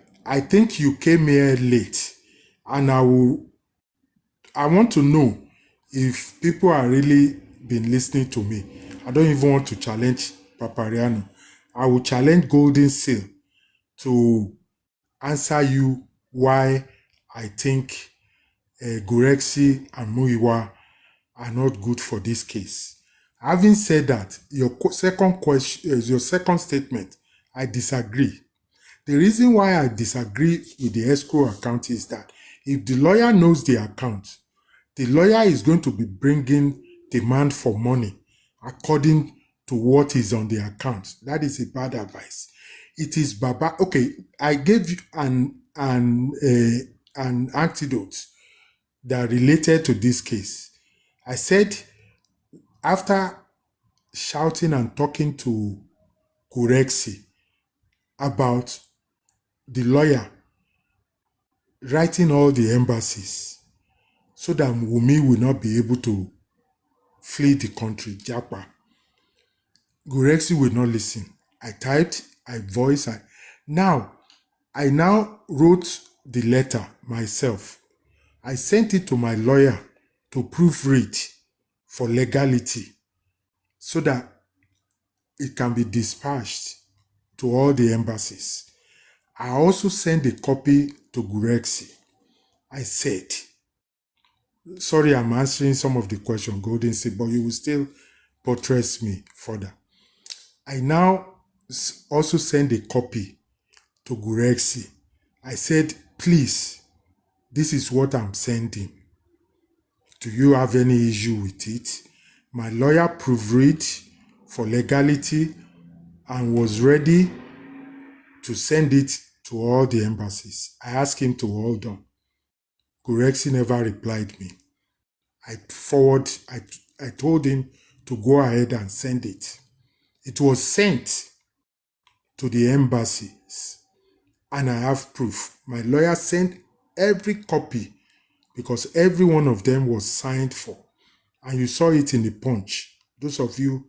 think you came here late, and I want to know if people are really been listening to me. I don't even want to challenge Papariano. I will challenge Golden Seal to answer you why I think Gurexi and Muiwa are not good for this case. Having said that, your second statement, I disagree. The reason why I disagree with the escrow account is that if the lawyer knows the account, the lawyer is going to be bringing demand for money according to what is on the account. That is a bad advice. It is Baba. Okay, I gave you an antidote that related to this case. I said, after shouting and talking to Gurexi about the lawyer writing all the embassies so that Wumi will not be able to flee the country, Japa, Gurexi will not listen. I typed, I voiced. I now wrote the letter myself. I sent it to my lawyer to proofread for legality so that it can be dispatched to all the embassies. I also sent a copy to Gurexi. I said, sorry, I'm answering some of the questions, Golden State, but you will still buttress me further. I now also send a copy to Gurexi. I said, please, this is what I'm sending. Do you have any issue with it? My lawyer proofread for legality and was ready to send it to all the embassies. I asked him to hold on. Gurexi never replied me. I told him to go ahead and send it. It was sent to the embassies, and I have proof. My lawyer sent every copy because every one of them was signed for. And you saw it in the Punch. Those of you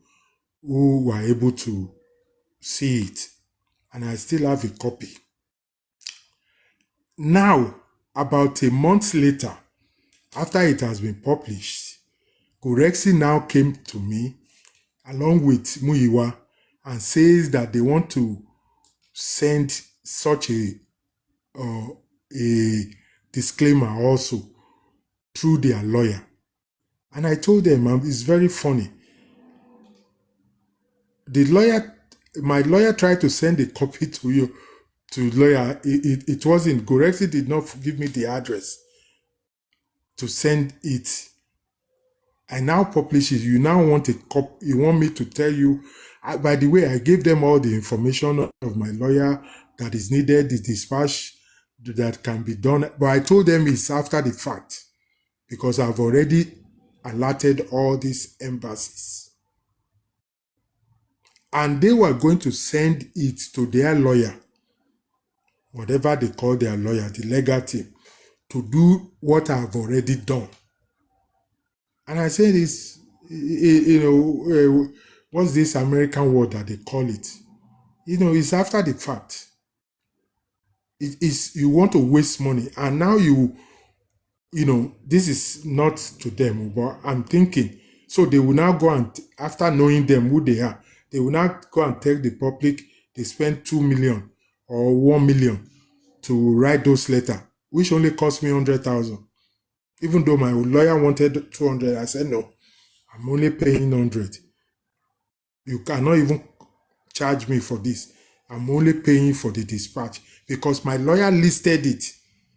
who were able to see it. And I still have a copy. Now, about a month later, after it has been published, Gurexi now came to me along with Muiwa and says that they want to send such a disclaimer also through their lawyer. And I told them, it's very funny. My lawyer tried to send a copy to you, to lawyer. It wasn't. Gurexi did not give me the address to send it. I now publish it. You now want a copy. You want me to tell you. By the way, I gave them all the information of my lawyer that is needed, the dispatch that can be done. But I told them it's after the fact because I've already alerted all these embassies. And they were going to send it to their lawyer, whatever they call their lawyer, the legal team, to do what I've already done. And I said this, what's this American word that they call it? It's after the fact. It is, you want to waste money. And now this is not to them, but I'm thinking, so they will now go and, after knowing them, who they are, they will now go and tell the public they spent 2 million or 1 million to write those letters, which only cost me 100,000. Even though my lawyer wanted 200, I said, no, I'm only paying 100. You cannot even charge me for this. I'm only paying for the dispatch because my lawyer listed it.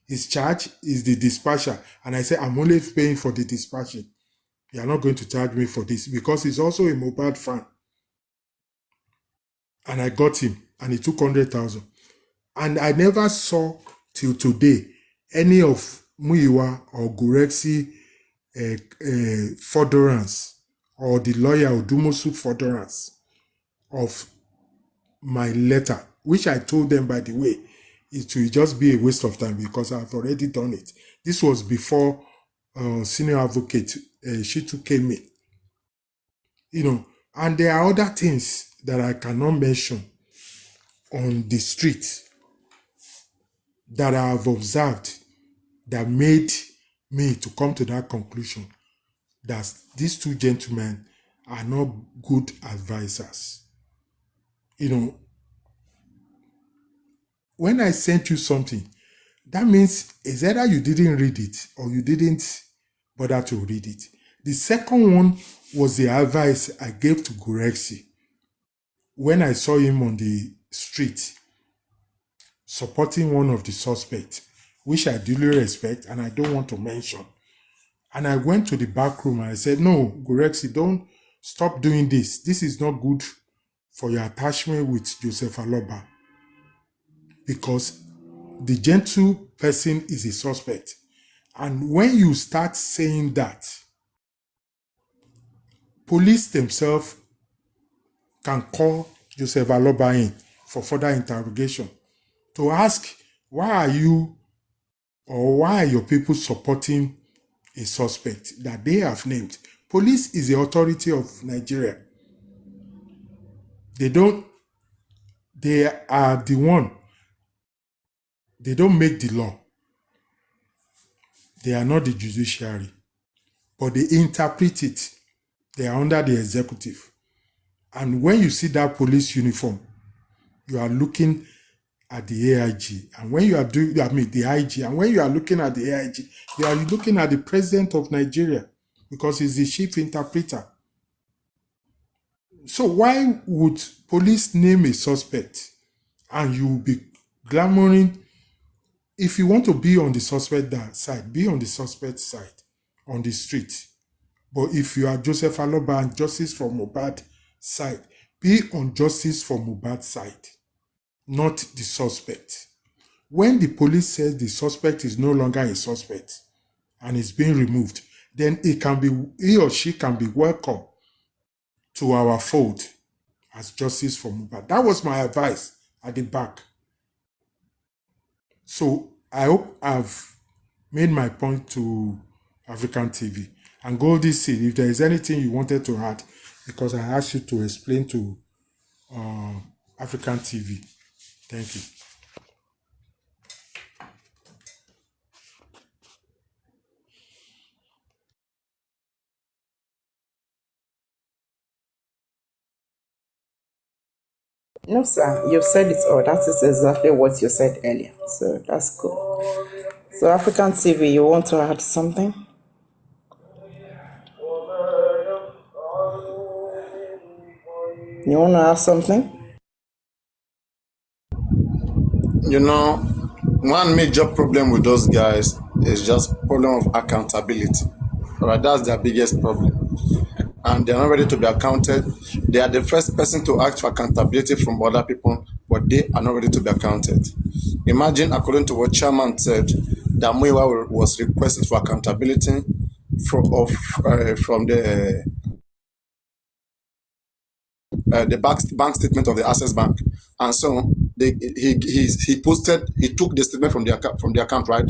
His charge is the dispatcher. And I said, I'm only paying for the dispatching. You are not going to charge me for this because he's also a Mohbad fan. and I got him, and he took 100,000. And I never saw till today any of Muyiwa or Gurexi furtherance or the lawyer Odumosu furtherance of my letter, which I told them, by the way, it will just be a waste of time because I've already done it. This was before senior advocate Shitu came in. You know, and there are other things that I cannot mention on the street that I have observed that made me to come to that conclusion that these two gentlemen are not good advisors. You know, when I sent you something, that means it's either you didn't read it or you didn't bother to read it. The second one was the advice I gave to Gurexi when I saw him on the street supporting one of the suspects, which I duly respect and I don't want to mention. And I went to the back room and I said, no, Gurexi, don't stop doing this. This is not good for your attachment with Joseph Aloba, because the gentle person is a suspect. And when you start saying that, police themselves can call Joseph Aloba in for further interrogation to ask, why are you or why are your people supporting a suspect that they have named? Police is the authority of Nigeria. They are the one. They don't make the law. They are not the judiciary, but they interpret it. They are under the executive. And when you see that police uniform, you are looking at the AIG. And when you are doing, the IG, and when you are looking at the AIG, you are looking at the president of Nigeria, because he's the chief interpreter. So why would police name a suspect and you will be glamoring? If you want to be on the suspect side, be on the suspect side, on the street. But if you are Joseph Aloba and Justice for Mohbad side, be on Justice for Mohbad side, not the suspect. When the police says the suspect is no longer a suspect and is being removed, then he or she can be welcome to our fold as Justice for Mohbad. That was my advice at the back. So I hope I've made my point to African TV. And Goldie Seed, if there is anything you wanted to add, because I asked you to explain to African TV. Thank you. No, sir, you've said it all. That is exactly what you said earlier. So that's cool. So African TV, you want to add something? You want to add something? You know, one major problem with those guys is just problem of accountability. All right, that's their biggest problem. And they're not ready to be accounted. They are the first person to ask for accountability from other people, but they are not ready to be accounted. Imagine, according to what Chairman said, that Muyiwa was requested for accountability from the bank statement of the Access Bank, and so he took the statement from the account, right?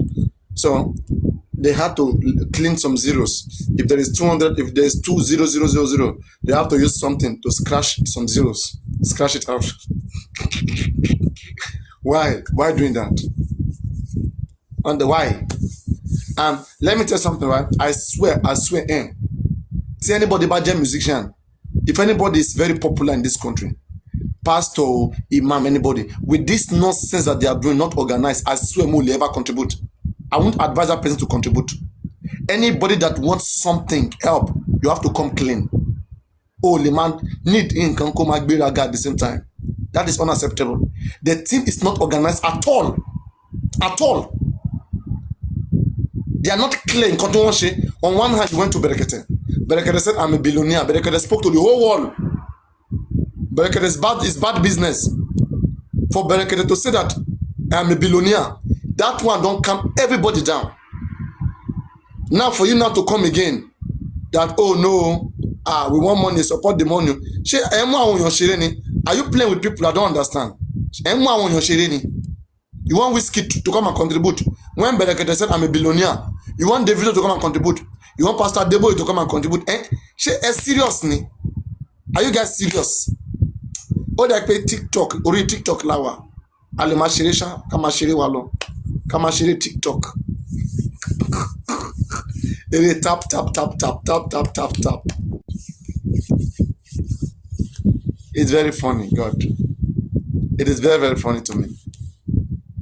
So they had to clean some zeros. If there is 200, if there is 20000, they have to use something to scratch some zeros, scratch it out. Why doing that? And the why? Let me tell you something, right? I swear, see anybody about a musician, if anybody is very popular in this country, pastor, imam, anybody, with this nonsense that they are doing, not organized, I swear will ever contribute. I won't advise that person to contribute. Anybody that wants something, help, you have to come clean. Oh, the man need income, come at the same time. That is unacceptable. The team is not organized at all. At all. They are not clear in continuation. On one hand, you went to Berekete. Berekete said, I'm a billionaire. Berekete spoke to the whole world. Berekete is bad business. For Berekete to say that I am a billionaire, that one don't calm everybody down. Now for you not to come again, that oh no, we want money, support the money. Are you playing with people? I don't understand. You want Whiskey to come and contribute. When Berekete said I'm a billionaire, you want Davido to come and contribute. You want Pastor Debo to come and contribute. Seriously? Are you guys serious? Oh, they pay TikTok, or TikTok lawa. Ale mashirisha, kama shiri walo. Kama shiri TikTok. Ele tap. It's very funny, God. It is very, very funny to me.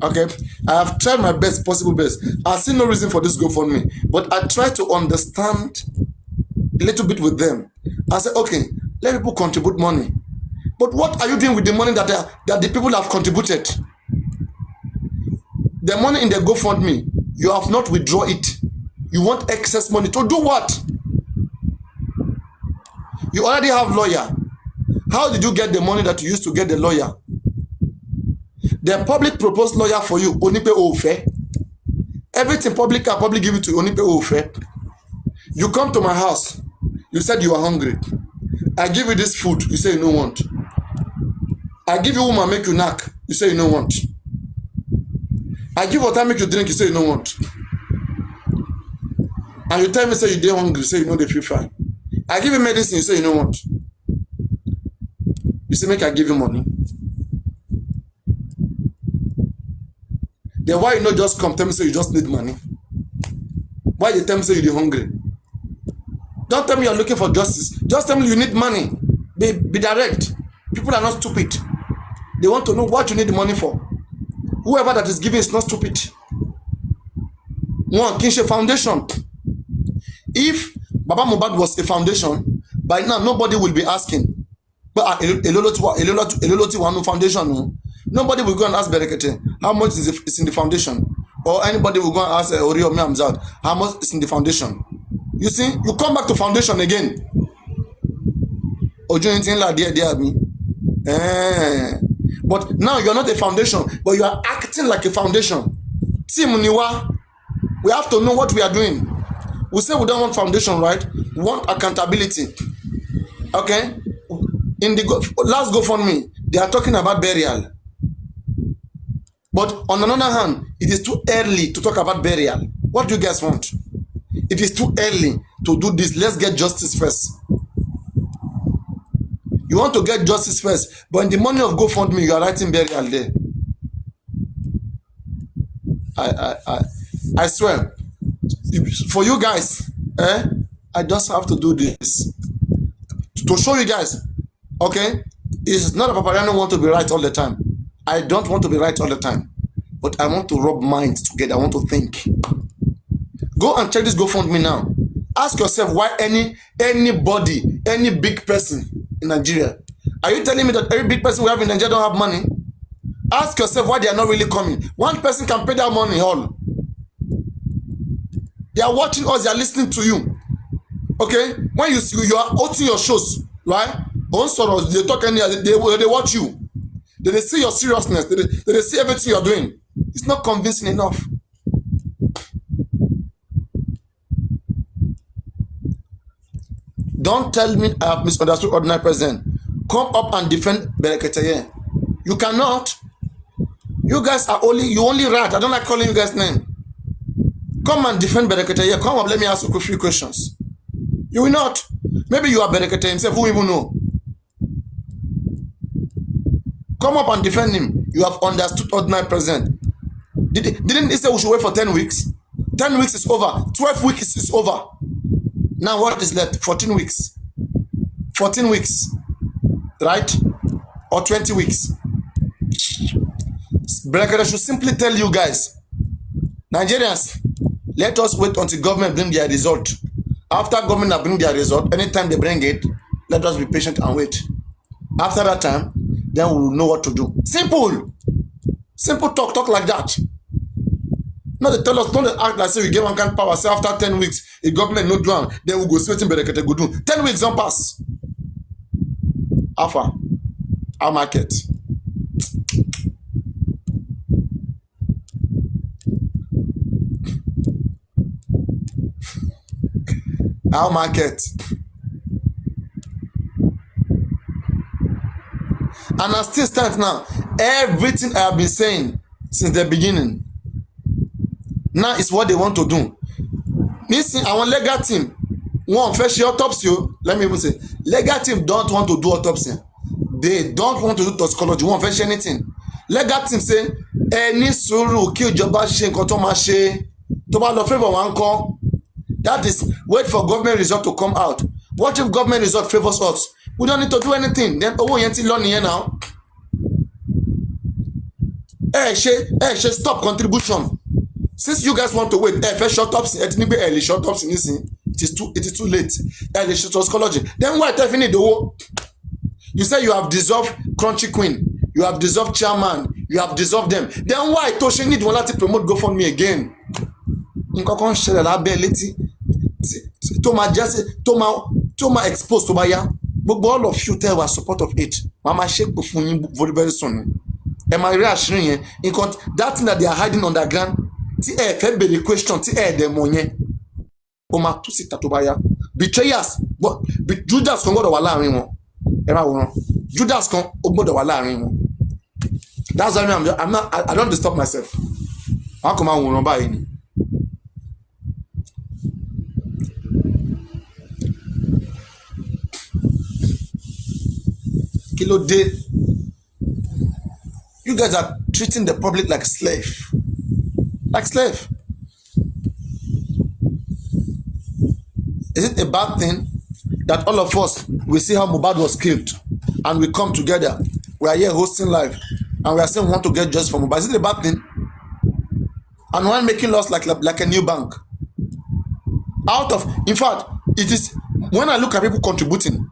Okay, I have tried my possible best. I see no reason for this GoFundMe, but I try to understand a little bit with them. I say, okay, let people contribute money. But what are you doing with the money that the people have contributed? The money in the GoFundMe, you have not withdrawn it. You want excess money to do what? You already have lawyer. How did you get the money that you used to get the lawyer? The public proposed lawyer for you, Onipe Ofe. Everything public can probably give it to Onipe Ofe. You come to my house, you said you are hungry. I give you this food, you say you don't want. I give you woman make you knack, you say you don't want. I give water make you drink, you say you don't want. And you tell me say you dey hungry, you say you know they feel fine. I give you medicine, you say you don't want. You say make I give you money. Then why you not just come tell me say you just need money? Why you tell me say you're hungry? Don't tell me you're looking for justice. Just tell me you need money. Be direct. People are not stupid. They want to know what you need the money for. Whoever that is giving is not stupid. One, Kinshe Foundation. If Baba Mohbad was a foundation, by now nobody will be asking. But Eloloti Wanu Foundation, nobody will go and ask Berekete how much is in the foundation. Or anybody will go and ask Oriomi Hamzat how much is in the foundation. You see, you come back to foundation again. But now you're not a foundation, but you are acting like a foundation. Team Niwa, we have to know what we are doing. We say we don't want foundation, right? We want accountability. Okay? In the last GoFundMe, they are talking about burial. But on another hand, it is too early to talk about burial. What do you guys want? It is too early to do this. Let's get justice first. You want to get justice first, but in the money of GoFundMe, you are writing burial there. I swear, for you guys, I just have to do this to show you guys. Okay, it's not a Papariano want to be right all the time. I don't want to be right all the time, but I want to rub minds together. I want to think. Go and check this GoFundMe now. Ask yourself why anybody, any big person in Nigeria. Are you telling me that every big person we have in Nigeria don't have money? Ask yourself why they are not really coming. One person can pay that money all. They are watching us, they are listening to you. Okay? When you are hosting your shows, right? They talk and they watch you. They see your seriousness. They see everything you're doing. It's not convincing enough. Don't tell me I have misunderstood ordinary president. Come up and defend Berekete. You cannot. You guys are you only rat. I don't like calling you guys' name. Come and defend Berekete. Come up, let me ask you a few questions. You will not. Maybe you are Berekete himself, who even know? Come up and defend him. You have understood ordinary president. Didn't he say we should wait for 10 weeks? 10 weeks is over. 12 weeks is over. Now what is left? 14 weeks. 14 weeks. Right? Or 20 weeks. Berekete should simply tell you guys, Nigerians, let us wait until government bring their result. After government bring their result, anytime they bring it, let us be patient and wait. After that time, then we will know what to do. Simple. Simple talk like that. No, they tell us, don't act like say we get one kind of power. Say after 10 weeks, the government no do it, then we go straight in Berekete go do. 10 weeks don't pass. Alpha. Our market. Our market. And I still stand now. Everything I have been saying since the beginning, now is what they want to do. Listen, our legal team won't fetch your autopsy. Let me even say, legal team don't want to do autopsy. They don't want to do toxicology. Won't fetch anything. Legal team say, any sùúrù kí ìjọba ṣe nǹkan tó máa ṣe tó bá lọ favour one call. That is, wait for government result to come out. What if government result favors us? We don't need to do anything. Then owó yẹn ti lọ nìyẹn now. Stop contribution. Since you guys want to wait, first short ups, early short ups, it is too late. Early toxicology. Then why if you need the you say you have dissolved Crunchy Queen, you have dissolved Chairman, you have dissolved them. Then why Toshe need one to promote GoFundMe again? Nǹkan ṣẹlẹ̀ lábẹ́ létí tó máa jẹ́ tó máa expose tó bá yá. Gbogbo all of you tell us support of it. Mama shake fún yín very very soon. Ẹ máa rí àṣírí yẹn. Nǹkan that thing that they are hiding underground. Tí ẹ fẹ́ bèrè question tí ẹ dẹ̀ mọ̀ yẹn. Ó máa tú síta tó bá yá. Betrayers, but Judas kan gbọ́dọ̀ wà láàrin wọn. Ẹ máa wòran. Judas kan ó gbọ́dọ̀ wà láàrin wọn. That's why I don't disturb myself. Wọ́n kò máa wòran báyìí ni. Kilo day, you guys are treating the public like slave. Like slave. Is it a bad thing that all of us, we see how Mohbad was killed and we come together, we are here hosting live and we are saying we want to get justice for Mohbad? Is it a bad thing? And one making loss like a new bank. In fact, it is, when I look at people contributing,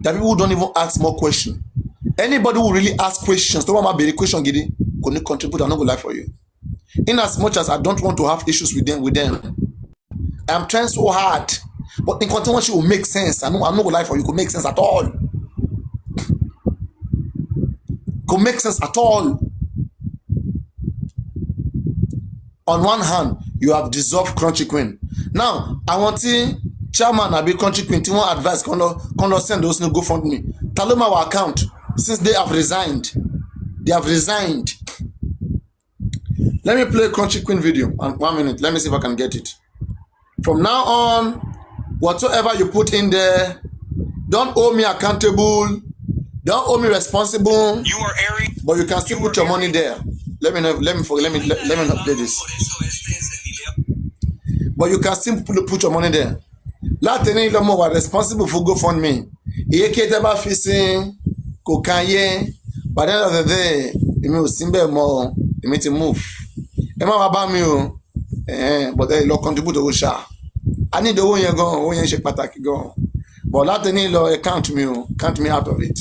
there are people who don't even ask more questions. Anybody who really ask questions, don't want to question, gidi, could contribute. I'm not gonna lie for you. In as much as I don't want to have issues with them, I'm trying so hard. But in continuation, it will make sense. I'm not gonna lie for you. It could make sense at all. Could make sense at all. On one hand, you have dissolved Crunchy Queen. Now, I want to Chairman abi Crunchy Queen tí wọ́n advice kan lọ send those no GoFundMe. Ta ló máa wọ account since they have resigned. They have resigned. Let me play Crunchy Queen video and 1 minute. Let me see if I can get it. From now on, whatsoever you put in there, don't hold me accountable. Don't hold me responsible. You are airy, but you can still put your money there. Let me not play this. But you can still put your money there. Láti ní ìlọ́mọ wà responsible for GoFundMe. Iye kí ẹ tẹ́ bá fi sí kò kan yé. By the end of the day, èmi ò sí bẹ́ẹ̀ mọ́, èmi ti move. Ẹ má wá bá mi o. But ẹ lọ contribute owó ṣá. I need owó yẹn gan, owó yẹn ṣe pàtàkì gan. But láti ní ìlọ count me out of it.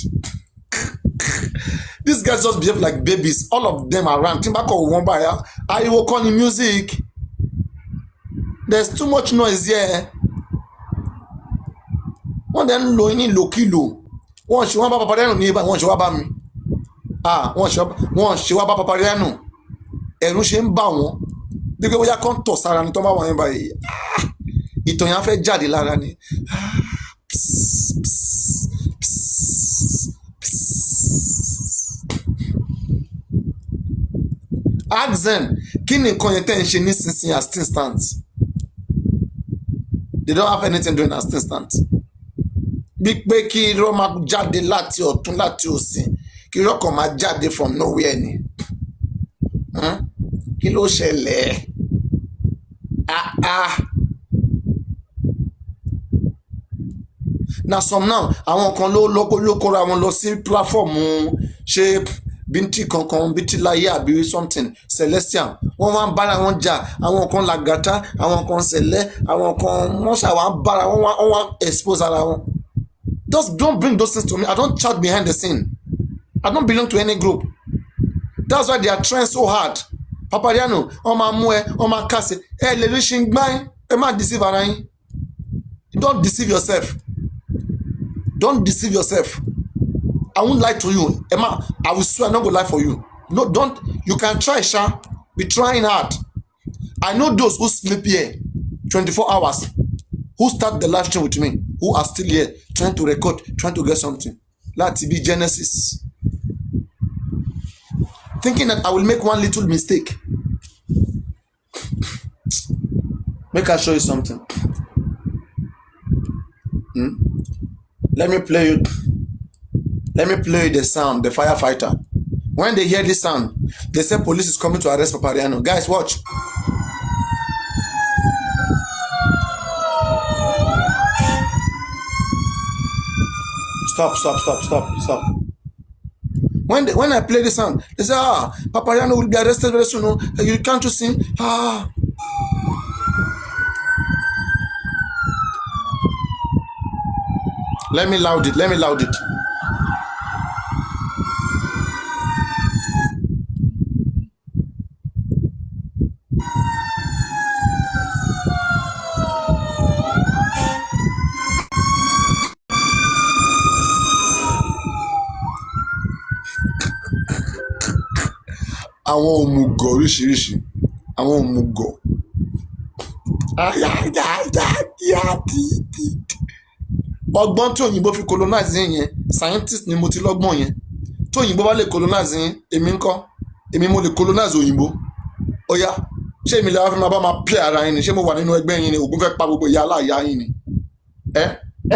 These guys just behave like babies. All of them around. Timbako won't buy. I will call the music. There's too much noise here. Wọ́n dẹ̀ ń lo ní lòkìlò. Wọ́n ṣe wọ́n bá Papadeno ní ibà, wọ́n ṣe wá bá mi. Wọ́n ṣe wá bá Papadeno. Ẹ̀rù ṣe ń bà wọ́n. Bí pé bóyá kán tọ̀ sára ni tó bá wọ́n yẹn báyìí. Ìtọ̀ yẹn á fẹ́ jáde lára ni. Ask them, kí ni nǹkan yẹn tẹ́ ń ṣe nísinsìnyí as things stands? They don't have anything doing as things stands. Bí pé kí irọ́ máa jáde láti ọ̀tún láti òsì, kí irọ́ kan máa jáde from nowhere ni. Kí ló ṣẹlẹ̀? Na some now, àwọn kan ló kóra wọn lọ sí platform ṣe bíntì kankan bíntì láyé àbí something celestial. Wọ́n wá ń bára wọn jà, àwọn kan làgàtà, àwọn kan ṣẹlẹ̀, àwọn kan wọ́n ṣàwà ń bára wọn wá expose ara wọn. Just don't bring those things to me. I don't chat behind the scene. I don't belong to any group. That's why they are trying so hard. Papadeno, wọ́n máa mú ẹ, wọ́n máa kásẹ̀. Lè rí ṣe ń gbá ẹ, ẹ má deceive ara yín. Don't deceive yourself. Don't deceive yourself. I won't lie to you. Emma, I will swear I'm not going to lie for you. No, don't. You can try, Sha. Be trying hard. I know those who sleep here 24 hours, who start the live stream with me, who are still here trying to record, trying to get something. Let it be Genesis. Thinking that I will make one little mistake. Make I show you something. Let me play you the sound, the firefighter. When they hear this sound, they say police is coming to arrest Papariano. Guys, watch. Stop. When I play the sound, they say, Papariano will be arrested very soon. No? You can't you see? Let me loud it. Àwọn òmùgọ̀ oríṣiríṣi, àwọn òmùgọ̀. Ọgbọ́n tí òyìnbó fi colonize yẹn, scientist ni mo ti lọ́gbọ́n yẹn. Tí òyìnbó bá lè colonize yẹn, èmi ńkọ́? Èmi mo lè colonize òyìnbó. Ó yá, ṣé èmi lè wá fi máa bá máa play ara yín ni? Ṣé mo wà nínú ẹgbẹ́ yín ni? Ògún fẹ́ pa gbogbo ìyá aláìyá yín ni?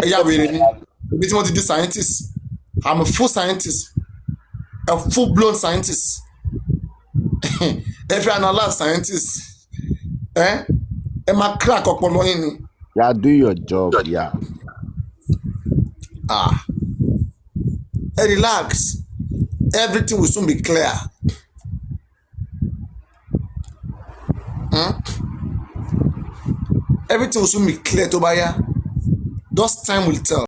Ẹ̀yà wèrè ni. Ibi tí mo ti di scientist. I'm a full scientist. A full-blown scientist. If you analyze scientists, máa crack ọpọlọ yín ni. Yeah, do your job, yeah. Relax. Everything will soon be clear. Everything will soon be clear, Tobaya. Just time will tell.